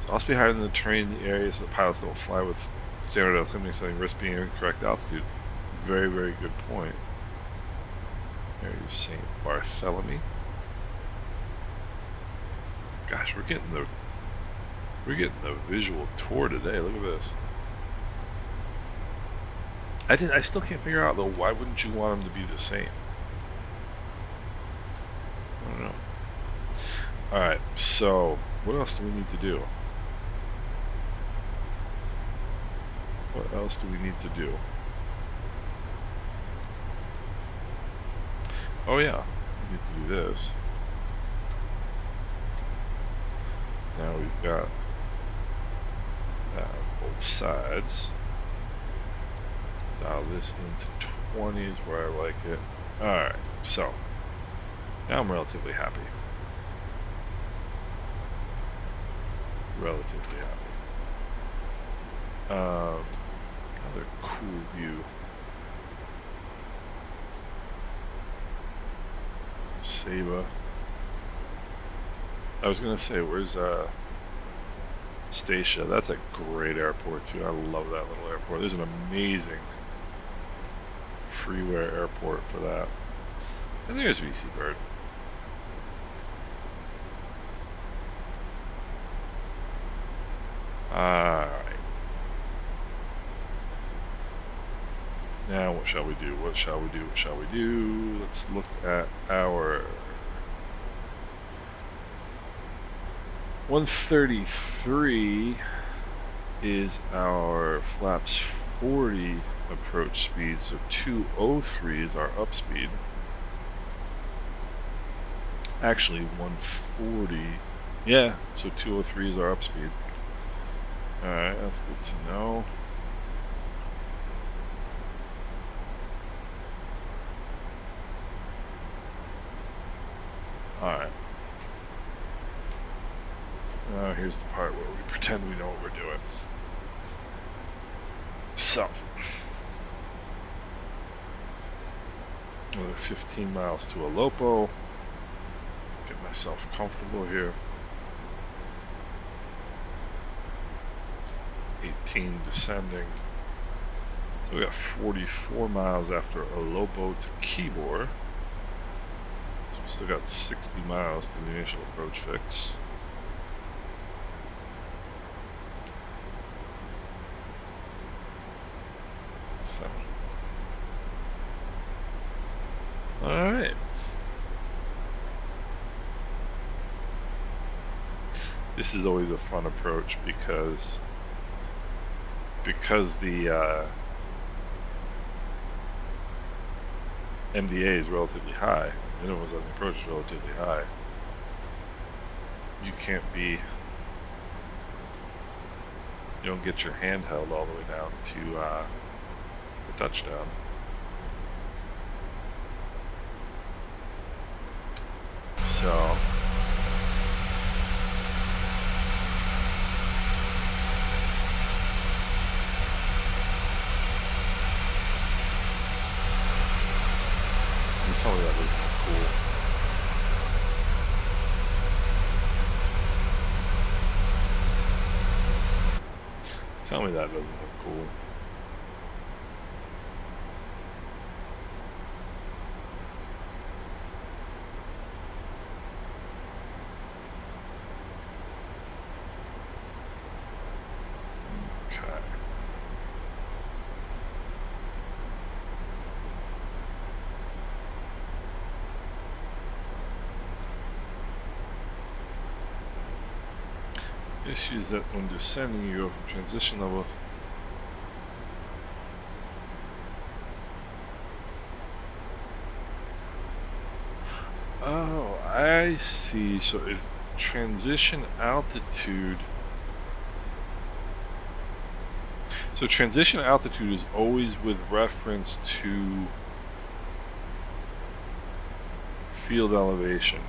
S1: So also be higher than the terrain in the area so the pilots don't fly with standard altimeter setting, risk being incorrect altitude. Very, very good point. There's St. Bartholomew. Gosh, we're getting the visual tour today. Look at this. I still can't figure out though, why wouldn't you want them to be the same? I don't know. Alright, so what else do we need to do? What else do we need to do? Oh yeah, we need to do this. Now we've got both sides. Dial this into 20s where I like it. Alright, so now I'm relatively happy. Relatively happy. Another cool view. Saba. I was gonna say, where's Statia? That's a great airport too. I love that little airport. There's an amazing freeware airport for that. And there's VC Bird. Alright. Now what shall we do? What shall we do? What shall we do? Let's look at our 133 is our flaps 40 approach speed, so 203 is our up speed. Actually 140, yeah, so 203 is our up speed. Alright, that's good to know. Alright. Now here's the part where we pretend we know what we're doing. So, another 15 miles to Alopo. Get myself comfortable here. 18 descending. So we got 44 miles after Alopo to Kibor. So we still got 60 miles to the initial approach fix. So, alright. this is always a fun approach because the MDA is relatively high, minimums on the approach is relatively high. You can't be, you don't get your hand held all the way down to the touchdown. So tell me that was cool. Tell me that doesn't look cool. Okay. Issues that when descending you go from transition level. Oh, I see. So if transition altitude. So transition altitude is always with reference to field elevation.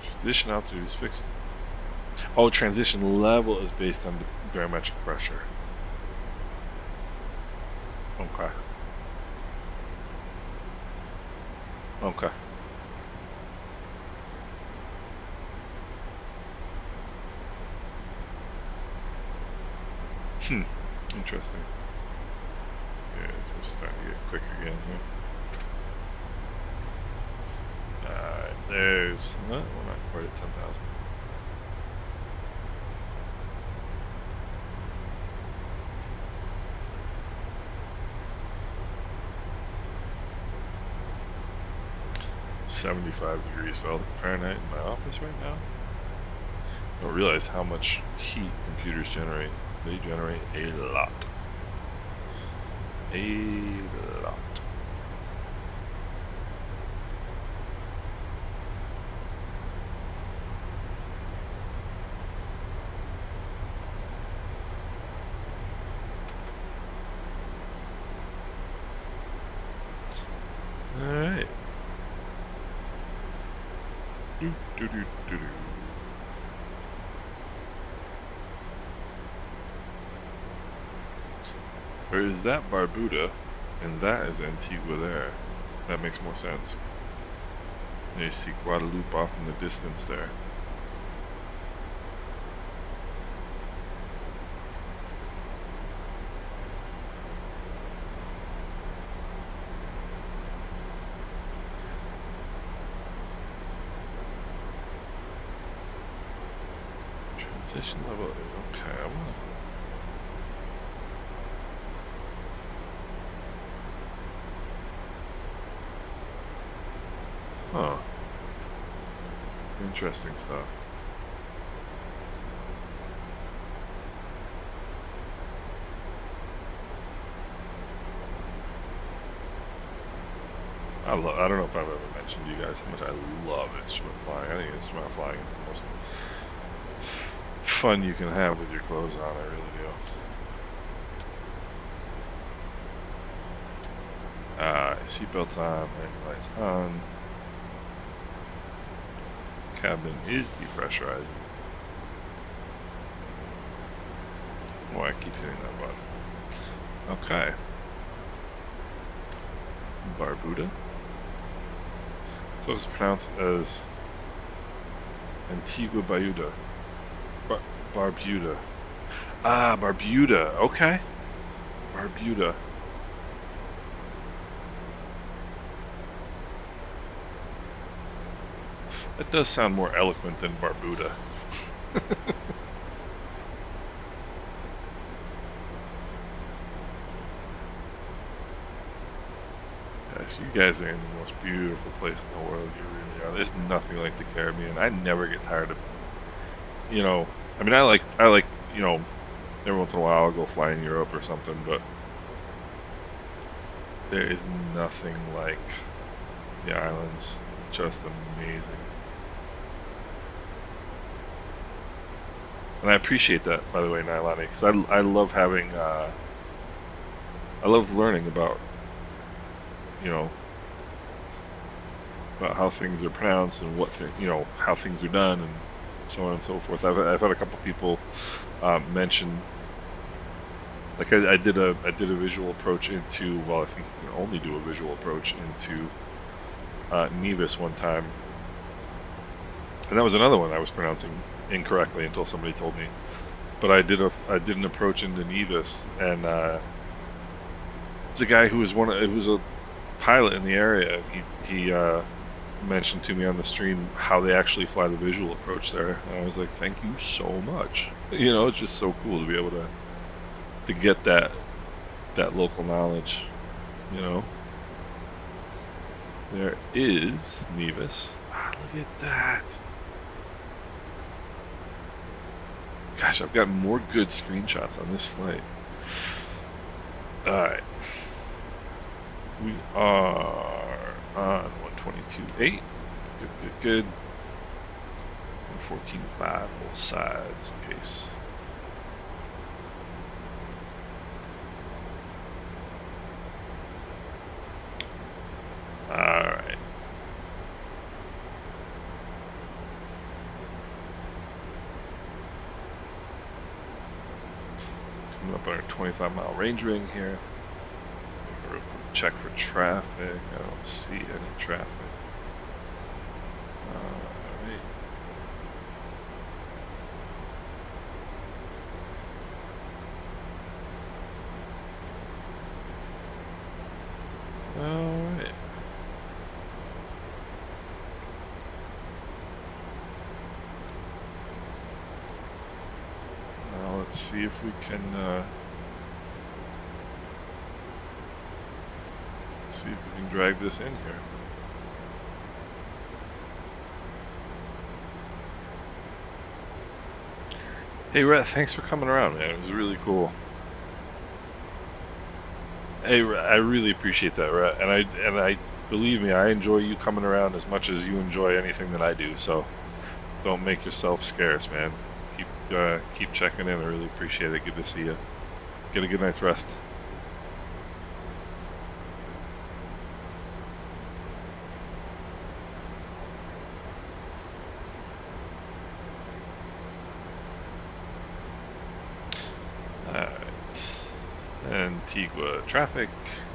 S1: Transition altitude is fixed. Oh, transition level is based on the barometric pressure. Okay. Okay. Interesting. Yeah, we're starting to get quick again here. Alright, there's... No, we're not quite at 10,000. $75 Fahrenheit in my office right now. I don't realize how much heat computers generate. They generate a lot. A lot. Alright. Or is that Barbuda, and that is Antigua there? That makes more sense. There you see Guadalupe off in the distance there. Transition level, okay, I wanna... Huh. Interesting stuff. I don't know if I've ever mentioned to you guys how much I love instrument flying. I think instrument flying is the most fun you can have with your clothes on, I really do. Seatbelts on, lights on. Cabin is depressurizing. Oh, I keep hitting that button. Okay. Barbuda. So it's pronounced as Antigua Barbuda. Barbuda. Ah, Barbuda. Okay. Barbuda. That does sound more eloquent than Barbuda. You guys are in the most beautiful place in the world. You really are. There's nothing like the Caribbean. I never get tired of, you know. I mean, I like, you know, every once in a while I'll go fly in Europe or something, but there is nothing like the islands. Just amazing. And I appreciate that, by the way, Nailani, because I love having, I love learning about, you know, about how things are pronounced and you know, how things are done and so on and so forth. I've had a couple people mention, like I did a visual approach into, well, I think you can only do a visual approach into Nevis one time, and that was another one I was pronouncing incorrectly until somebody told me. But I did an approach into Nevis, and it was a guy who was a pilot in the area. He mentioned to me on the stream how they actually fly the visual approach there, and I was like, thank you so much. You know, it's just so cool to be able to get that local knowledge. You know, there is Nevis. Ah, look at that. Gosh, I've got more good screenshots on this flight. Alright. We are on 122.8. Good, good, good. 114.5 both sides in case. Alright. Coming up on our 25-mile range ring here. Check for traffic. I don't see any traffic. Alright. Now let's see if we can see if we can drag this in here. Hey Rhett, thanks for coming around, man. It was really cool. Hey, I really appreciate that, Rhett. And I believe me, I enjoy you coming around as much as you enjoy anything that I do. So don't make yourself scarce, man. Keep checking in. I really appreciate it. Good to see you. Get a good night's rest. Antigua traffic,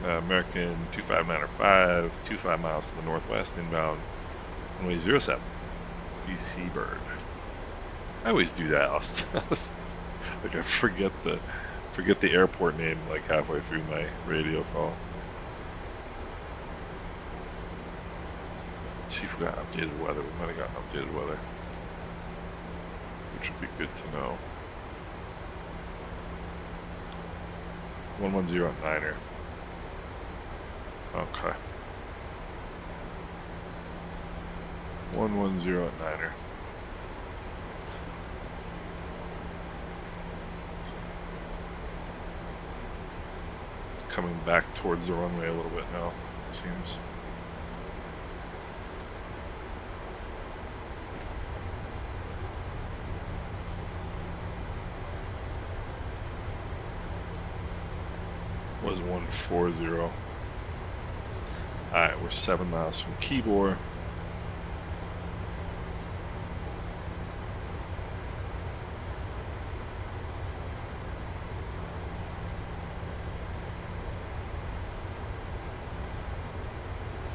S1: American 25905, 25 miles to the northwest, inbound runway 07, BC Bird. I always do that. Like I forget the airport name like halfway through my radio call. Let's see if we got updated weather. We might have gotten updated weather, which would be good to know. 110 at Niner. Okay. 110 at Niner. Coming back towards the runway a little bit now, it seems. Was 140. Alright, we're 7 miles from Keyboard.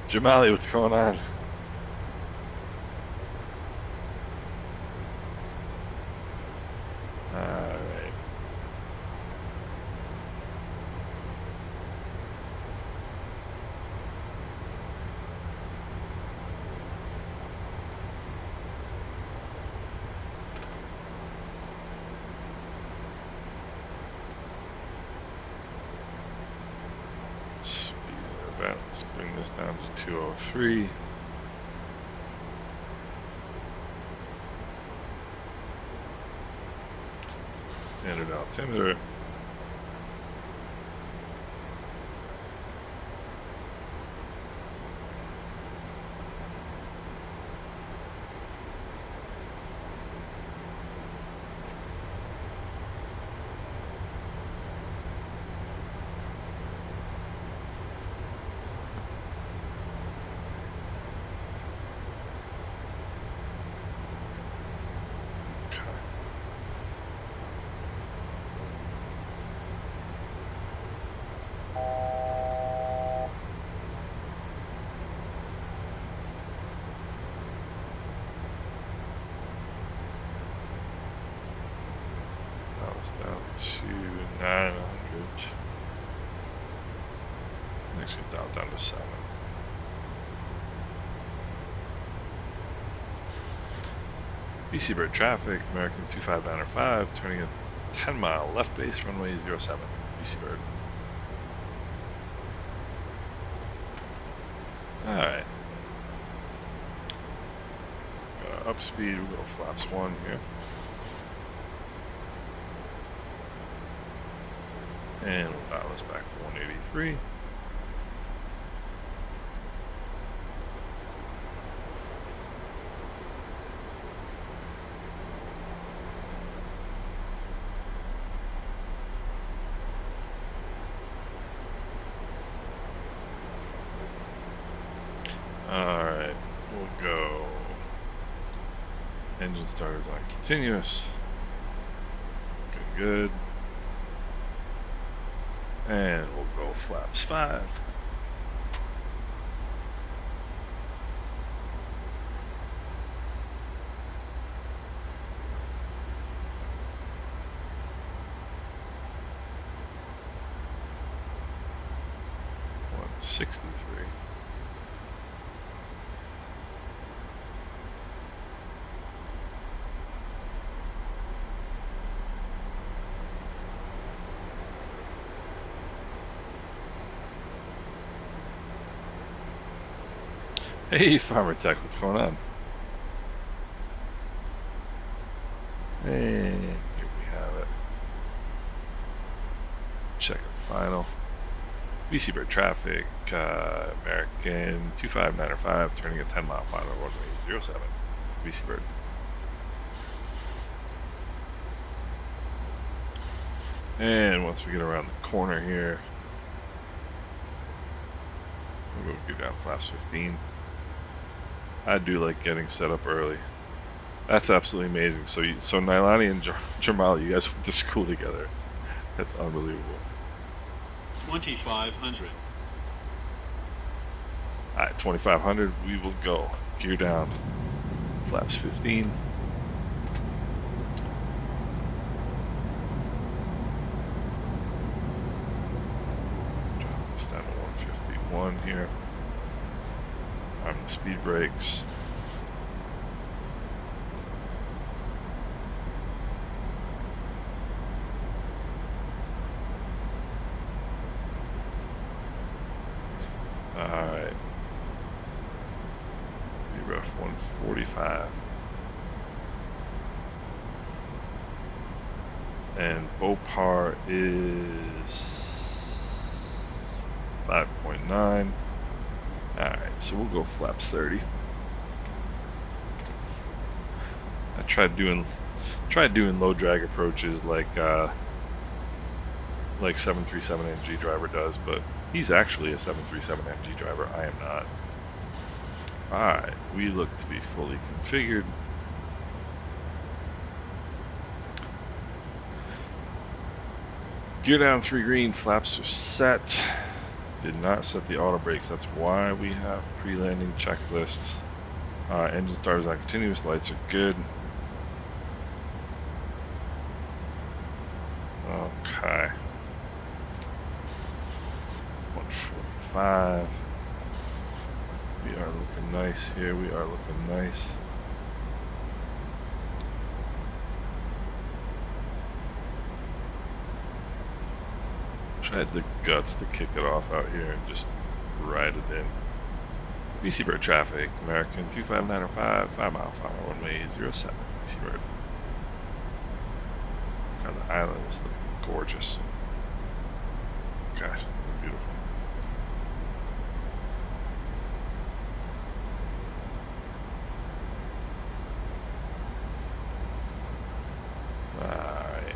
S1: Jamali, what's going on? Alright. Speed events. Let's bring this down to 203. Standard altimeter. Down to 900. Next we down to 7. BC Bird traffic, American 2595, turning a 10-mile left base, runway 07. BC Bird. Alright. Up speed, we'll go flaps 1 here. And we'll dial this back to 183. Alright, we'll go. Engine starters on continuous. Good. And we'll go flaps 5. $163. Hey, Farmer Tech, what's going on? And here we have it. Check the final. BC Bird traffic, American 2595, turning a 10-mile final, runway 07. BC Bird. And once we get around the corner here, we'll go down flaps 15. I do like getting set up early. That's absolutely amazing. So Nailani and Jamal, you guys went to school together. That's unbelievable.
S3: 2500.
S1: Alright, 2500, we will go. Gear down. Flaps 15. Drop this down to 151 here. Arm the speed brakes. Alright. Rough 145. And Bopar is 5.9. Alright, so we'll go flaps 30. I tried doing low drag approaches like 737 NG driver does, but he's actually a 737 NG driver. I am not. Alright, we look to be fully configured. Gear down 3 green, flaps are set. Did not set the auto brakes. That's why we have pre-landing checklists. Engine starters on continuous, lights are good. Okay. 145. We are looking nice here. We are looking nice. Tried the guts to kick it off out here and just ride it in. BC Bird traffic, American 25905, 5 mile, 5 mile, runway 07, BC Bird. God, the island is gorgeous. Gosh, it's beautiful. Alright.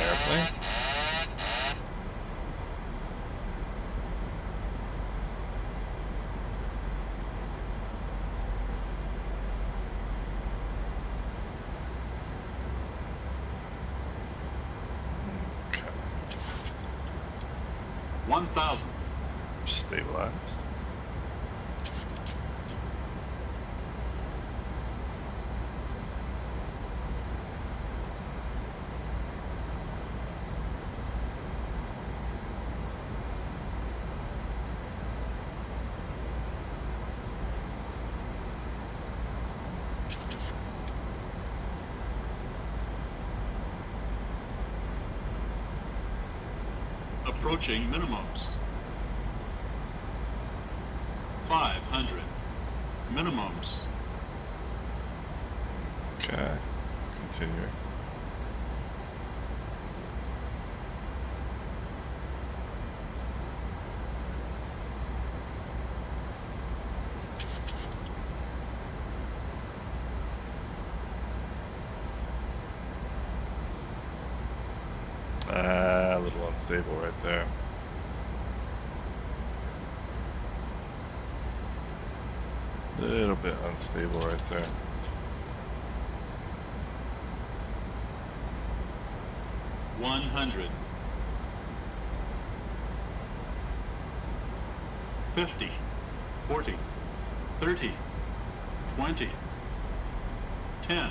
S1: Airplane. Okay.
S2: 1,000.
S1: Stabilized.
S2: Approaching minimums. 500. Minimums.
S1: Okay. Continuing. A little unstable right there. A little bit unstable right there.
S2: $100. 50. 40. 30. 20. 10.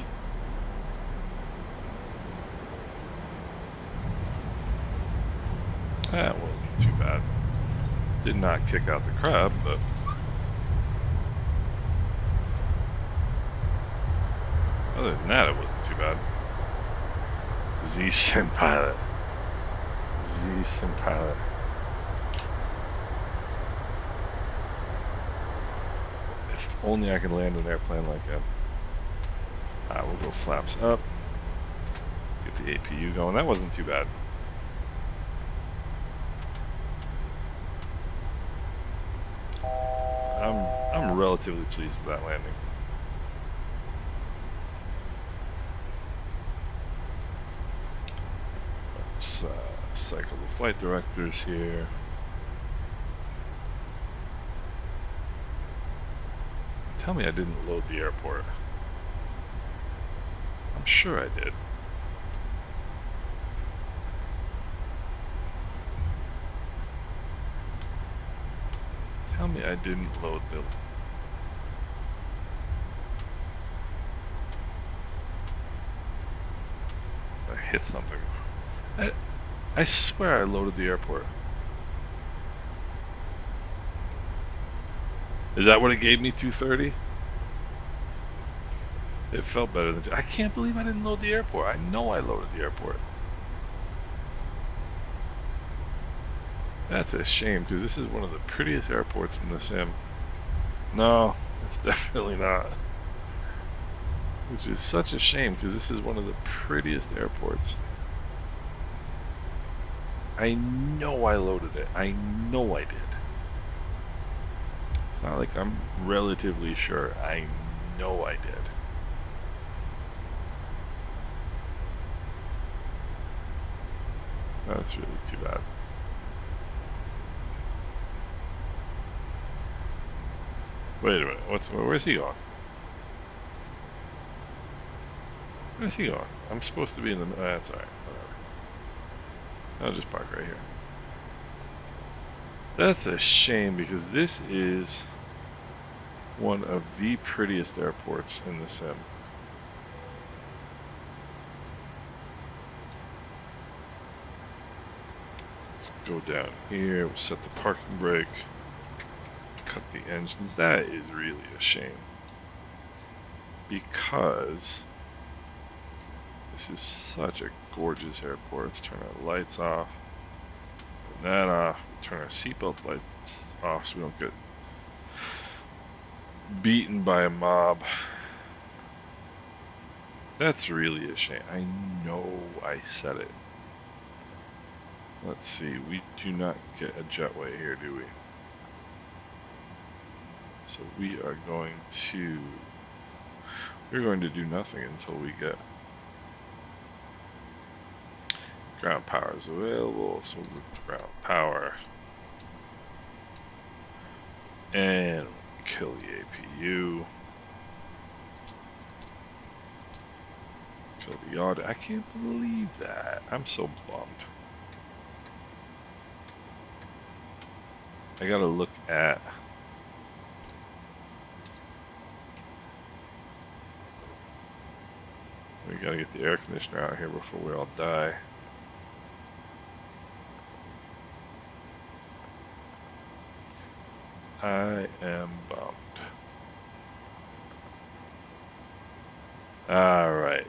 S1: That wasn't too bad. Did not kick out the crab, but other than that, it wasn't too bad. Z-Sim pilot. Z-Sim pilot. If only I could land an airplane like that. Alright, we'll go flaps up. Get the APU going. That wasn't too bad. I'm relatively pleased with that landing. Let's cycle the flight directors here. Tell me I didn't load the airport. I'm sure I did. Tell me I didn't load the... I hit something. I swear I loaded the airport. Is that what it gave me, 230? It felt better than... I can't believe I didn't load the airport. I know I loaded the airport. That's a shame, because this is one of the prettiest airports in the sim. No, it's definitely not. Which is such a shame, because this is one of the prettiest airports. I know I loaded it. I know I did. It's not like I'm relatively sure. I know I did. That's really too bad. Wait a minute. Where's he going? Where's he going? I'm supposed to be in the... that's alright. Whatever. I'll just park right here. That's a shame, because this is one of the prettiest airports in the sim. Let's go down here. We'll set the parking brake. Cut the engines. That is really a shame. Because this is such a gorgeous airport. Let's turn our lights off. Turn that off. Turn our seatbelt lights off so we don't get beaten by a mob. That's really a shame. I know I said it. Let's see. We do not get a jetway here, do we? So we're going to do nothing until we get ground power is available. So ground power. And kill the APU. Kill the audio. I can't believe that. I'm so bummed. I gotta look at we gotta get the air conditioner out here before we all die. I am bummed. Alright.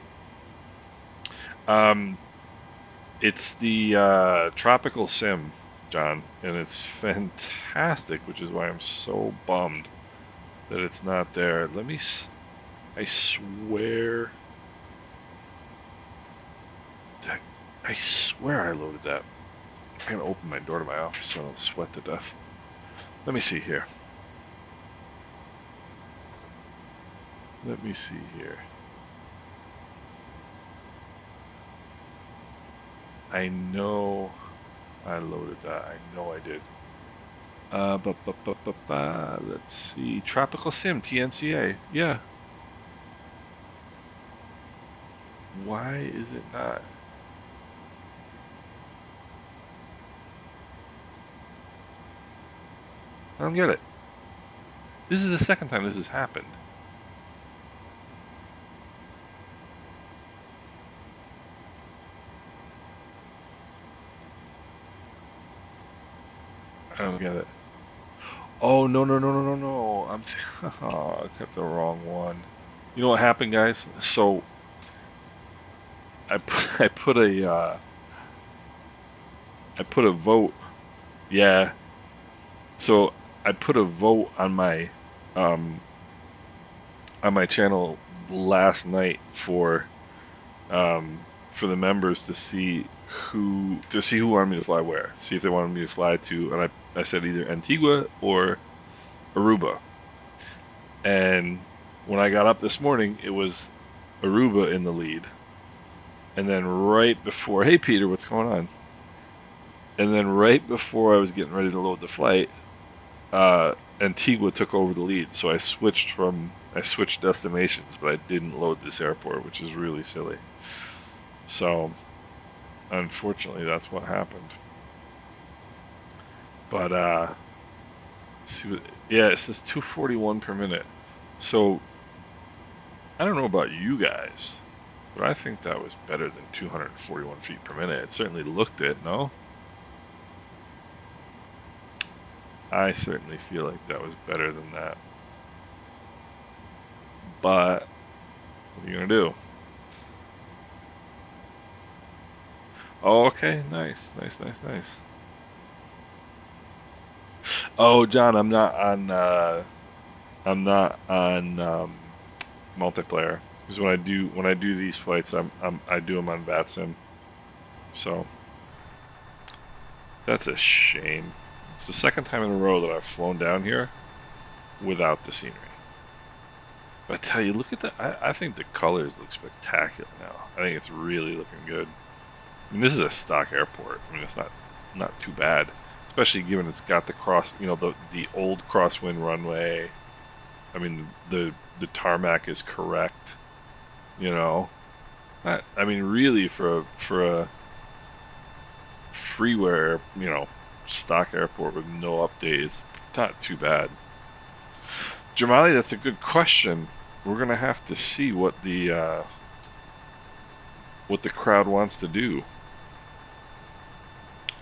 S1: It's the Tropical Sim, John, and it's fantastic, which is why I'm so bummed that it's not there. I swear, I swear I loaded that. I'm gonna open my door to my office so I don't sweat to death. Let me see here. Let me see here. I know I loaded that. I know I did. Let's see. Tropical Sim, TNCA. Yeah. Why is it not? I don't get it. This is the second time this has happened. I don't get it. Oh, no, no, no, no, no, no. Oh, I got the wrong one. You know what happened, guys? So I put a vote. Yeah. So I put a vote um on my channel last night for the members to see who wanted me to fly where. See if they wanted me to fly to, and I said either Antigua or Aruba. And when I got up this morning, it was Aruba in the lead. And then right before, hey Peter, what's going on? And then right before I was getting ready to load the flight, Antigua took over the lead. So I switched destinations, but I didn't load this airport, which is really silly. So unfortunately, that's what happened. But let's see what, yeah, it says 241 per minute. So I don't know about you guys, but I think that was better than 241 feet per minute. It certainly looked it, no? I certainly feel like that was better than that. But what are you gonna do? Oh, okay, nice, nice, nice, nice. Oh, John, I'm not on multiplayer because when I do these flights, I do them on Vatsim. So that's a shame. It's the second time in a row that I've flown down here without the scenery. But I tell you, look at that. I think the colors look spectacular now. I think it's really looking good. I mean, this is a stock airport. I mean, it's not too bad, especially given it's got the the old crosswind runway. I mean, the tarmac is correct. You know, I mean, really for a freeware, stock airport with no update, it's not too bad. Jamali, that's a good question. We're gonna have to see what the crowd wants to do.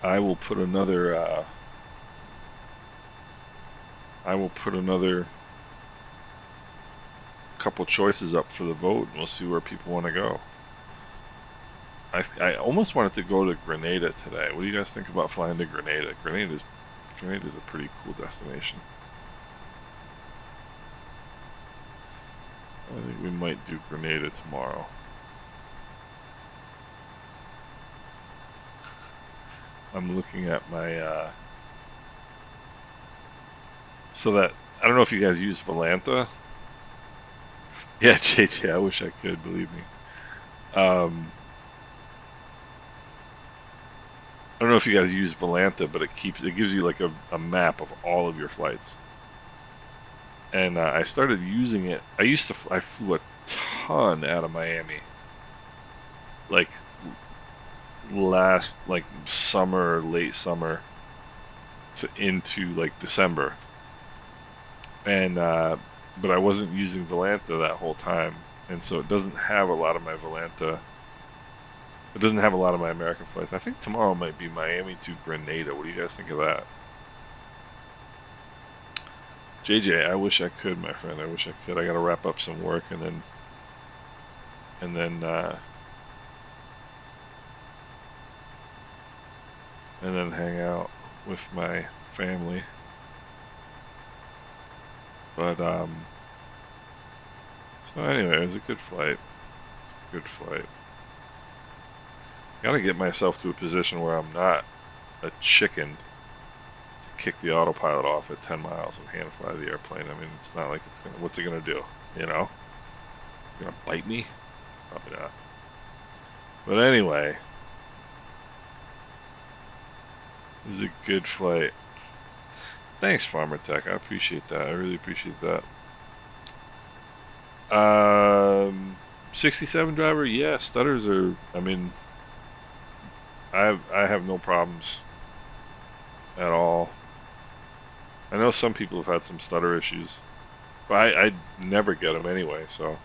S1: I will put another. I will put another couple choices up for the vote, and we'll see where people want to go. I almost wanted to go to Grenada today. What do you guys think about flying to Grenada? Grenada's a pretty cool destination. I think we might do Grenada tomorrow. I'm looking at my so that I don't know if you guys use Volanta. Yeah, JJ, I wish I could, believe me. I don't know if you guys use Volanta, but it gives you like a map of all of your flights. And I started using it. I flew a ton out of Miami, like last like summer, late summer, to into like December, and but I wasn't using Volanta that whole time, and so it doesn't have a lot of my Volanta. It doesn't have a lot of my American flights. I think tomorrow might be Miami to Grenada. What do you guys think of that? JJ, I wish I could, my friend. I wish I could. I got to wrap up some work and then and then hang out with my family. But so anyway, it was a good flight. Good flight. Got to get myself to a position where I'm not a chicken to kick the autopilot off at 10 miles and hand fly the airplane. I mean, it's not like it's gonna. What's it gonna do? You know? It's gonna bite me? Probably not. But anyway, it was a good flight. Thanks, Farmer Tech. I appreciate that. I really appreciate that. 67 driver, yeah, stutters are. I mean, I have no problems at all. I know some people have had some stutter issues, but I never get them anyway. So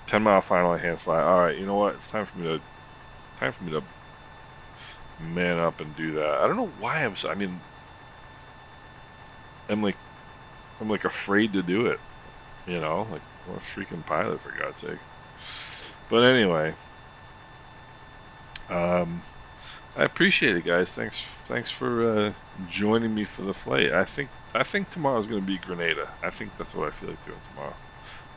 S1: 10-mile final hand fly. All right, you know what? It's time for me to man up and do that. I don't know why I'm so. I mean, I'm like I'm like afraid to do it. You know, like I'm a freaking pilot for God's sake. But anyway, um, I appreciate it, guys. Thanks for joining me for the flight. I think tomorrow's going to be Grenada. I think that's what I feel like doing tomorrow.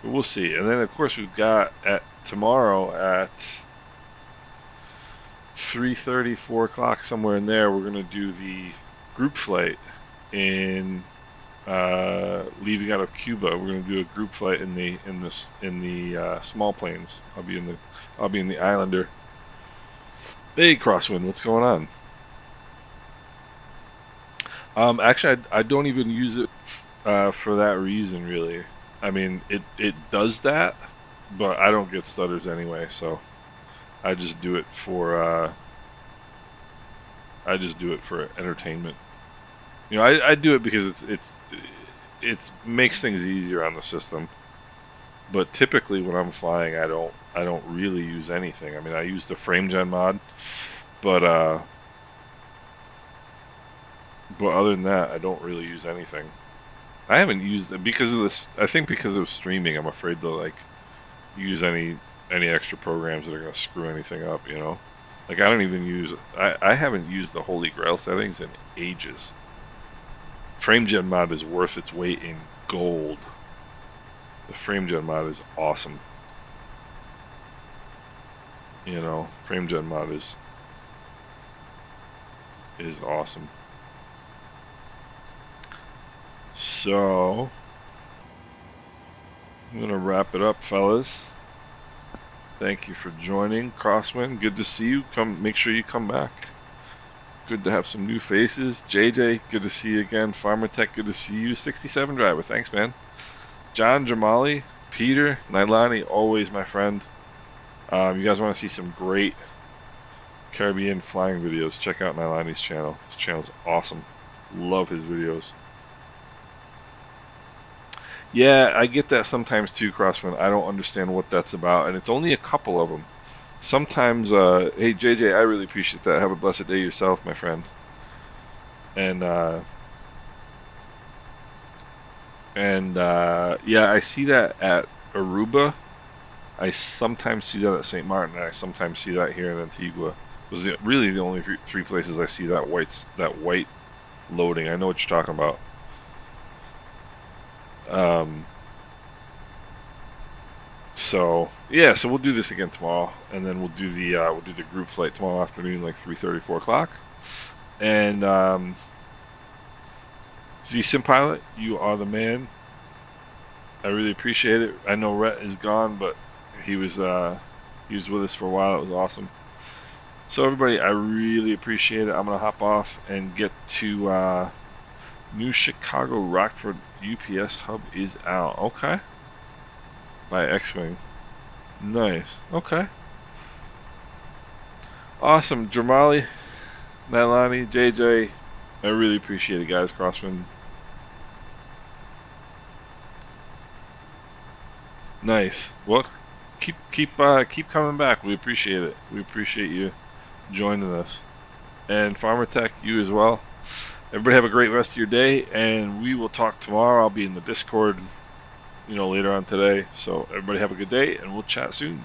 S1: But we'll see. And then of course we've got at tomorrow at 3:30, 4 o'clock, somewhere in there. We're going to do the group flight in leaving out of Cuba. We're going to do a group flight in the small planes. I'll be in the Islander. Hey, Crosswind, what's going on? Actually, I don't even use it for that reason, really. I mean, it does that, but I don't get stutters anyway, so I just do it for entertainment. You know, I do it because it's makes things easier on the system. But typically, when I'm flying, I don't really use anything. I mean, I use the frame gen mod, but but other than that, I don't really use anything. I haven't used it because of this. I think because of streaming, I'm afraid to like use any extra programs that are gonna screw anything up. You know, like I don't even use. I haven't used the Holy Grail settings in ages. FrameGen mod is worth its weight in gold. The FrameGen mod is awesome. You know, FrameGen mod is awesome. So I'm gonna wrap it up, fellas. Thank you for joining, Crosswind. Good to see you. Make sure you come back. Good to have some new faces. JJ, good to see you again. Farmer Tech, good to see you. 67 driver, thanks, man. John Jamali, Peter, Nailani, always my friend. You guys want to see some great Caribbean flying videos? Check out Nailani's channel. His channel's awesome. Love his videos. Yeah, I get that sometimes too, Crosswind. I don't understand what that's about, and it's only a couple of them. sometimes, hey JJ, I really appreciate that. Have a blessed day yourself, my friend. And yeah, I see that at Aruba. I sometimes see that at St. Martin, and I sometimes see that here in Antigua. Those are really the only three places I see that white loading. I know what you're talking about. Um, so yeah, so we'll do this again tomorrow, and then we'll do the group flight tomorrow afternoon, like 3:30, 4 o'clock. And Z-Sim Pilot, you are the man. I really appreciate it. I know Rhett is gone, but he was uh, he was with us for a while. It was awesome. So everybody, I really appreciate it. I'm gonna hop off and get to New Chicago Rockford UPS hub is out. Okay, by X-Wing. Nice. Okay. Awesome. Jamali, Nailani, JJ, I really appreciate it, guys. Crossman. Nice. Well, keep coming back. We appreciate it. We appreciate you joining us. And Farmer Tech, you as well. Everybody have a great rest of your day, and we will talk tomorrow. I'll be in the Discord, later on today. So everybody have a good day, and we'll chat soon.